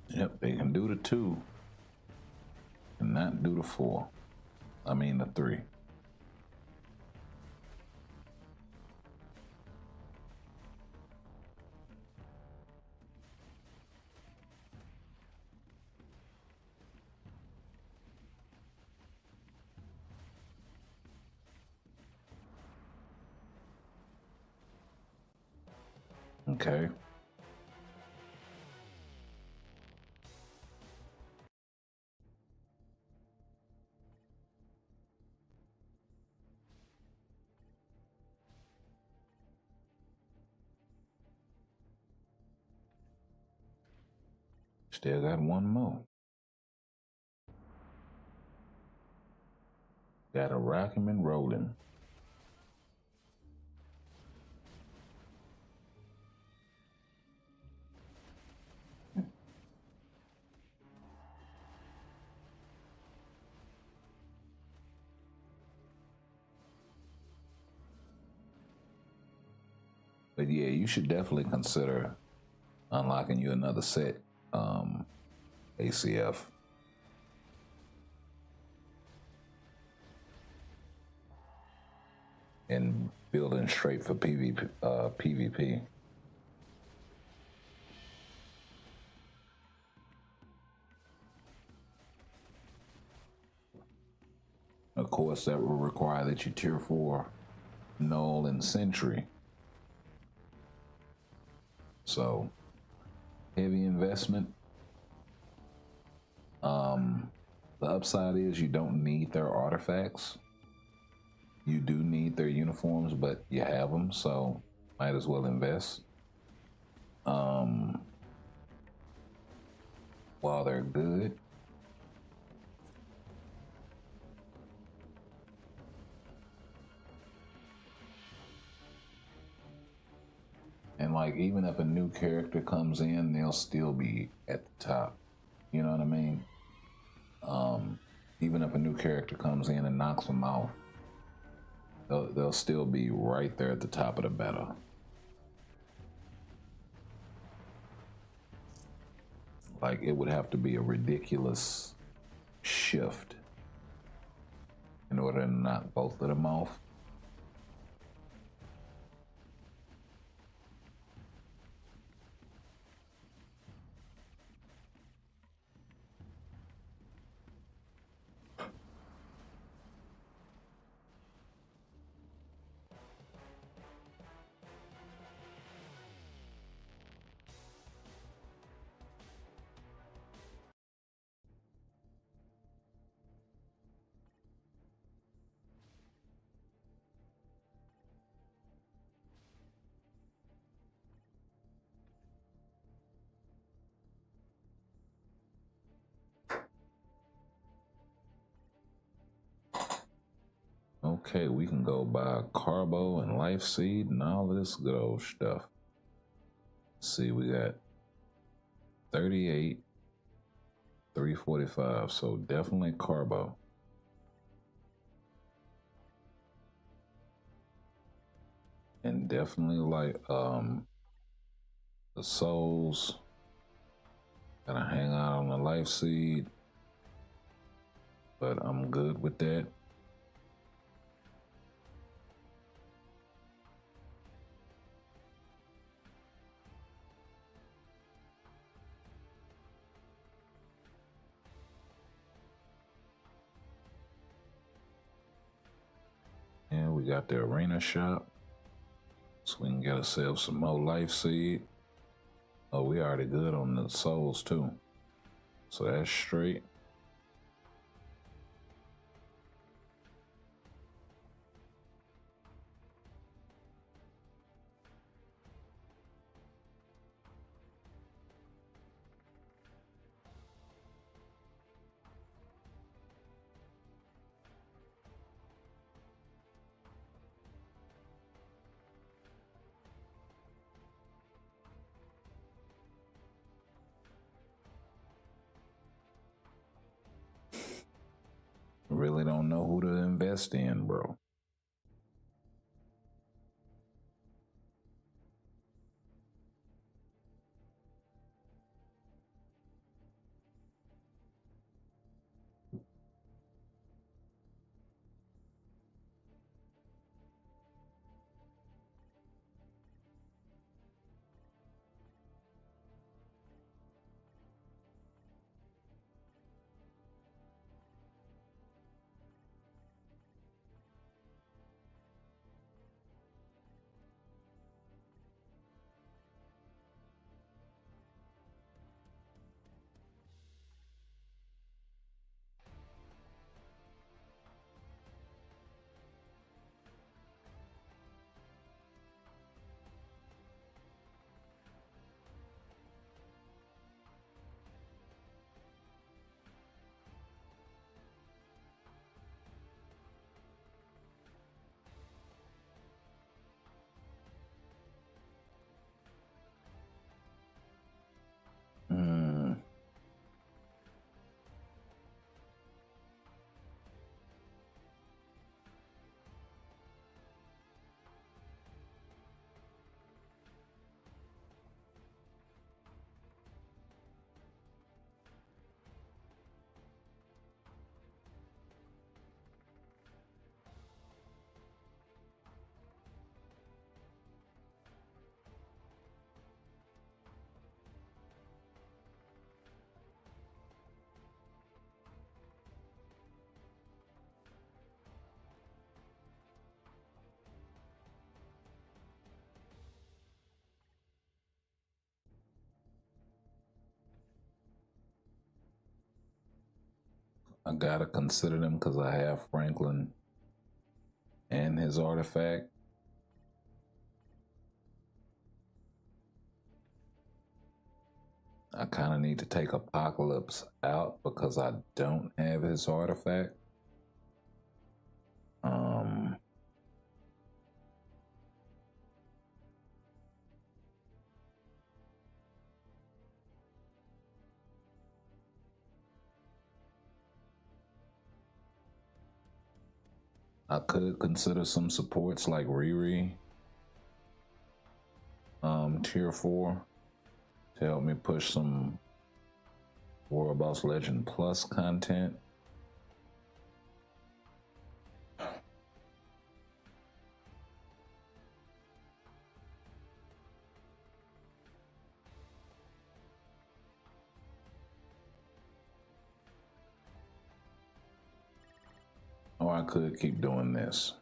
[SPEAKER 5] Yep, they can do the 2 and not do the 4. I mean the 3. Okay. Still got 1 more. Got to rock him and roll him. But yeah, you should definitely consider unlocking you another set, ACF. and building straight for PvP. Of course, that will require that you tier 4 Null and Sentry. So, heavy investment. The upside is you don't need their artifacts. You do need their uniforms, but you have them, so might as well invest. While they're good. And like, even if a new character comes in, they'll still be at the top. You know what I mean? Even if a new character comes in and knocks them off, they'll still be right there at the top of the meta. Like, it would have to be a ridiculous shift in order to knock both of them off. Okay, we can go buy Carbo and Life Seed and all this good old stuff. Let's see, we got 38, 345, so definitely Carbo. And definitely like the souls. Gotta hang out on the Life Seed, but I'm good with that. And we got the arena shop, so we can get ourselves some more Life Seed. Oh, we already good on the souls too, so that's straight. Really don't know who to invest in, bro. I gotta consider them because I have Franklin and his artifact. I kind of need to take Apocalypse out because I don't have his artifact. I could consider some supports like Riri, tier 4, to help me push some World Boss Legend Plus content. Or I could keep doing this.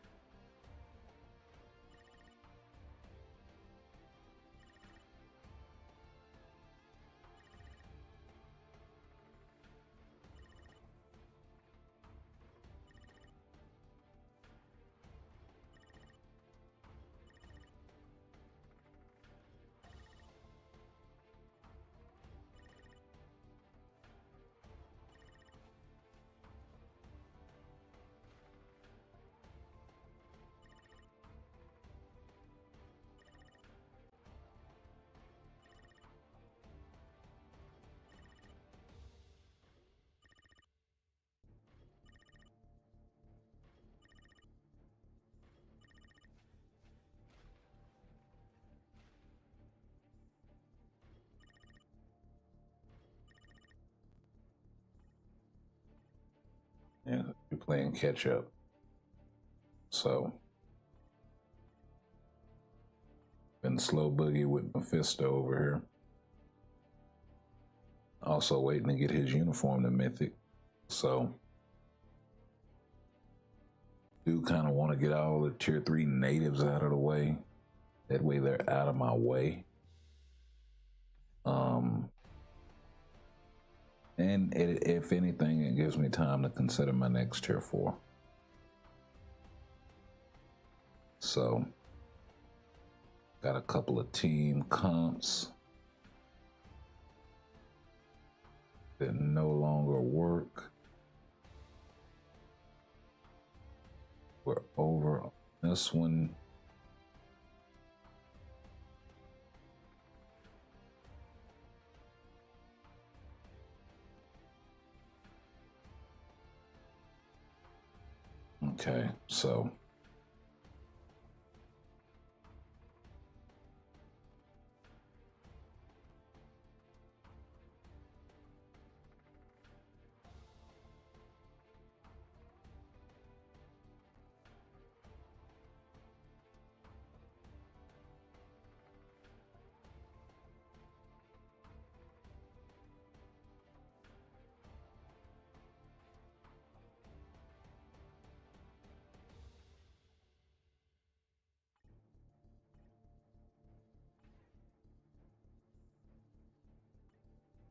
[SPEAKER 5] Yeah, you're playing catch up. So, been slow boogie with Mephisto over here. Also waiting to get his uniform to Mythic. So, do kind of want to get all the tier 3 natives out of the way. That way they're out of my way. And if anything, it gives me time to consider my next tier 4. So, got a couple of team comps that no longer work. We're over on this one. Okay, so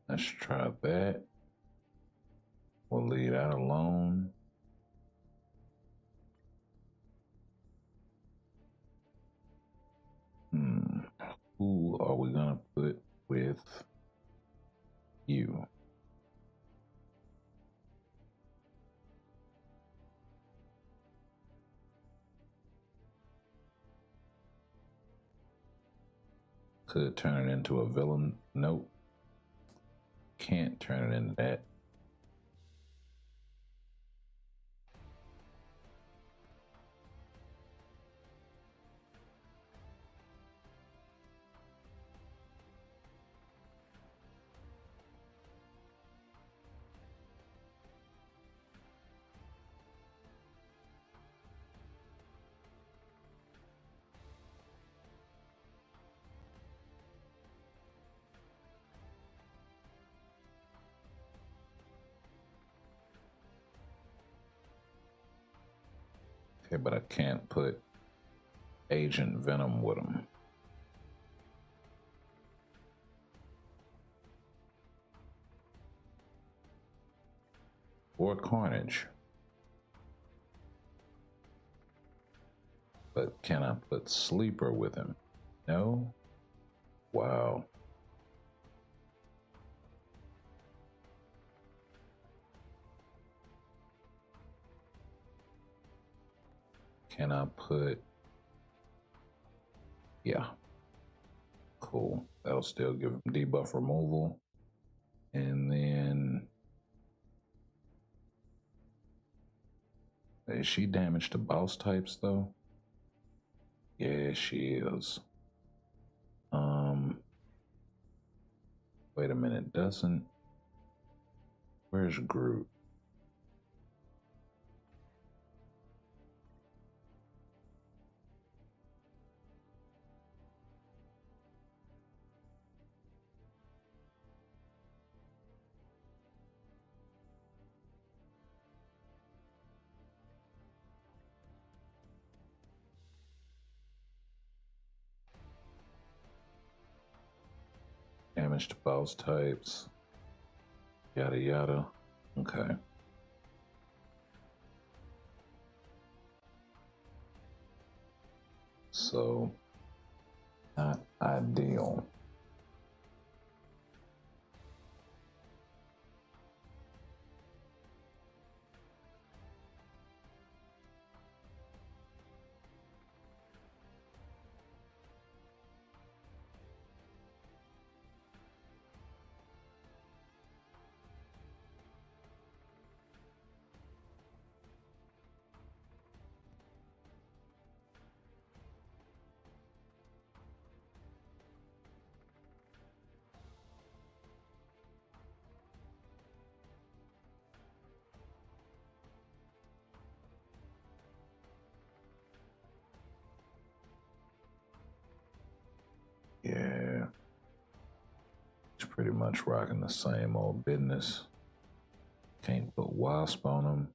[SPEAKER 5] let's try that. We'll leave that alone. Who are we gonna put with you? Could turn it into a villain. Nope. Can't turn it into that. Okay, but I can't put Agent Venom with him. or Carnage. But can I put Sleeper with him? No? Wow. Can I put... Yeah. Cool. That'll still give him debuff removal. And then... Is she damaged to boss types, though? Yeah, she is. Wait a minute, doesn't... Where's Groot? Damage to boss types. Yada yada. Okay. So, not ideal. Yeah. It's pretty much rocking the same old business. Can't put Wasp on him.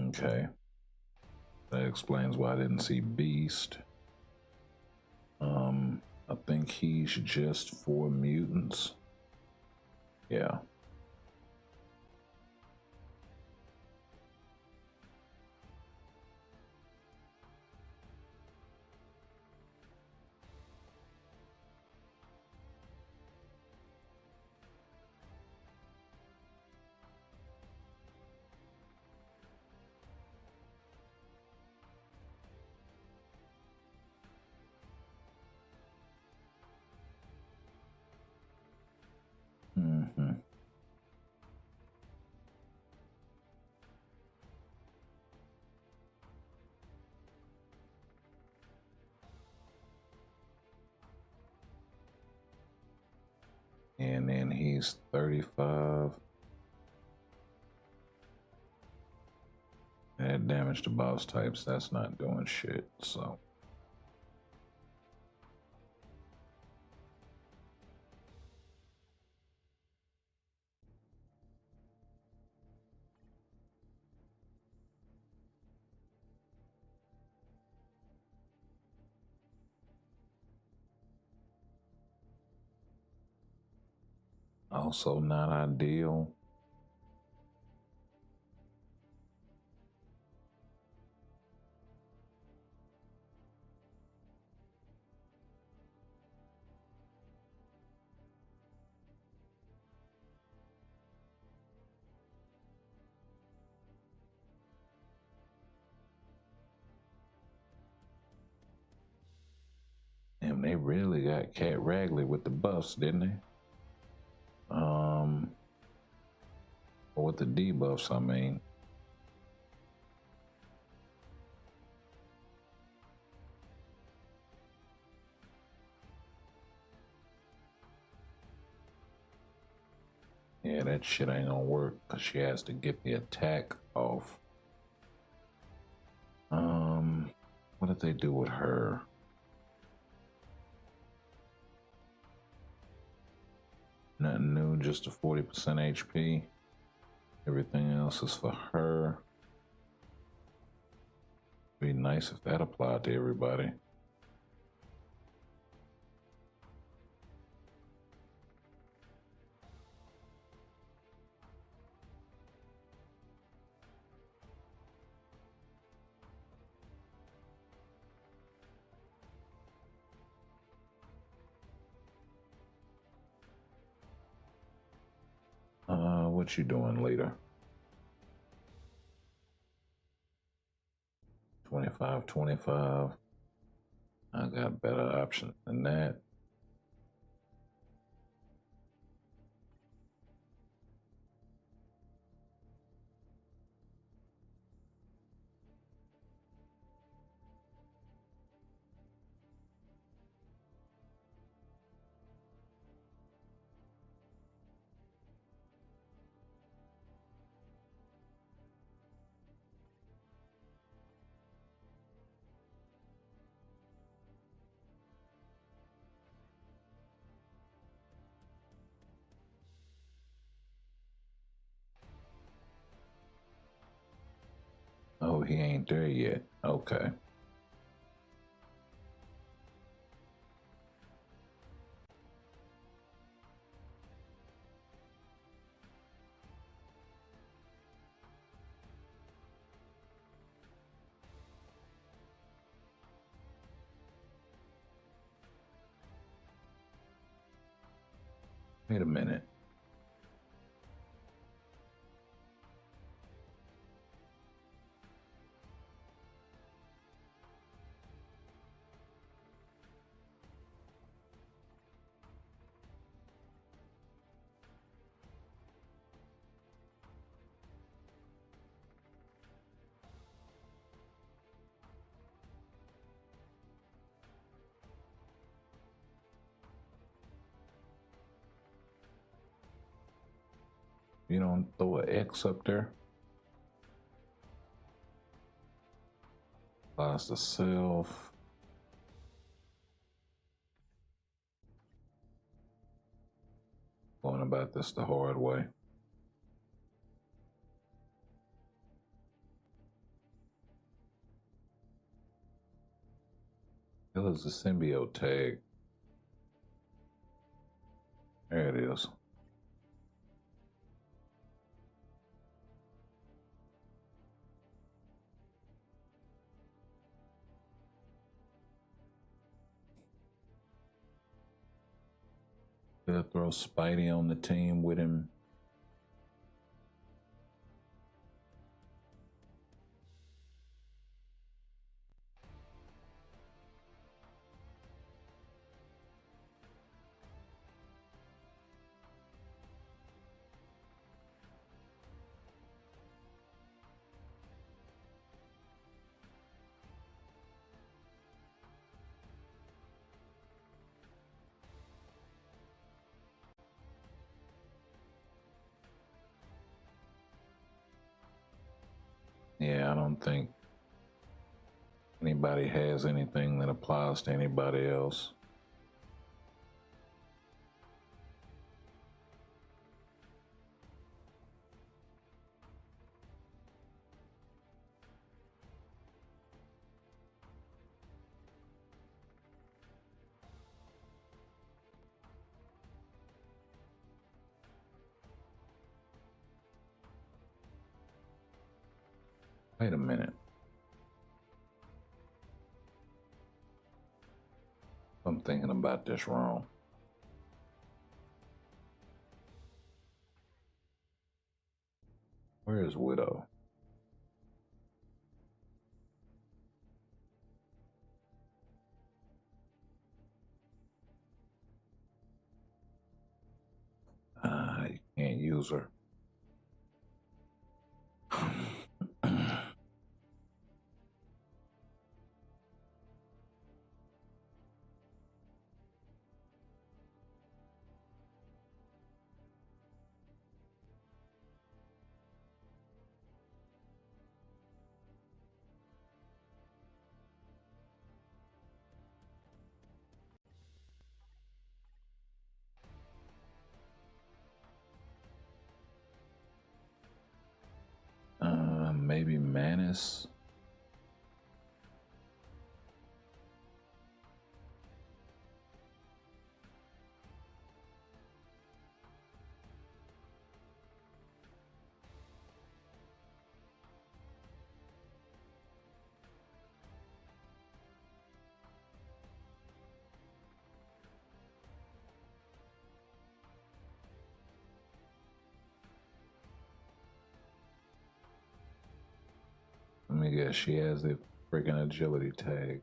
[SPEAKER 5] Okay. That explains why I didn't see Beast. I think he's just for mutants. Yeah. Mm-hmm. And then he's 35. Add damage to boss types, that's not doing shit, so. Also not ideal. And they really got Cat Ragley with the buffs, didn't they? Or with the debuffs, I mean. Yeah, that shit ain't gonna work because she has to get the attack off. What did they do with her? Nothing new, just a 40% HP. Everything else is for her. Be nice if that applied to everybody. What you doing later? 25, 25. I got better options than that. Oh, he ain't there yet. Okay. Wait a minute. You don't throw an X up there? Applies to self. Going about this the hard way. It was the symbiote tag. There it is. They'll throw Spidey on the team with him. Yeah, I don't think anybody has anything that applies to anybody else. Wait a minute. I'm thinking about this wrong. Where is Widow? You can't use her. maybe Manus. Let me guess, she has the freaking agility tag.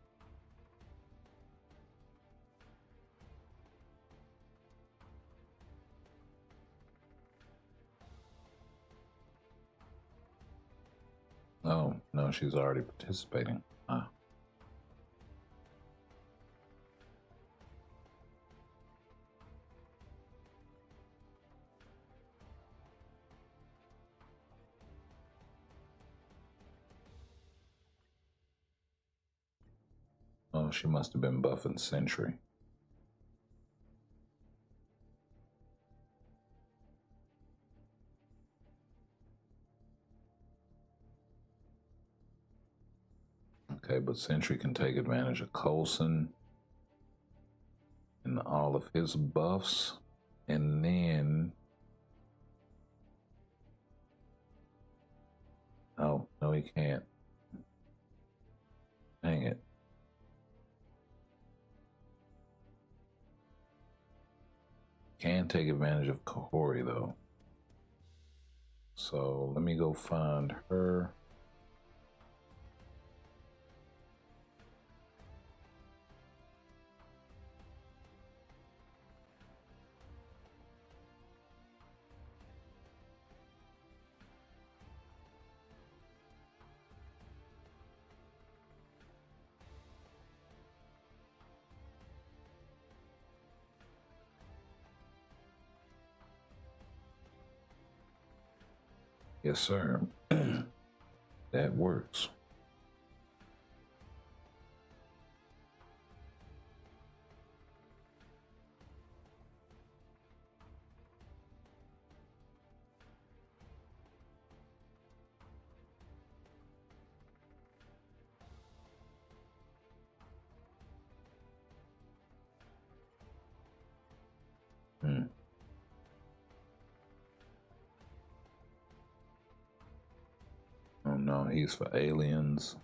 [SPEAKER 5] Oh, no, she's already participating. Ah. Oh, she must have been buffing Sentry. Okay, but Sentry can take advantage of Coulson and all of his buffs. And then... Oh, no, he can't. Dang it. Can take advantage of Kahori, though. So let me go find her. Yes, sir. That works. Oh no, he's for aliens.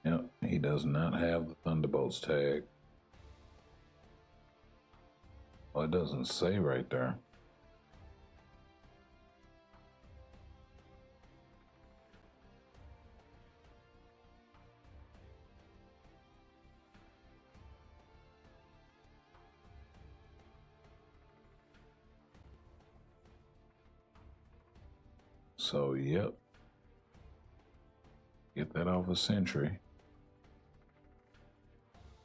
[SPEAKER 5] Yep, he does not have the Thunderbolts tag. Well, it doesn't say right there. So, yep. Get that off of Sentry.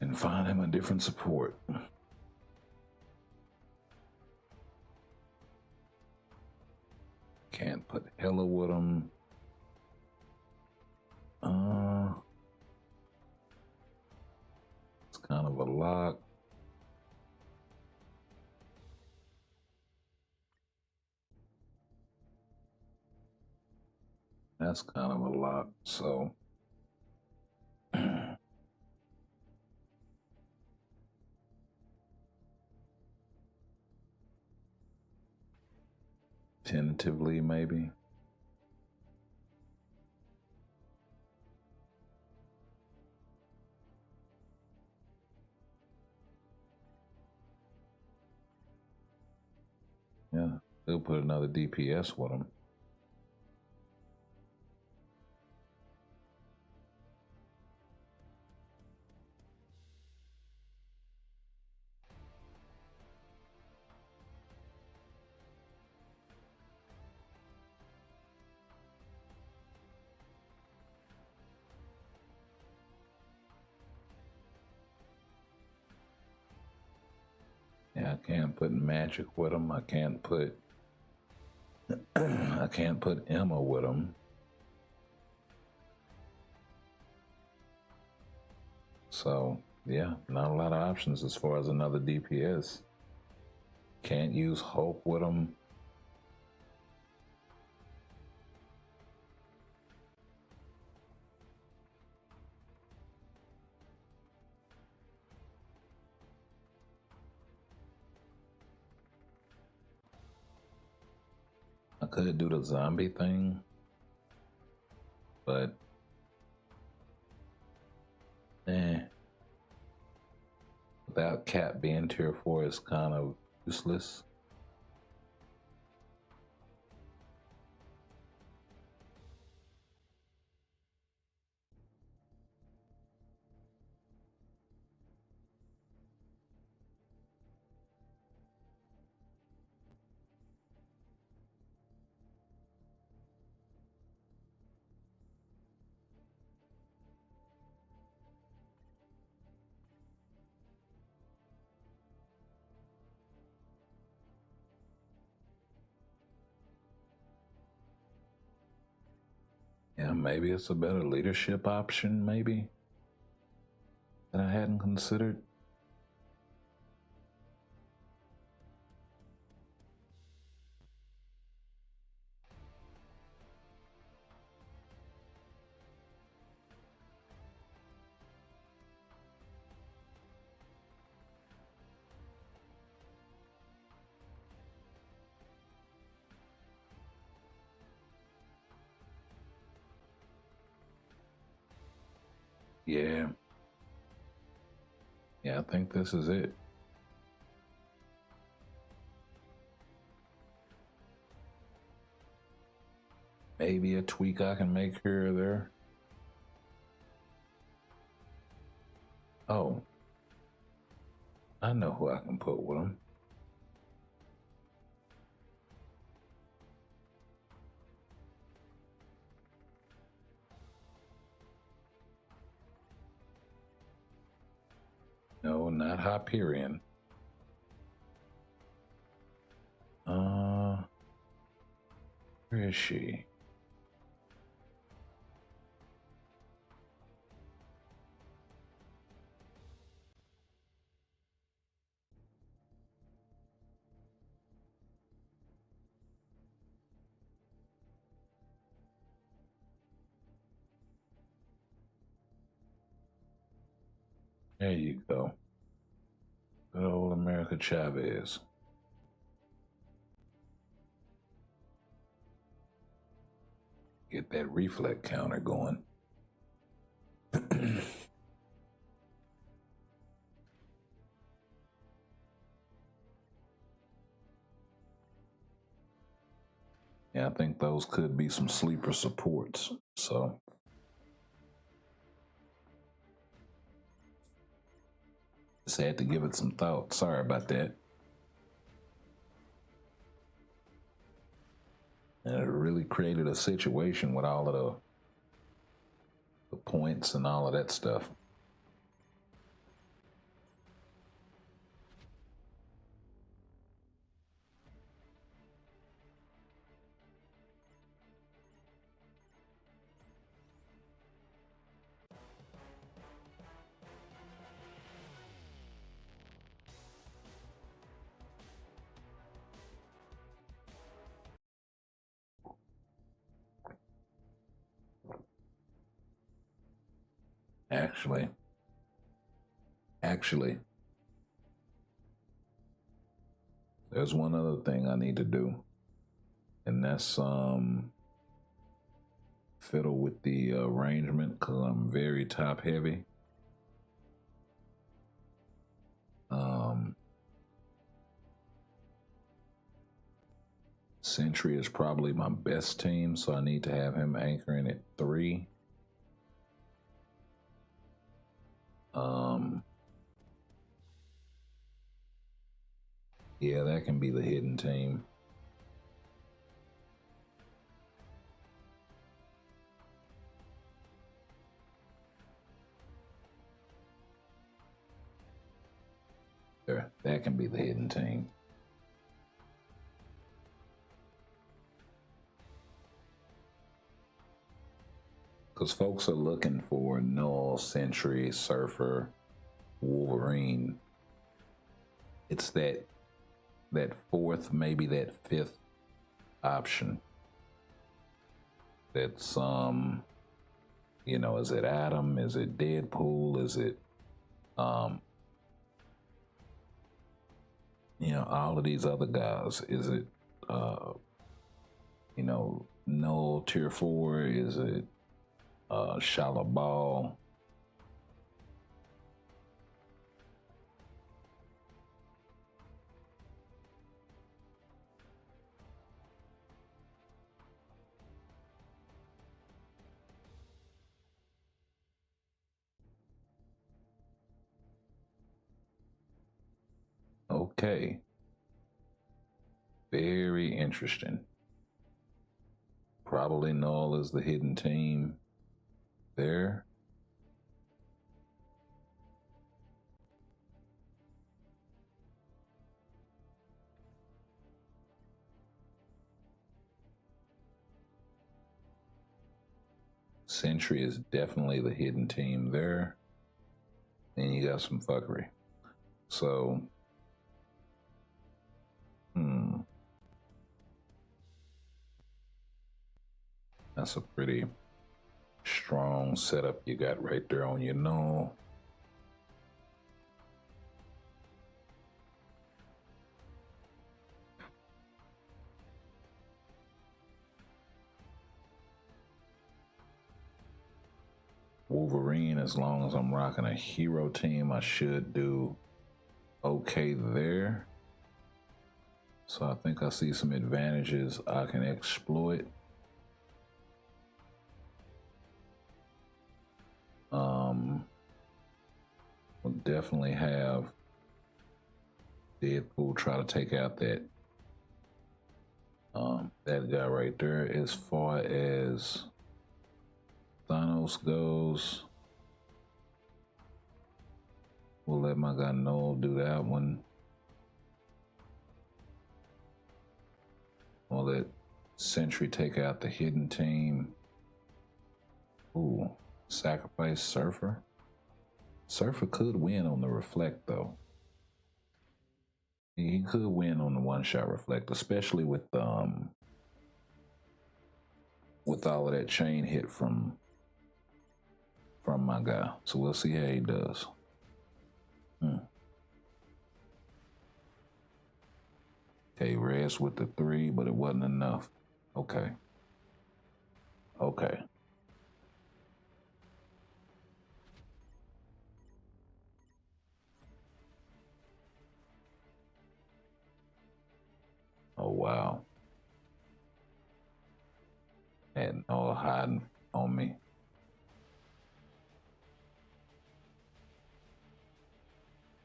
[SPEAKER 5] And find him a different support. Can't put Hella with him. It's kind of a lock. That's kind of a lock, so... 10 Tentatively, maybe. Yeah, they'll put another DPS with them. Yeah, I can't put magic with them. I can't put I can't put Emma with them. So yeah, not a lot of options as far as another DPS. Can't use Hope with them. I could do the zombie thing, but without Cat being tier 4 is kind of useless. Yeah, maybe it's a better leadership option, maybe, that I hadn't considered. Yeah. Yeah, I think this is it. Maybe a tweak I can make here or there. Oh, I know who I can put with him. No, not Hyperion. Where is she? There you go. Good old America Chavez. Get that reflect counter going. Yeah, I think those could be some sleeper supports. So just had to give it some thought. Sorry about that. And it really created a situation with all of the points and all of that stuff. Actually, there's one other thing I need to do. And that's fiddle with the arrangement because I'm very top heavy. Sentry is probably my best team, so I need to have him anchoring at 3. Yeah, that can be the hidden team. There, that can be the hidden team. Because folks are looking for Null, Sentry, Surfer, Wolverine. It's that fourth, maybe that fifth option. That's you know, is it Adam? Is it Deadpool? Is it you know, all of these other guys? Is it you know, Null Tier 4? Is it Shalabal? Okay. Very interesting. Probably Null is the hidden team there. Sentry is definitely the hidden team there. And you got some fuckery. So, that's a pretty strong setup you got right there on your Null. Wolverine, as long as I'm rocking a hero team, I should do okay there. So I think I see some advantages I can exploit. We'll definitely have Deadpool try to take out that that guy right there. As far as Thanos goes, we'll let my guy Noel do that one. We'll let Sentry take out the hidden team. Ooh, sacrifice Surfer. Surfer could win on the reflect though. He could win on the one-shot reflect, especially with all of that chain hit from my guy. So we'll see how he does. Okay, rest with the 3, but it wasn't enough. Okay. Okay. Oh, wow. And all hiding on me.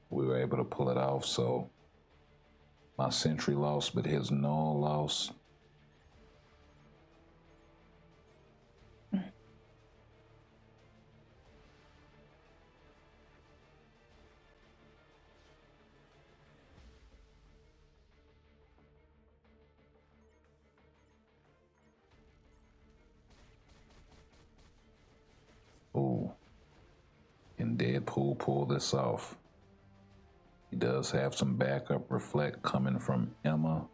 [SPEAKER 5] We were able to pull it off, so my Sentry lost, but his Null lost. Ooh. Can Deadpool pull this off? He does have some backup reflect coming from Emma,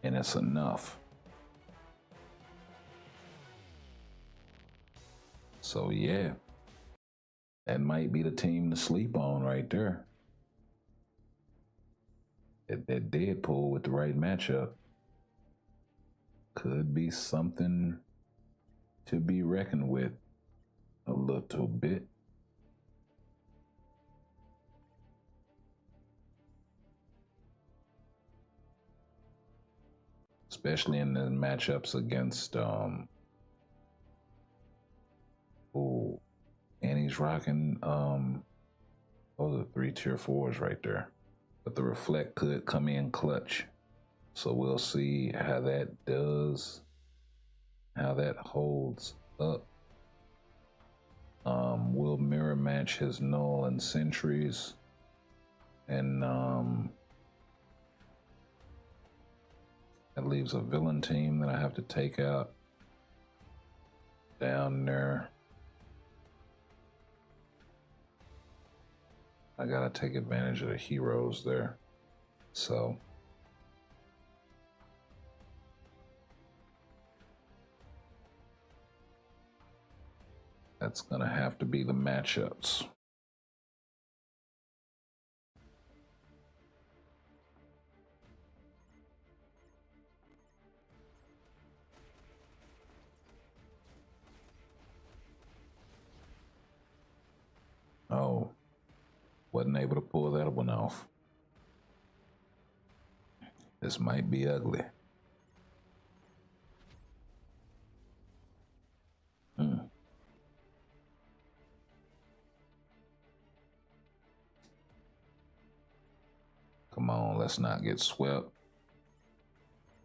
[SPEAKER 5] and it's enough. So yeah, that might be the team to sleep on right there. That Deadpool with the right matchup. could be something to be reckoned with a little bit. Especially in the matchups against and he's rocking those are 3 tier 4s right there. But the reflect could come in clutch. So we'll see how that does, how that holds up. Will mirror match his null and sentries, and that leaves a villain team that I have to take out down there. I gotta take advantage of the heroes there. So that's gonna have to be the matchups. Oh, wasn't able to pull that one off. This might be ugly. Come on, let's not get swept.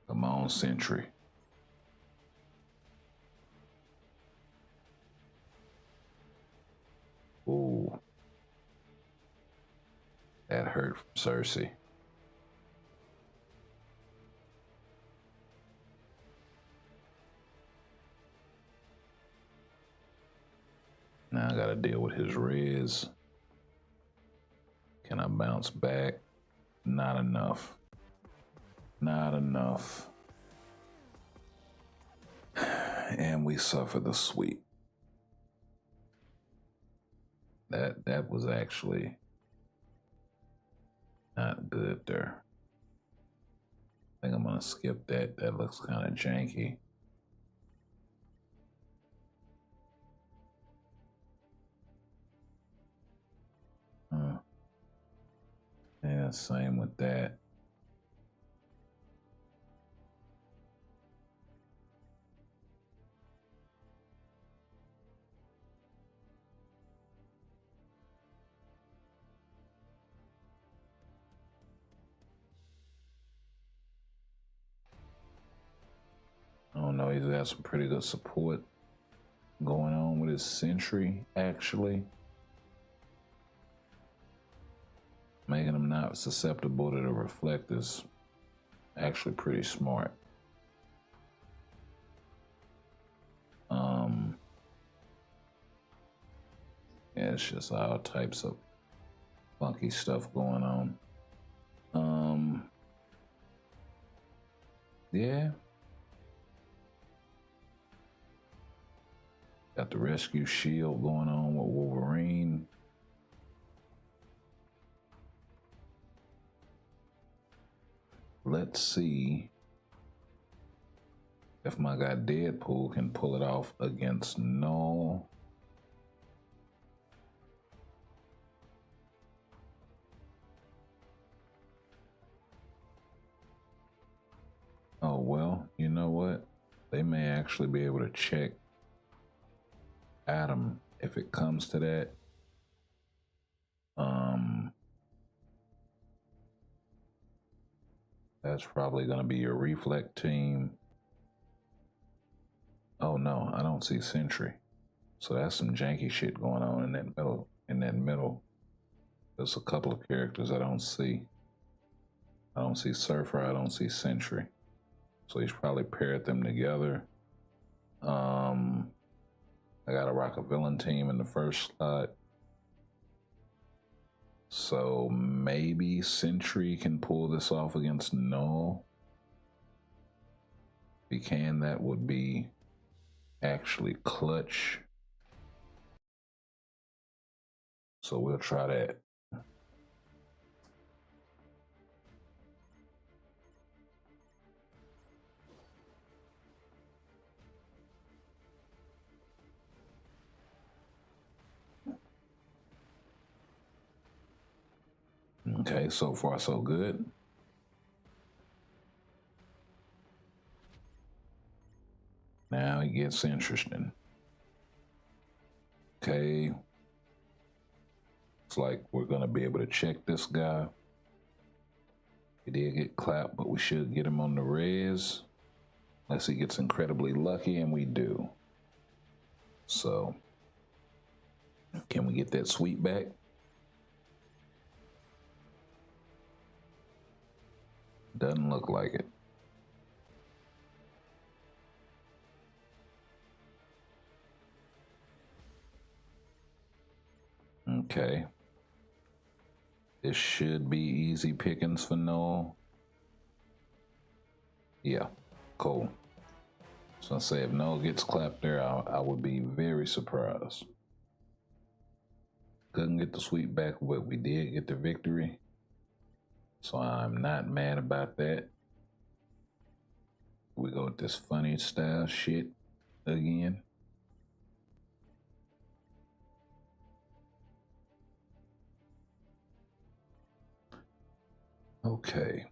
[SPEAKER 5] Come on, Sentry. Ooh. That hurt from Cersei. Now I gotta deal with his res. Can I bounce back? Not enough. Not enough. And we suffer the sweep. That was actually not good there. I think I'm gonna skip that. That looks kind of janky. Yeah, same with that. I don't know, he's got some pretty good support going on with his sentry, actually. Making him not susceptible to the reflectors. Actually pretty smart. Yeah, it's just all types of funky stuff going on. Yeah. Got the rescue shield going on with Wolverine. Let's see if my guy Deadpool can pull it off against Null. Oh, well, you know what? They may actually be able to check Adam if it comes to that. That's probably going to be your reflect team. Oh no, I don't see Sentry. So that's some janky shit going on in that middle. There's a couple of characters I don't see. I don't see Surfer, I don't see Sentry. So he's probably paired them together. I gotta rock a villain team in the first slot. So maybe Sentry can pull this off against Null. If he can, that would be actually clutch. So we'll try that. Okay, so far so good. Now it gets interesting. Okay. It's like we're gonna be able to check this guy. He did get clapped, but we should get him on the res. Unless he gets incredibly lucky, and we do. So, can we get that sweep back? Doesn't look like it. Okay. This should be easy pickings for Noel. Yeah, cool. So I say if Noel gets clapped there, I would be very surprised. Couldn't get the sweep back, but we did get the victory. So I'm not mad about that. We go with this funny style shit again. Okay.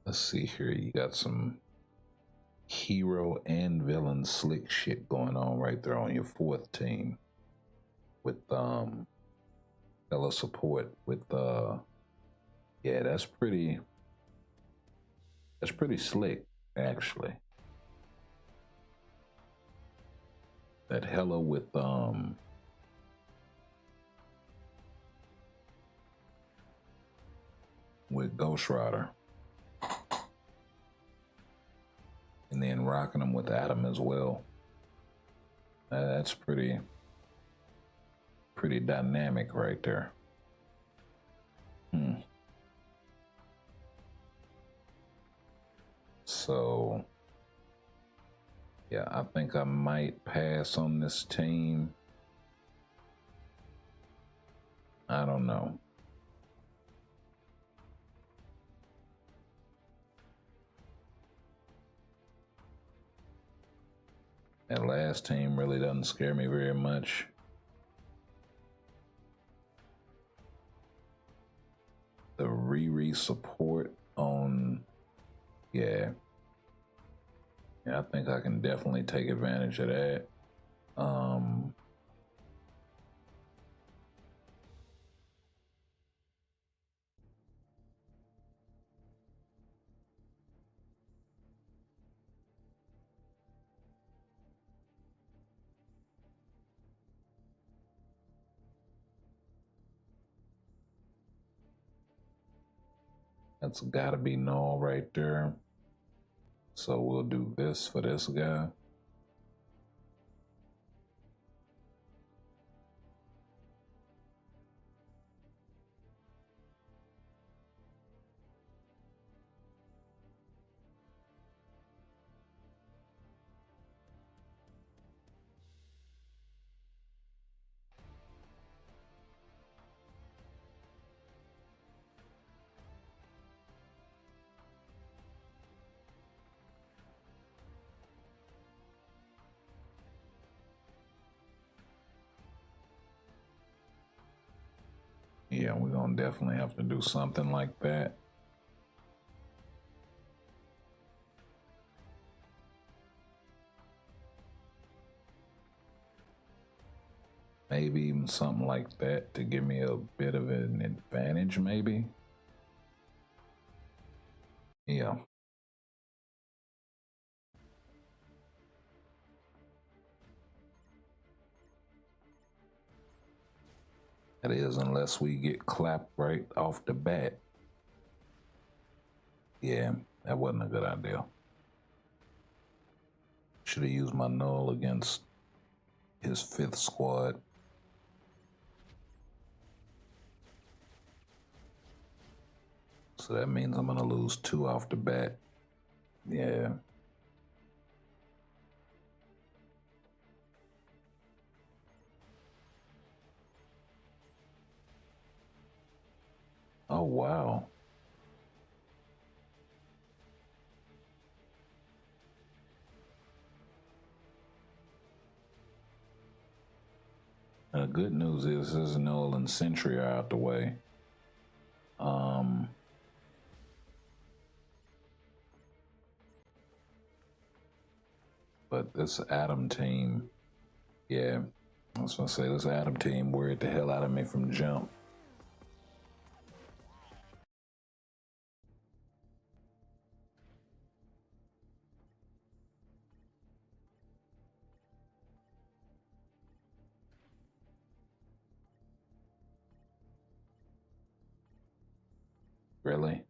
[SPEAKER 5] Let's see here. You got some hero and villain slick shit going on right there on your fourth team. With fellow support with yeah, that's pretty slick, actually. That Hella with Ghost Rider. And then rocking them with Adam as well. That's pretty dynamic right there. So, yeah, I think I might pass on this team. I don't know. That last team really doesn't scare me very much. The Riri support on, yeah, I think I can definitely take advantage of that. That's gotta be null right there. So we'll do this for this guy. Yeah, we're gonna definitely have to do something like that. Maybe even something like that to give me a bit of an advantage, maybe. Yeah. That is, unless we get clapped right off the bat. Yeah, that wasn't a good idea. Should have used my null against his fifth squad. So that means I'm gonna lose 2 off the bat. Yeah. Oh, wow. The good news is his null and sentry are out the way. But this Adam team, yeah, I was gonna say this Adam team worried the hell out of me from jump. Really?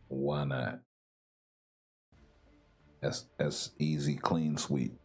[SPEAKER 5] Why not? That's easy, clean sweep.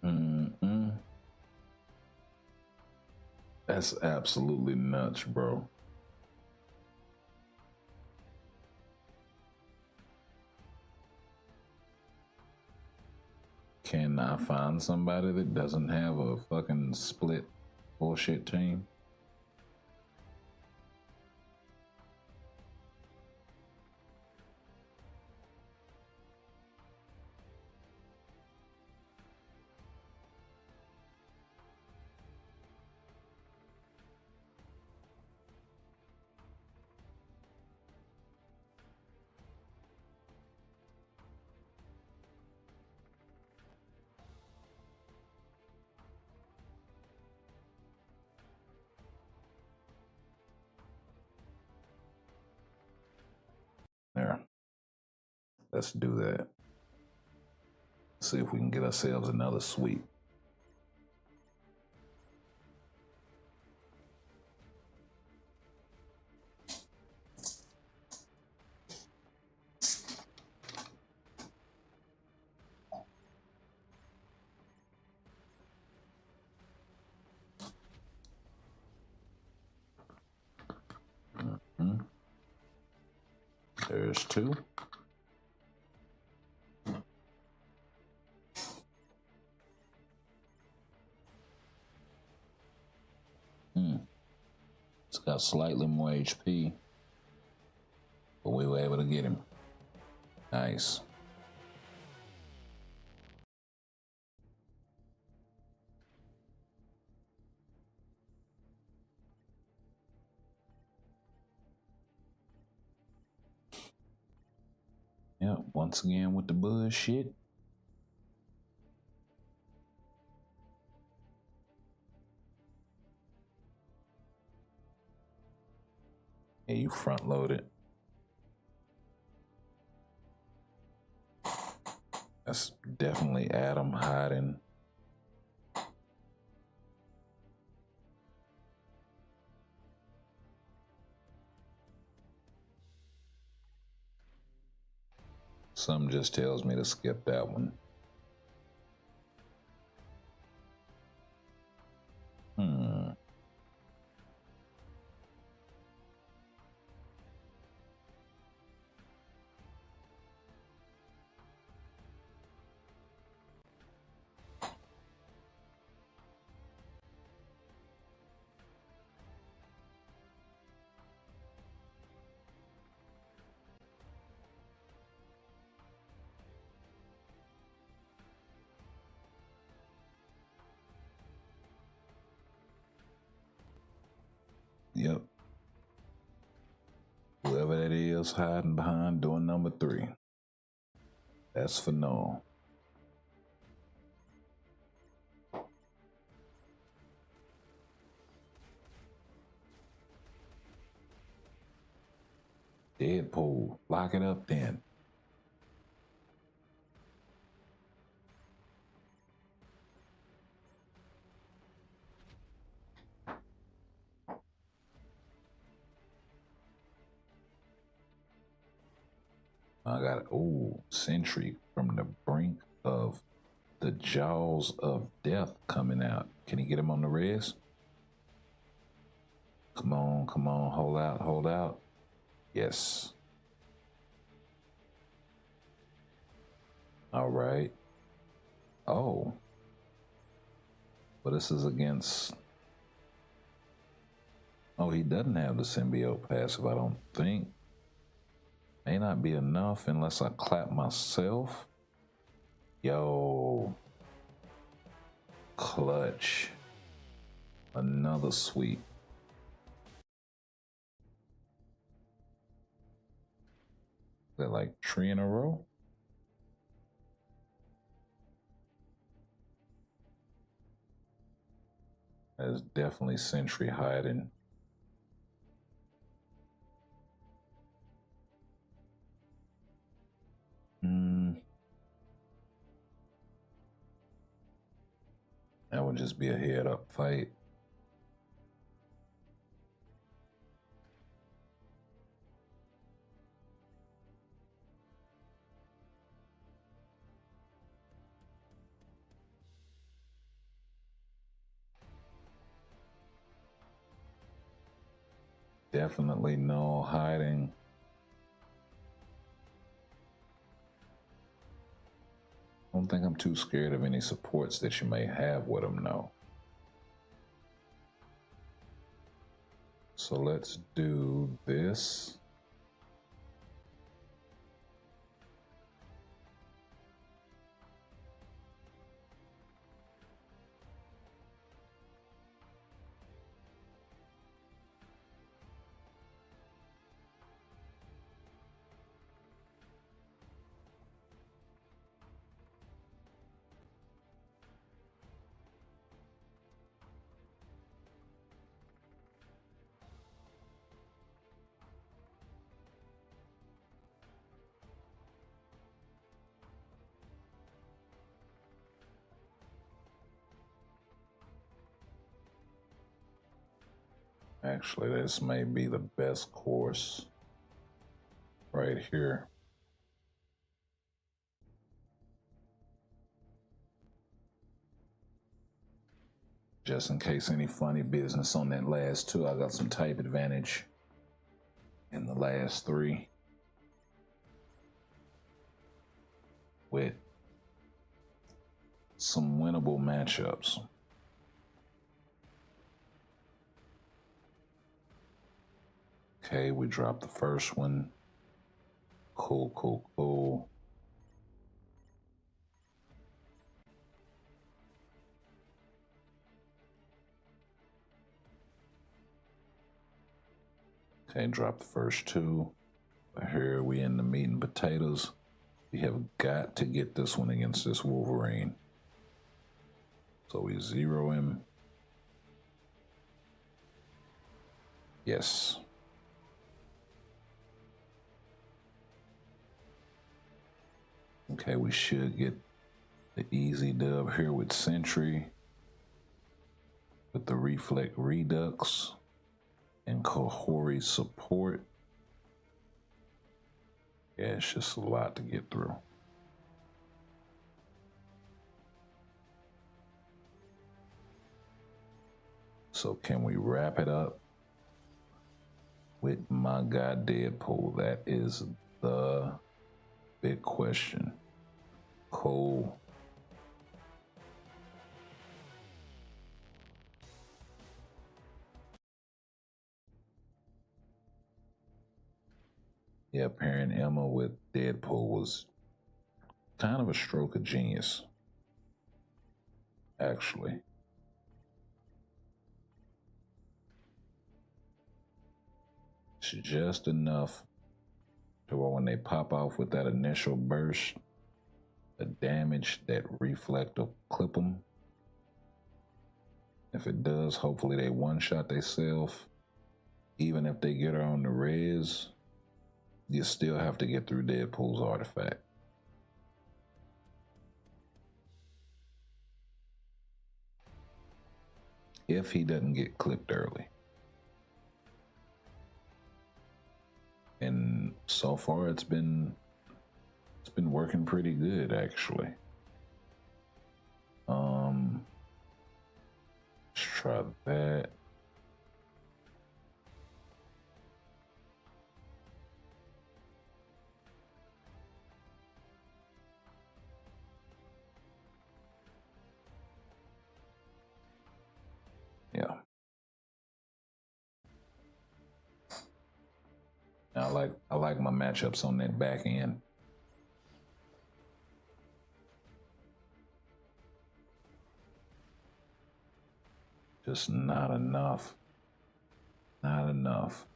[SPEAKER 5] Mm-mm. That's absolutely nuts, bro. Can I find somebody that doesn't have a fucking split bullshit team? There. Let's do that. See if we can get ourselves another sweep. There's two. It's got slightly more HP, but we were able to get him. Nice. Yep, once again with the bullshit. Yeah, you front loaded. That's definitely Adam hiding. Some just tells me to skip that one. Yep. Whoever that is hiding behind door number 3. That's for no. Deadpool, lock it up then. I got, Sentry from the brink of the jaws of death coming out. Can he get him on the res? Come on, hold out. Yes. All right. Oh. But this is against... Oh, he doesn't have the symbiote passive, I don't think. May not be enough unless I clap myself. Yo. Clutch. Another sweep. Is that like 3 in a row? That is definitely Sentry hiding. That would just be a head-up fight. Definitely no hiding. I don't think I'm too scared of any supports that you may have with him, no. So let's do this. Actually, this may be the best course right here. Just in case any funny business on that last 2, I got some type advantage in the last 3 with some winnable matchups. Okay, we dropped the first one. Cool. Okay, drop the first 2. But here we in the meat and potatoes. We have got to get this one against this Wolverine. So we zero him. Yes. Okay, we should get the easy dub here with Sentry, with the Reflect Redux and Kahori support. Yeah, it's just a lot to get through. So can we wrap it up with my guy Deadpool? That is the big question. Cool. Yeah, pairing Emma with Deadpool was kind of a stroke of genius, actually. It's just enough to where when they pop off with that initial burst, the damage that reflect will clip them. If it does, hopefully they one-shot themselves. Even if they get her on the res, you still have to get through Deadpool's artifact. If he doesn't get clipped early. And so far it's been working pretty good, actually. Let's try that. Yeah. I like my matchups on that back end. Just not enough. Not enough.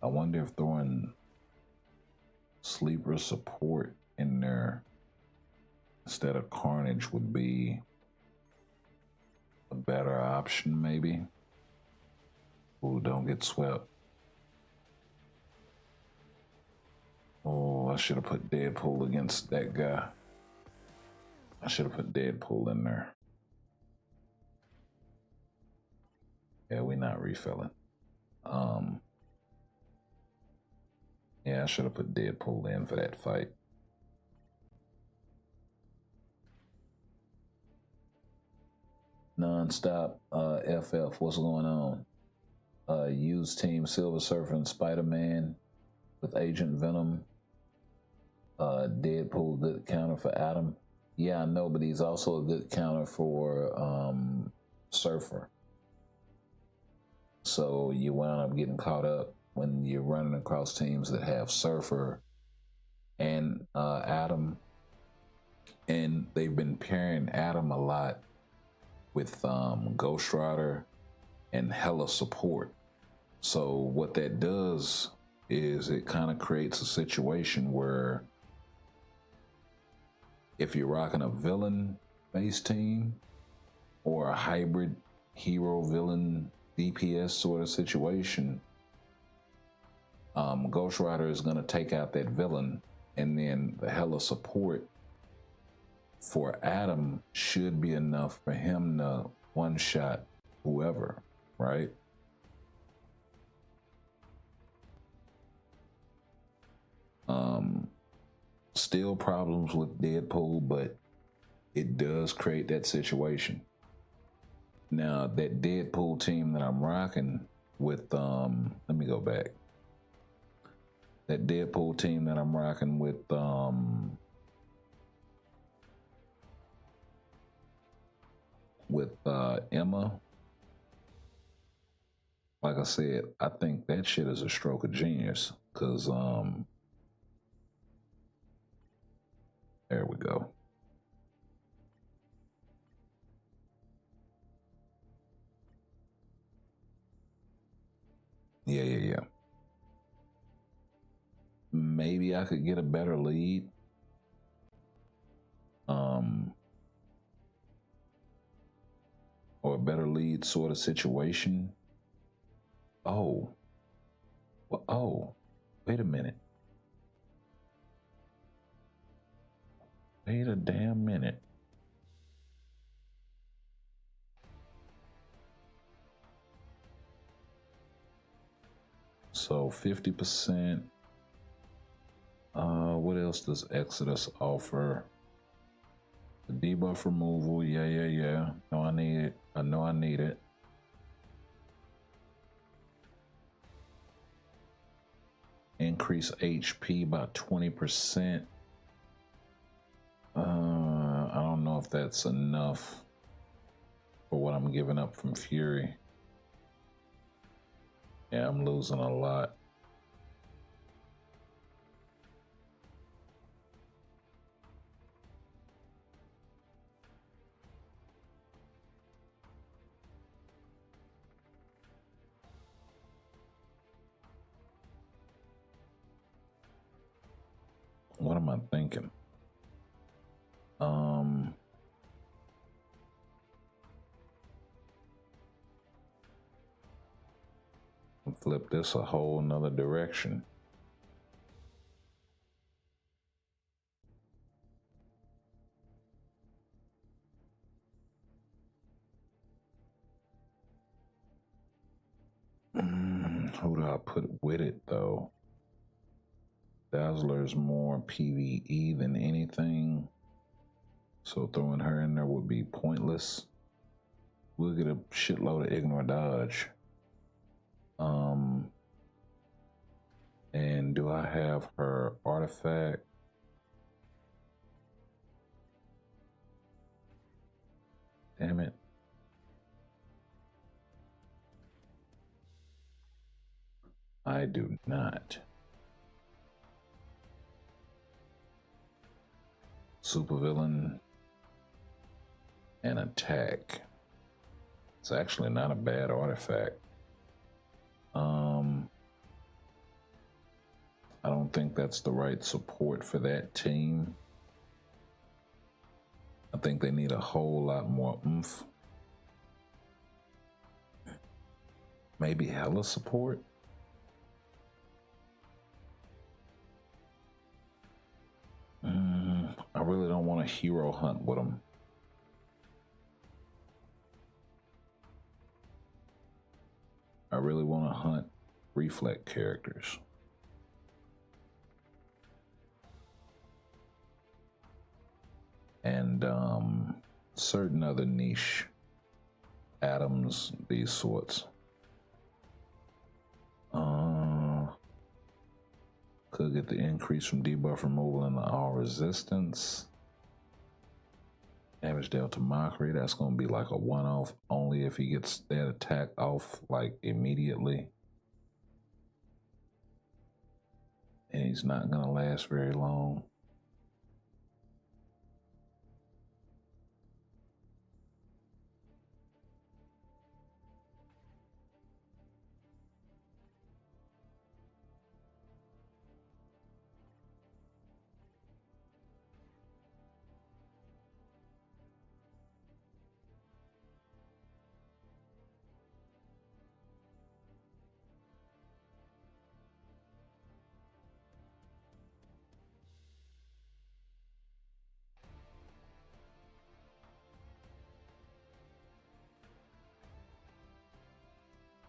[SPEAKER 5] I wonder if throwing sleeper support in there instead of Carnage would be a better option, maybe. Ooh, don't get swept. Oh, I should have put Deadpool against that guy. I should have put Deadpool in there. Yeah, we're not refilling. Yeah, I should have put Deadpool in for that fight. Nonstop FF, what's going on? Use Team Silver Surfer and Spider-Man with Agent Venom. Deadpool, good counter for Adam. Yeah, I know, but he's also a good counter for Surfer. So you wound up getting caught up when you're running across teams that have Surfer and Adam. And they've been pairing Adam a lot with Ghost Rider and hella support. So what that does is it kind of creates a situation where if you're rocking a villain-based team or a hybrid hero-villain DPS sort of situation, Ghost Rider is going to take out that villain, and then the hella support for Adam should be enough for him to one-shot whoever, right? Still problems with Deadpool, but it does create that situation. Now, that Deadpool team that I'm rocking with, let me go back. That Deadpool team that I'm rocking with, Emma, like I said, I think that shit is a stroke of genius, because, there we go. Yeah. Maybe I could get a better lead. Or a better lead sort of situation. Oh, wait a minute. Wait a damn minute. So 50%. What else does Exodus offer? The debuff removal. Yeah. No, I need it. I know I need it. Increase HP by 20%. I don't know if that's enough for what I'm giving up from Fury. Yeah, I'm losing a lot. What am I thinking? flip this a whole nother direction. Who do I put with it though? Dazzler's more PvE than anything, so throwing her in there would be pointless. We'll get a shitload of ignore dodge. And do I have her artifact? Damn it. I do not. Supervillain and attack. It's actually not a bad artifact. I don't think that's the right support for that team. I think they need a whole lot more oomph. Maybe hella support? I really don't want to hero hunt with them. I really want to hunt reflect characters. And certain other niche atoms, these sorts. Could get the increase from debuff removal and all resistance. Damage dealt to mockery, that's going to be like a one-off only if he gets that attack off like immediately. And he's not going to last very long.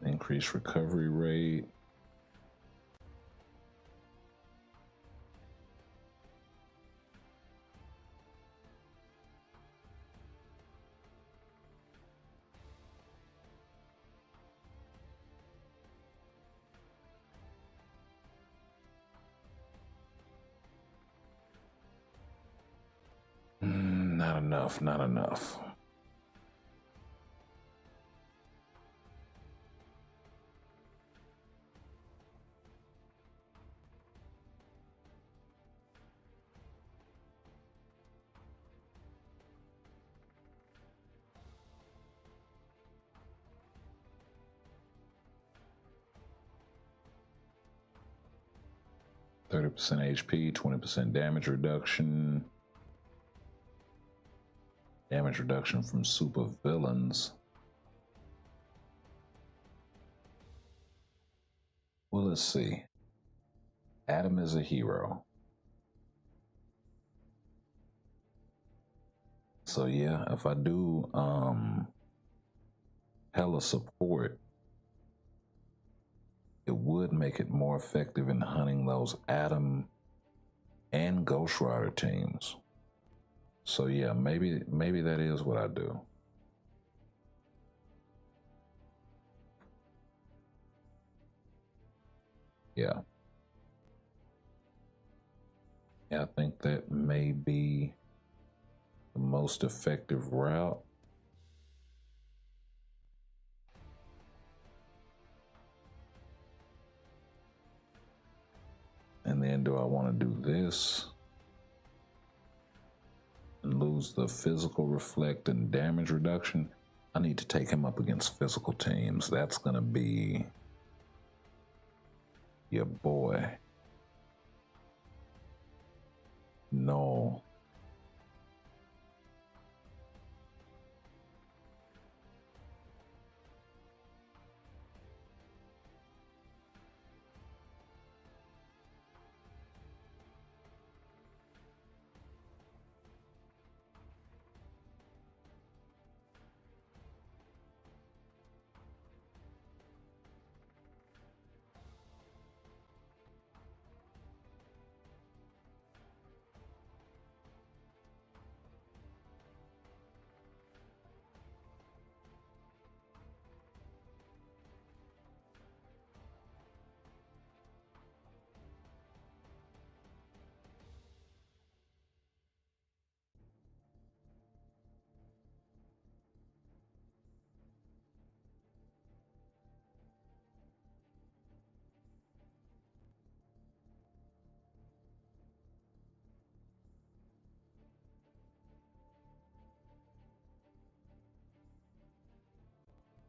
[SPEAKER 5] Increase recovery rate. Not enough, not enough. %30 HP, 20% damage reduction. Damage reduction from super villains. Well, let's see. Adam is a hero. So yeah, if I do hella support, it would make it more effective in hunting those Adam and Ghost Rider teams. So yeah, maybe that is what I do. Yeah. Yeah, I think that may be the most effective route. And then do I want to do this and lose the physical reflect and damage reduction? I need to take him up against physical teams. That's going to be your boy. No.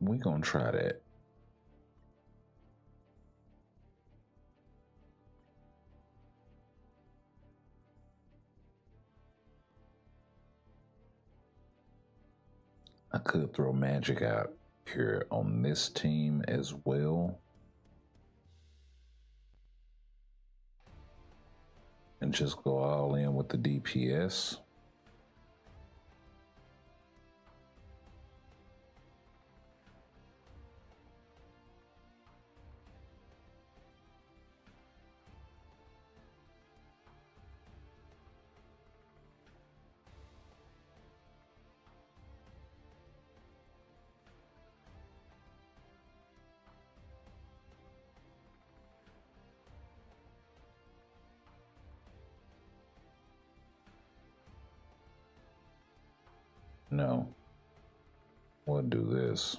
[SPEAKER 5] We gonna try that. I could throw magic out here on this team as well. And just go all in with the DPS. No, we'll do this.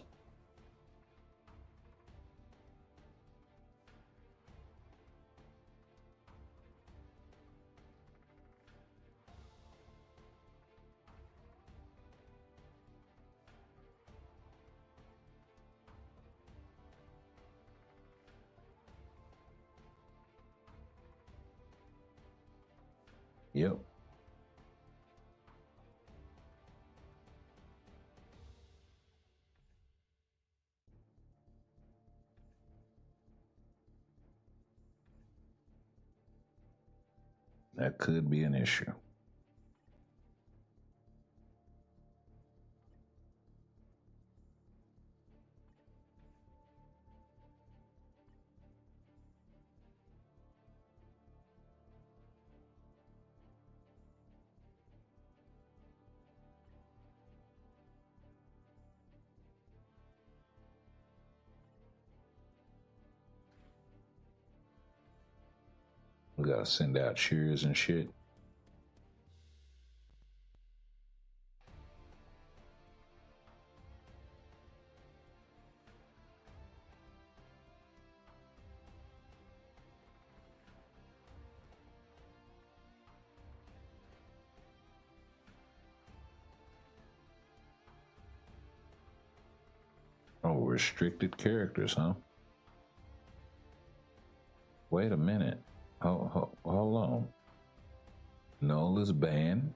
[SPEAKER 5] Yep. That could be an issue. We gotta send out cheers and shit. Oh, restricted characters, huh? Wait a minute. Hold on. Null is banned.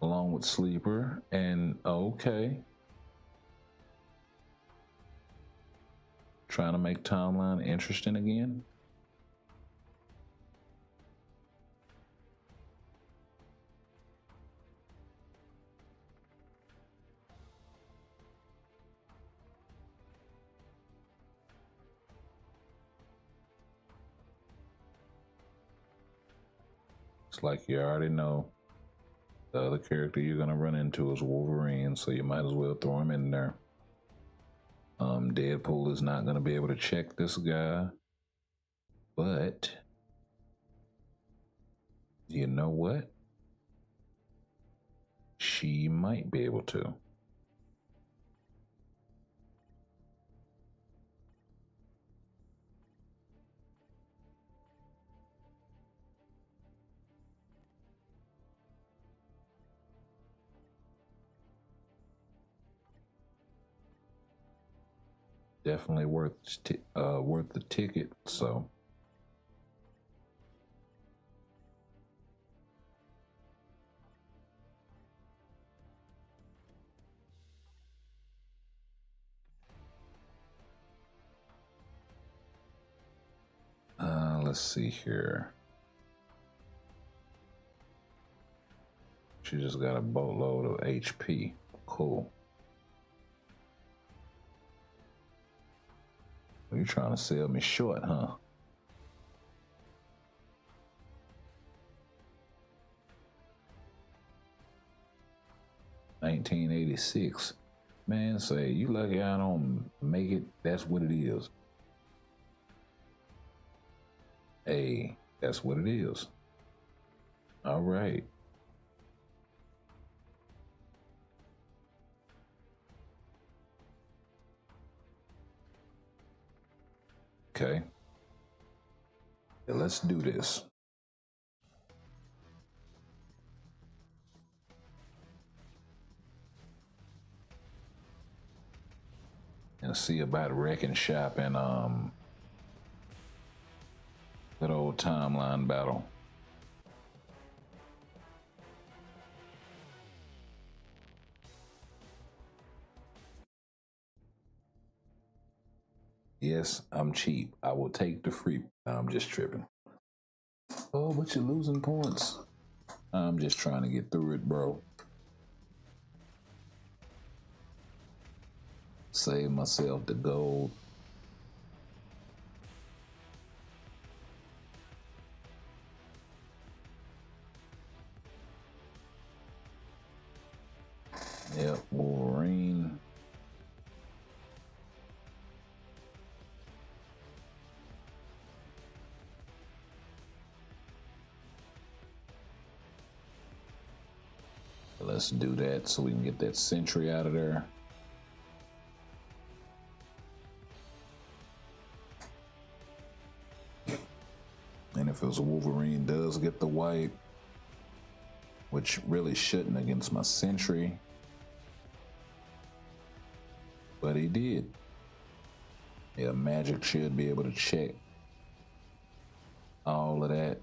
[SPEAKER 5] Along with Sleeper and okay. Trying to make timeline interesting again. It's like you already know the other character you're gonna run into is Wolverine, so you might as well throw him in there. Deadpool is not gonna be able to check this guy, but you know what? She might be able to. Definitely worth the ticket. So let's see here. She just got a boatload of HP. Cool. You're trying to sell me short, huh? $19.86. Man, say you lucky I don't make it. That's what it is. Hey, that's what it is. All right. Okay. Yeah, let's do this. and see about wrecking shop and that old timeline battle. Yes, I'm cheap. I will take the free. I'm just tripping. Oh, but you're losing points. I'm just trying to get through it, bro. Save myself the gold. Yep, Wolverine. Let's do that so we can get that sentry out of there. And if it's a Wolverine does get the wipe, which really shouldn't against my sentry, but he did. Yeah, Magic should be able to check all of that.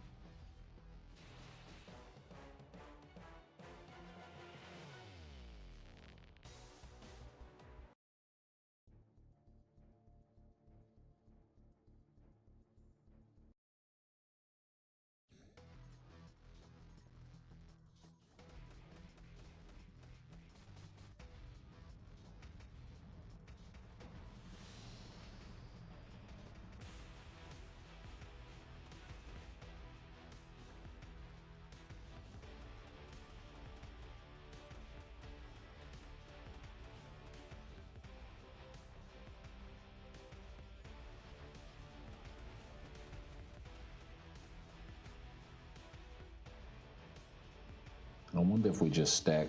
[SPEAKER 5] I wonder if we just stack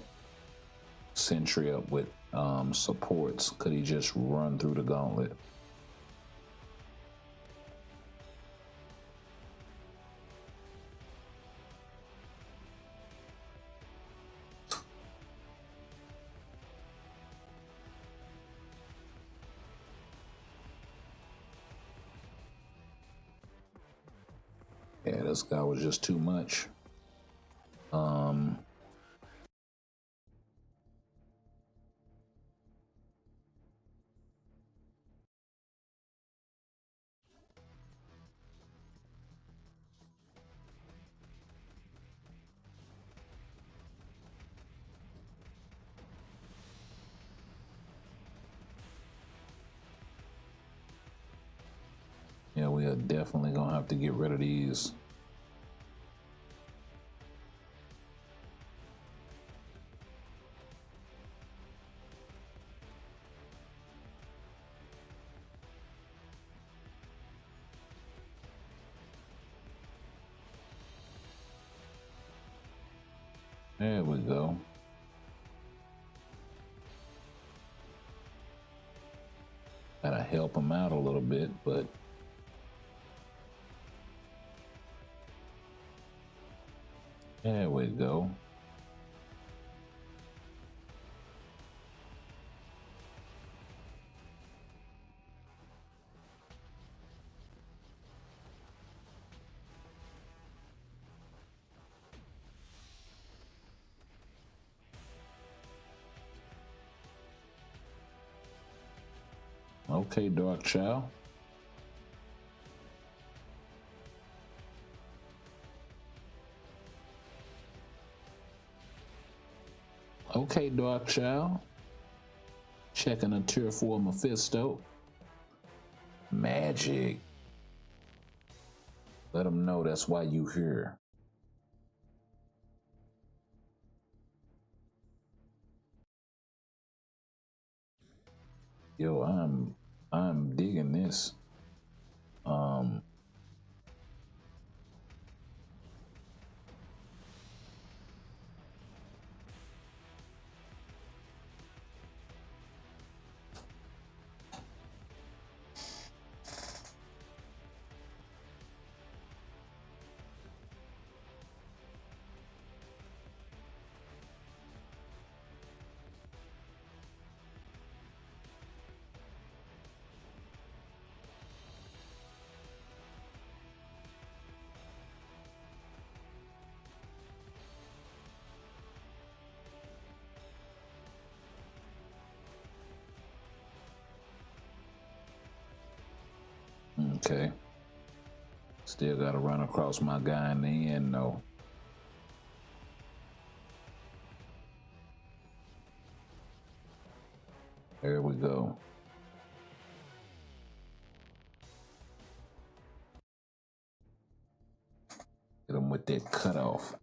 [SPEAKER 5] Sentry up with supports. Could he just run through the gauntlet? Yeah, this guy was just too much. Yeah, we are definitely gonna have to get rid of these. There we go. Gotta help him out a little bit, but there we go. Okay, Dark Child. Okay, Dark Child. Checking a tier 4 Mephisto. Magic. Let him know that's why you here. Yo, I'm digging this. Okay. Still gotta run across my guy in the end, though. There we go. Get him with that cutoff.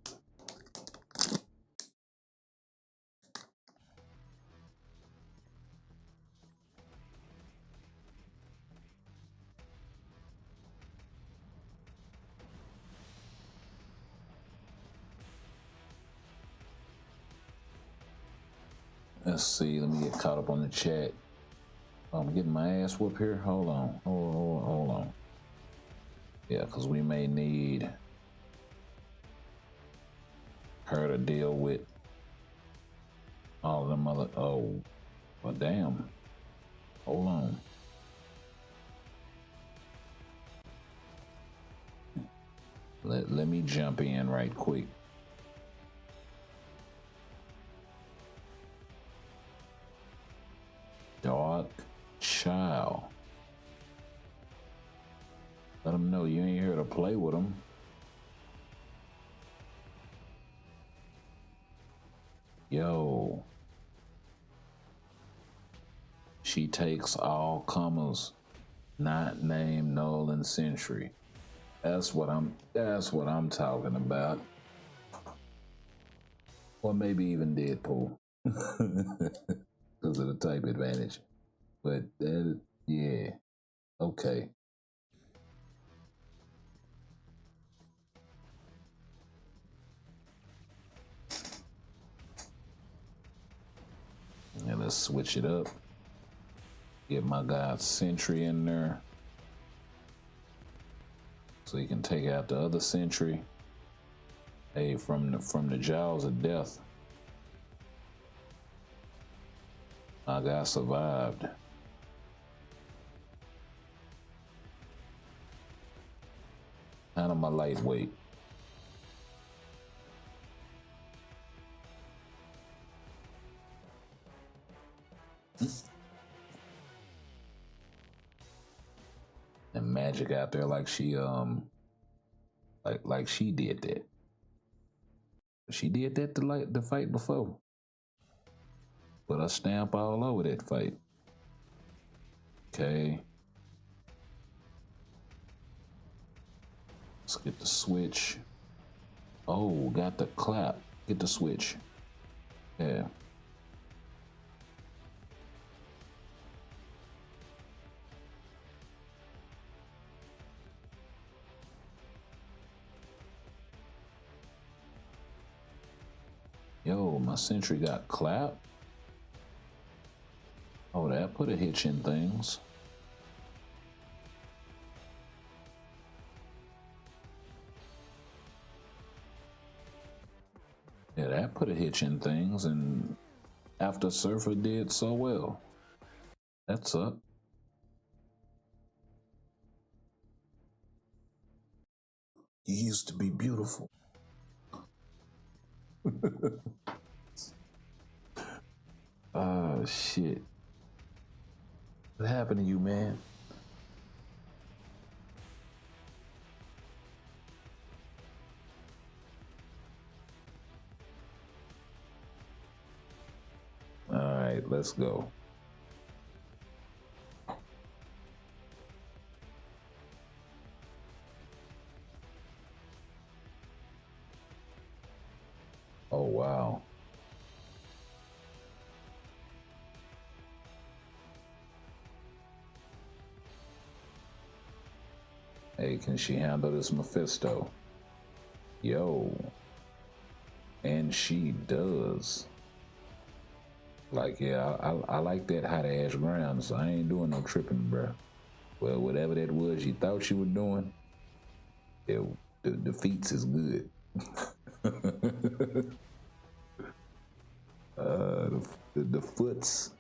[SPEAKER 5] Let's see. Let me get caught up on the chat. I'm getting my ass whooped here. Hold on. Hold on. Yeah, because we may need her to deal with all of them other. Oh, well, damn. Hold on. Let me jump in right quick. Dark child. Let them know you ain't here to play with them. Yo. She takes all comers, not named Null and Sentry. That's what I'm talking about. Or maybe even Deadpool. Because of the type advantage. But that, yeah. Okay. And let's switch it up. Get my guy Sentry in there. So he can take out the other Sentry. Hey, from the jaws of death. My guy survived. Kind of my lightweight. And Magic out there like she like she did that. She did that the fight before. Put a stamp all over that fight. Okay. Let's get the switch. Oh, got the clap. Get the switch. Yeah. Yo, my Sentry got clapped. Oh, that put a hitch in things. Yeah, that put a hitch in things, and after Surfer did so well. That's up. You used to be beautiful. Shit. What happened to you, man? All right, let's go. Oh, wow. Hey, can she handle this Mephisto? Yo. And she does. Like, yeah, I like that hot ass ground, so I ain't doing no tripping, bro. Well, whatever that was you thought you were doing, the feats is good. The foots.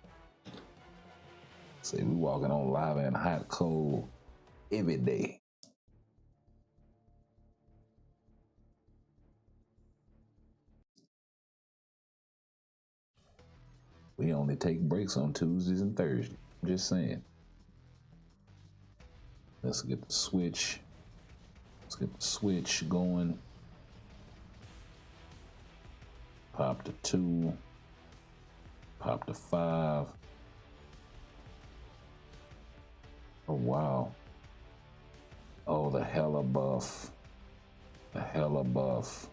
[SPEAKER 5] Say we walking on lava and hot cold every day. We only take breaks on Tuesdays and Thursdays. I'm just saying. Let's get the switch. Let's get the switch going. Pop to 2. Pop to 5. Oh, wow. Oh, the hella buff. The hella buff.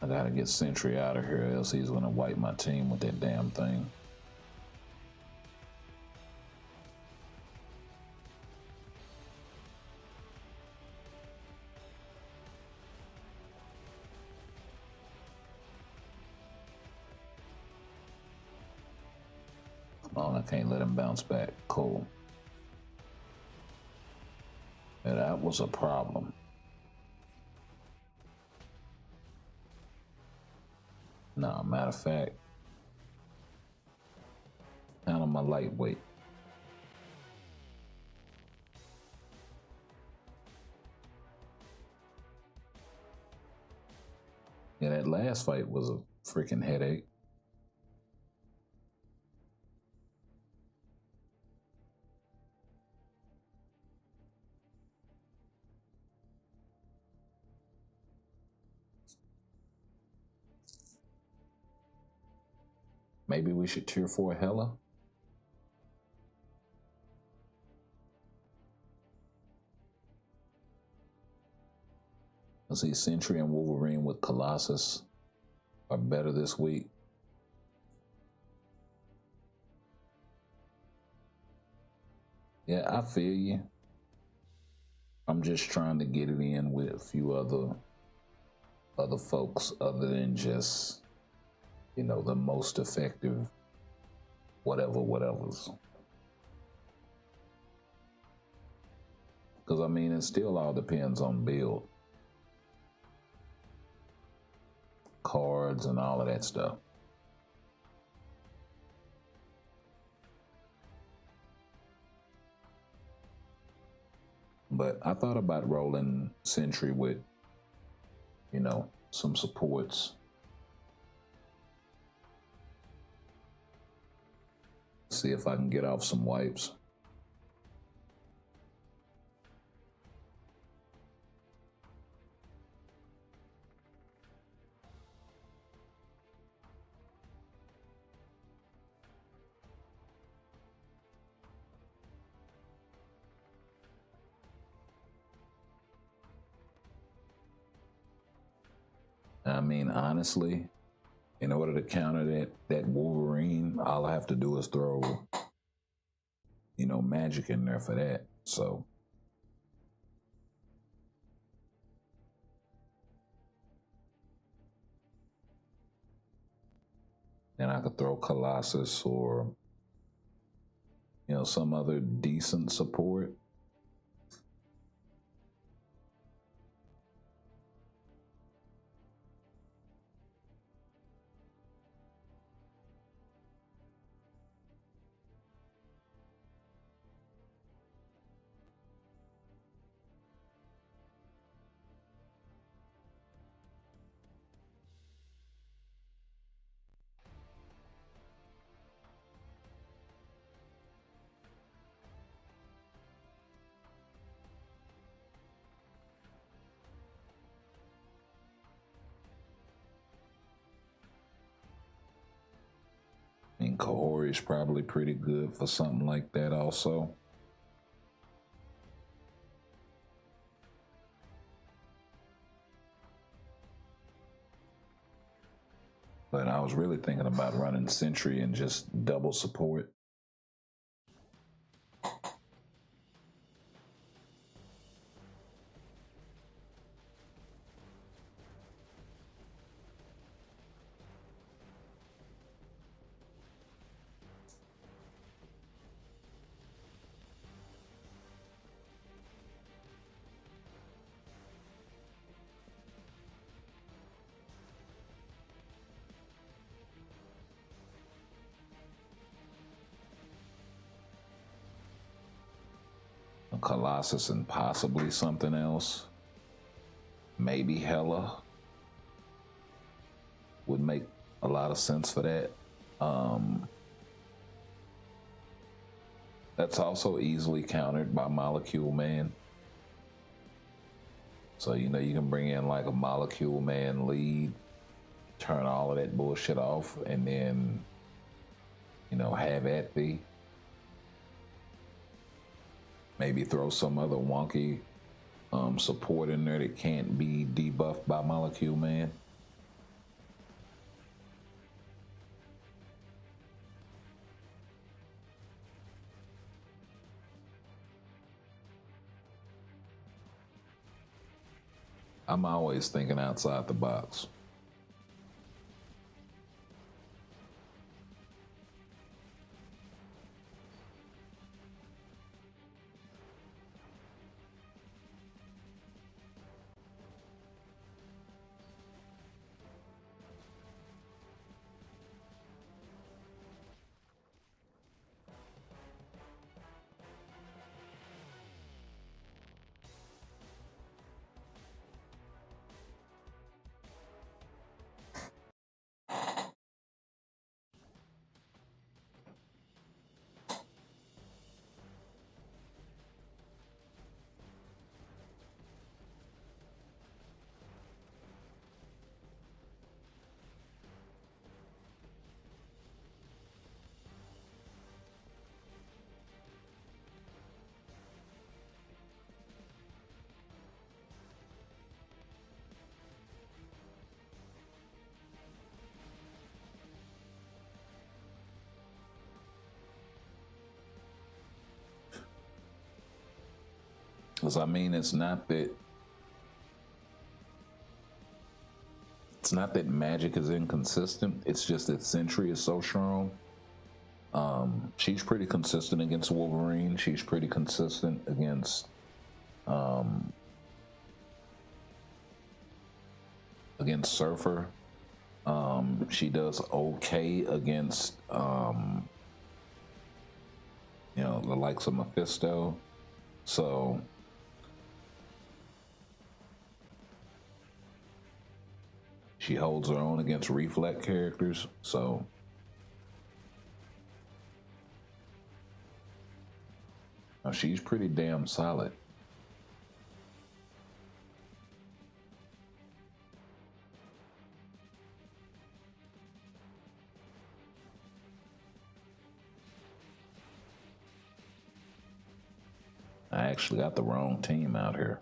[SPEAKER 5] I gotta get Sentry out of here, else he's gonna wipe my team with that damn thing. Oh, I can't let him bounce back. Cool. Yeah, that was a problem. No, matter of fact, handle my lightweight. Yeah, that last fight was a freaking headache. Maybe we should tier 4 Hella. Let's see, Sentry and Wolverine with Colossus are better this week. Yeah, I feel you. I'm just trying to get it in with a few other folks other than just, you know, the most effective whatevers. Because, I mean, it still all depends on build. Cards and all of that stuff. But I thought about rolling Sentry with, you know, some supports. See if I can get off some wipes. I mean, honestly, in order to counter that Wolverine, all I have to do is throw, you know, magic in there for that. So then I could throw Colossus or, you know, some other decent support. I mean, Kahori is probably pretty good for something like that also. But I was really thinking about running Sentry and just double support. Colossus and possibly something else. Maybe Hella would make a lot of sense for that. That's also easily countered by Molecule Man. So, you know, you can bring in like a Molecule Man lead, turn all of that bullshit off, and then, you know, have at thee. Maybe throw some other wonky support in there that can't be debuffed by Molecule Man. I'm always thinking outside the box. Because I mean, it's not that Magic is inconsistent. It's just that Sentry is so strong. She's pretty consistent against Wolverine. She's pretty consistent against Surfer. She does okay against you know, the likes of Mephisto. So she holds her own against Reflect characters. So she's pretty damn solid. I actually got the wrong team out here.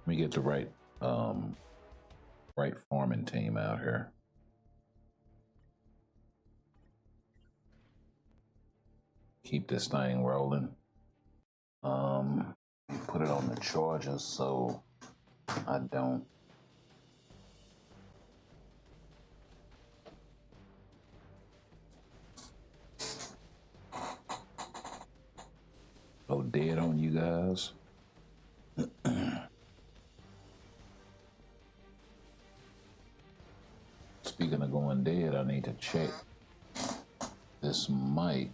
[SPEAKER 5] Let me get the right farming team out here. Keep this thing rolling. Put it on the charges so I don't go dead on you guys. Speaking of going dead, I need to check this mic.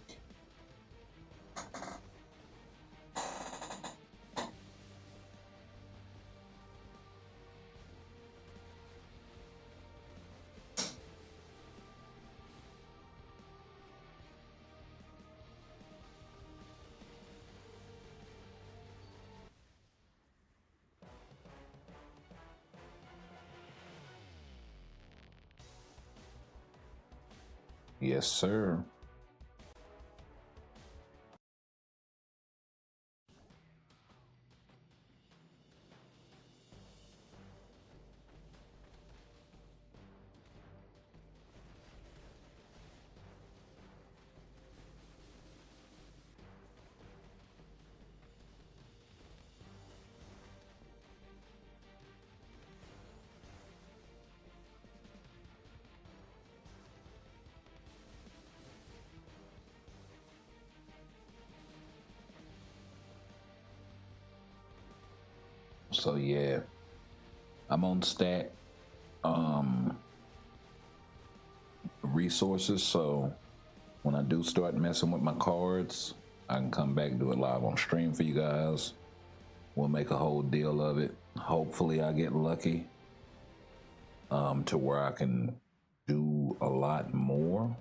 [SPEAKER 5] Yes, sir. So yeah, I'm on stat. resources, so when I do start messing with my cards, I can come back and do it live on stream for you guys. We'll make a whole deal of it. Hopefully I get lucky to where I can do a lot more.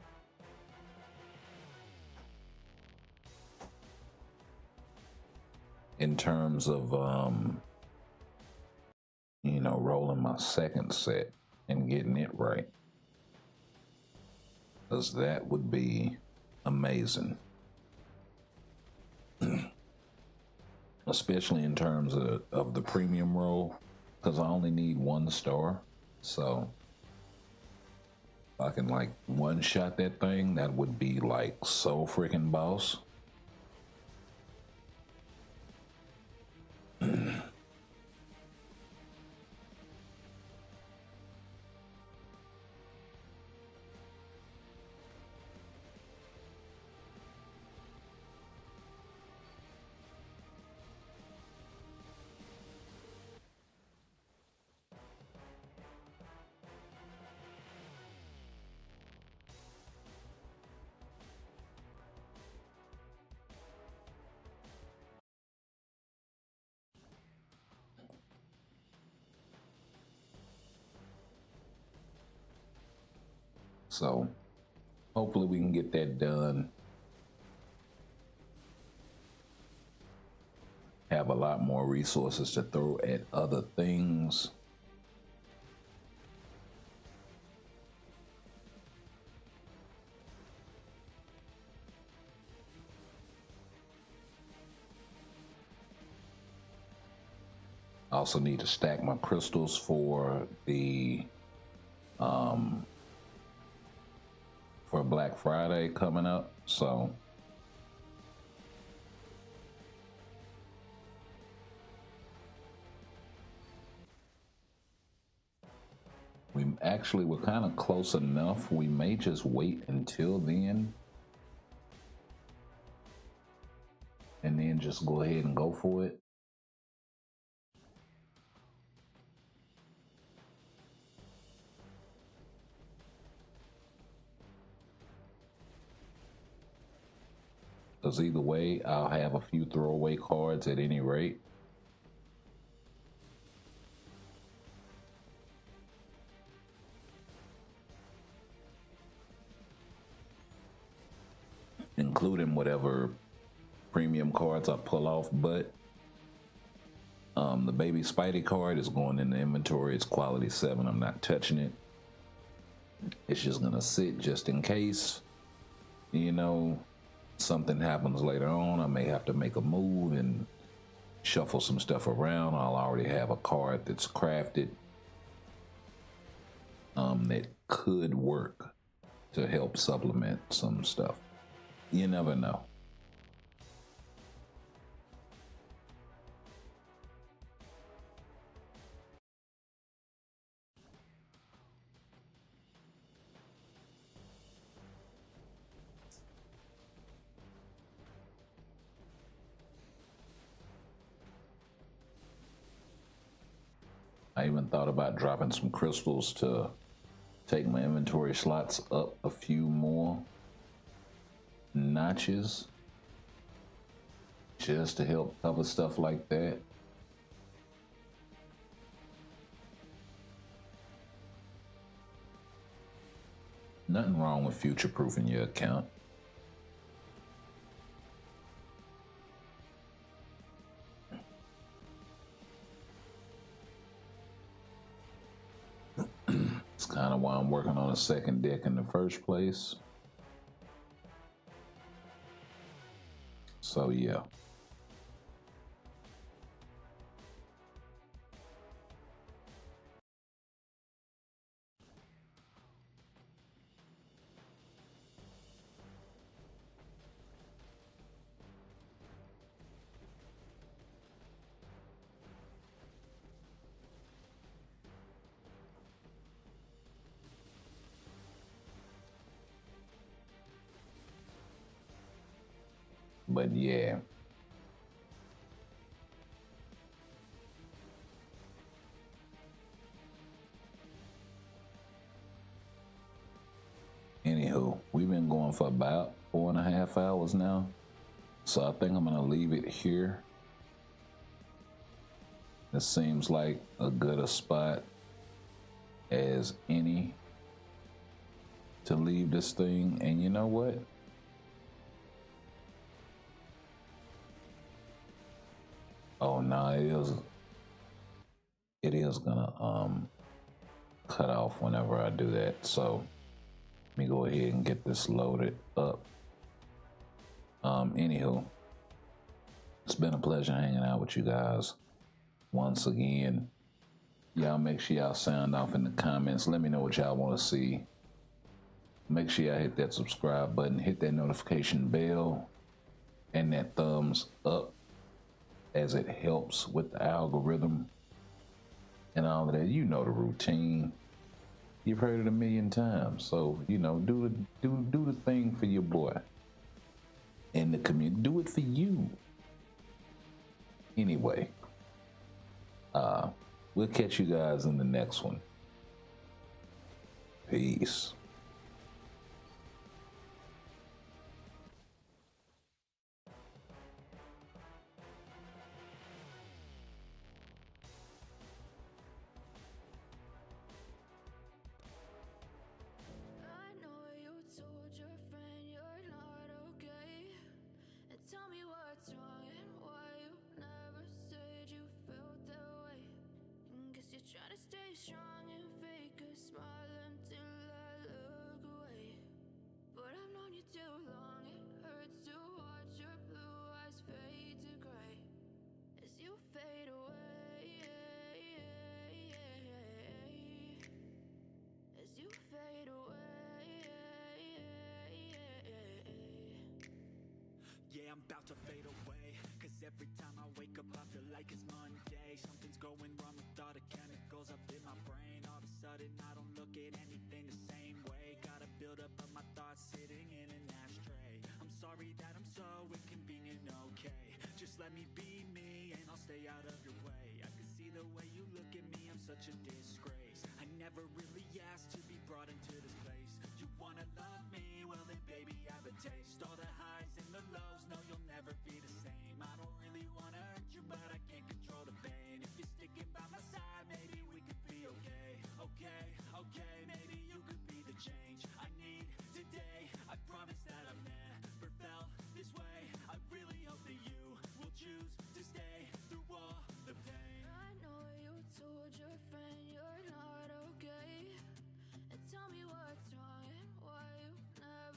[SPEAKER 5] In terms of, you know, rolling my second set and getting it right. Because that would be amazing. Especially in terms of the premium roll, because I only need 1 star. So if I can like one-shot that thing, that would be like so freaking boss. So hopefully we can get that done. Have a lot more resources to throw at other things. I also need to stack my crystals for the for Black Friday coming up. So we're kind of close enough. We may just wait until then and then just go ahead and go for it. Because either way, I'll have a few throwaway cards at any rate. Including whatever premium cards I pull off, but the baby Spidey card is going in the inventory. It's quality 7. I'm not touching it. It's just gonna sit just in case, you know, something happens later on. I may have to make a move and shuffle some stuff around. I'll already have a card that's crafted that could work to help supplement some stuff. You never know. I even thought about dropping some crystals to take my inventory slots up a few more notches just to help cover stuff like that. Nothing wrong with future-proofing your account. It's kind of why I'm working on a second deck in the first place. So yeah. But yeah. going for about 4.5 hours now. So I think I'm gonna leave it here. It seems like a good a spot as any to leave this thing. And you know what? Oh no, it is gonna cut off whenever I do that. So let me go ahead and get this loaded up. Anywho, it's been a pleasure hanging out with you guys once again. Y'all make sure y'all sound off in the comments. Let me know what y'all want to see. Make sure y'all hit that subscribe button, hit that notification bell, and that thumbs up, as it helps with the algorithm and all of that. You know the routine. You've heard it a million times. So, you know, do the thing for your boy and the community. Do it for you. Anyway, we'll catch you guys in the next one. Peace.
[SPEAKER 2] I know you told your friend you're not okay. And tell me what's wrong and why you never said you felt that way. Guess you're trying to stay strong and fake a smile until I look away. But I've known you too long, it hurts to watch your blue eyes fade to gray as you fade away. As you fade away.
[SPEAKER 1] Yeah, I'm about to fade away, cause every time I wake up I feel like it's Monday. Something's going wrong with all the chemicals up in my brain. All of a sudden I don't look at anything the same way. Gotta build up of my thoughts sitting in an ashtray. I'm sorry that I'm so inconvenient, okay. Just let me be me and I'll stay out of your way. I can see the way you look at me, I'm such a disgrace. I never really asked to be brought into this place. You wanna love me? Well then baby, have a taste. All the highs and the lows, no you'll never be the same. I don't really wanna hurt you, but I can't control the pain. If you're sticking by my side, maybe we could be okay. Okay, maybe you could be the change I need today. I promise that I've never felt this way. I really hope that you will choose to stay through all the pain.
[SPEAKER 2] I know you told your friend you're not okay. And tell me what's wrong and why you never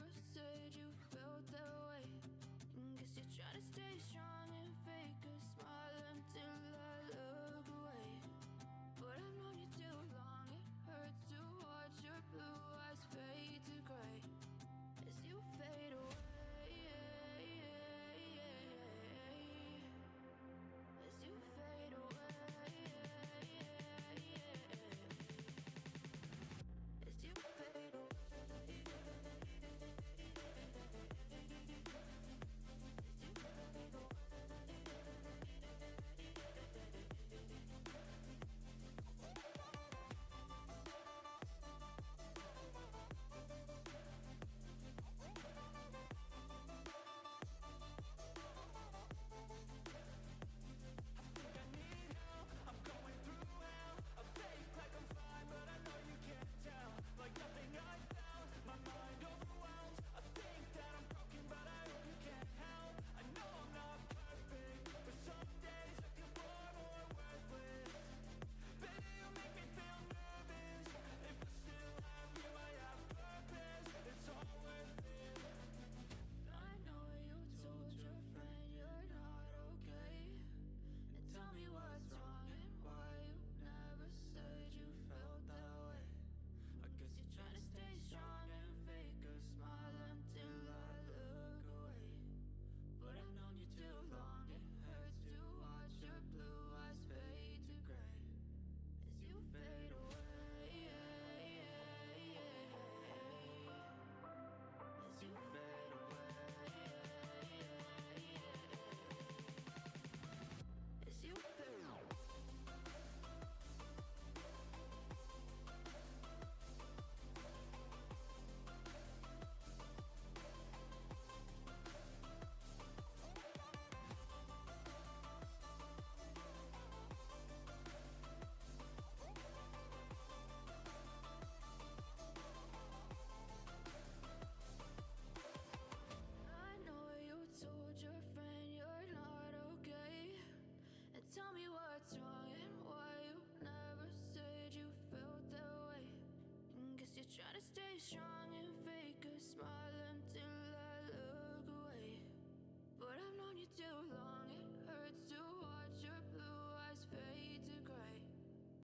[SPEAKER 2] stay strong and fake a smile.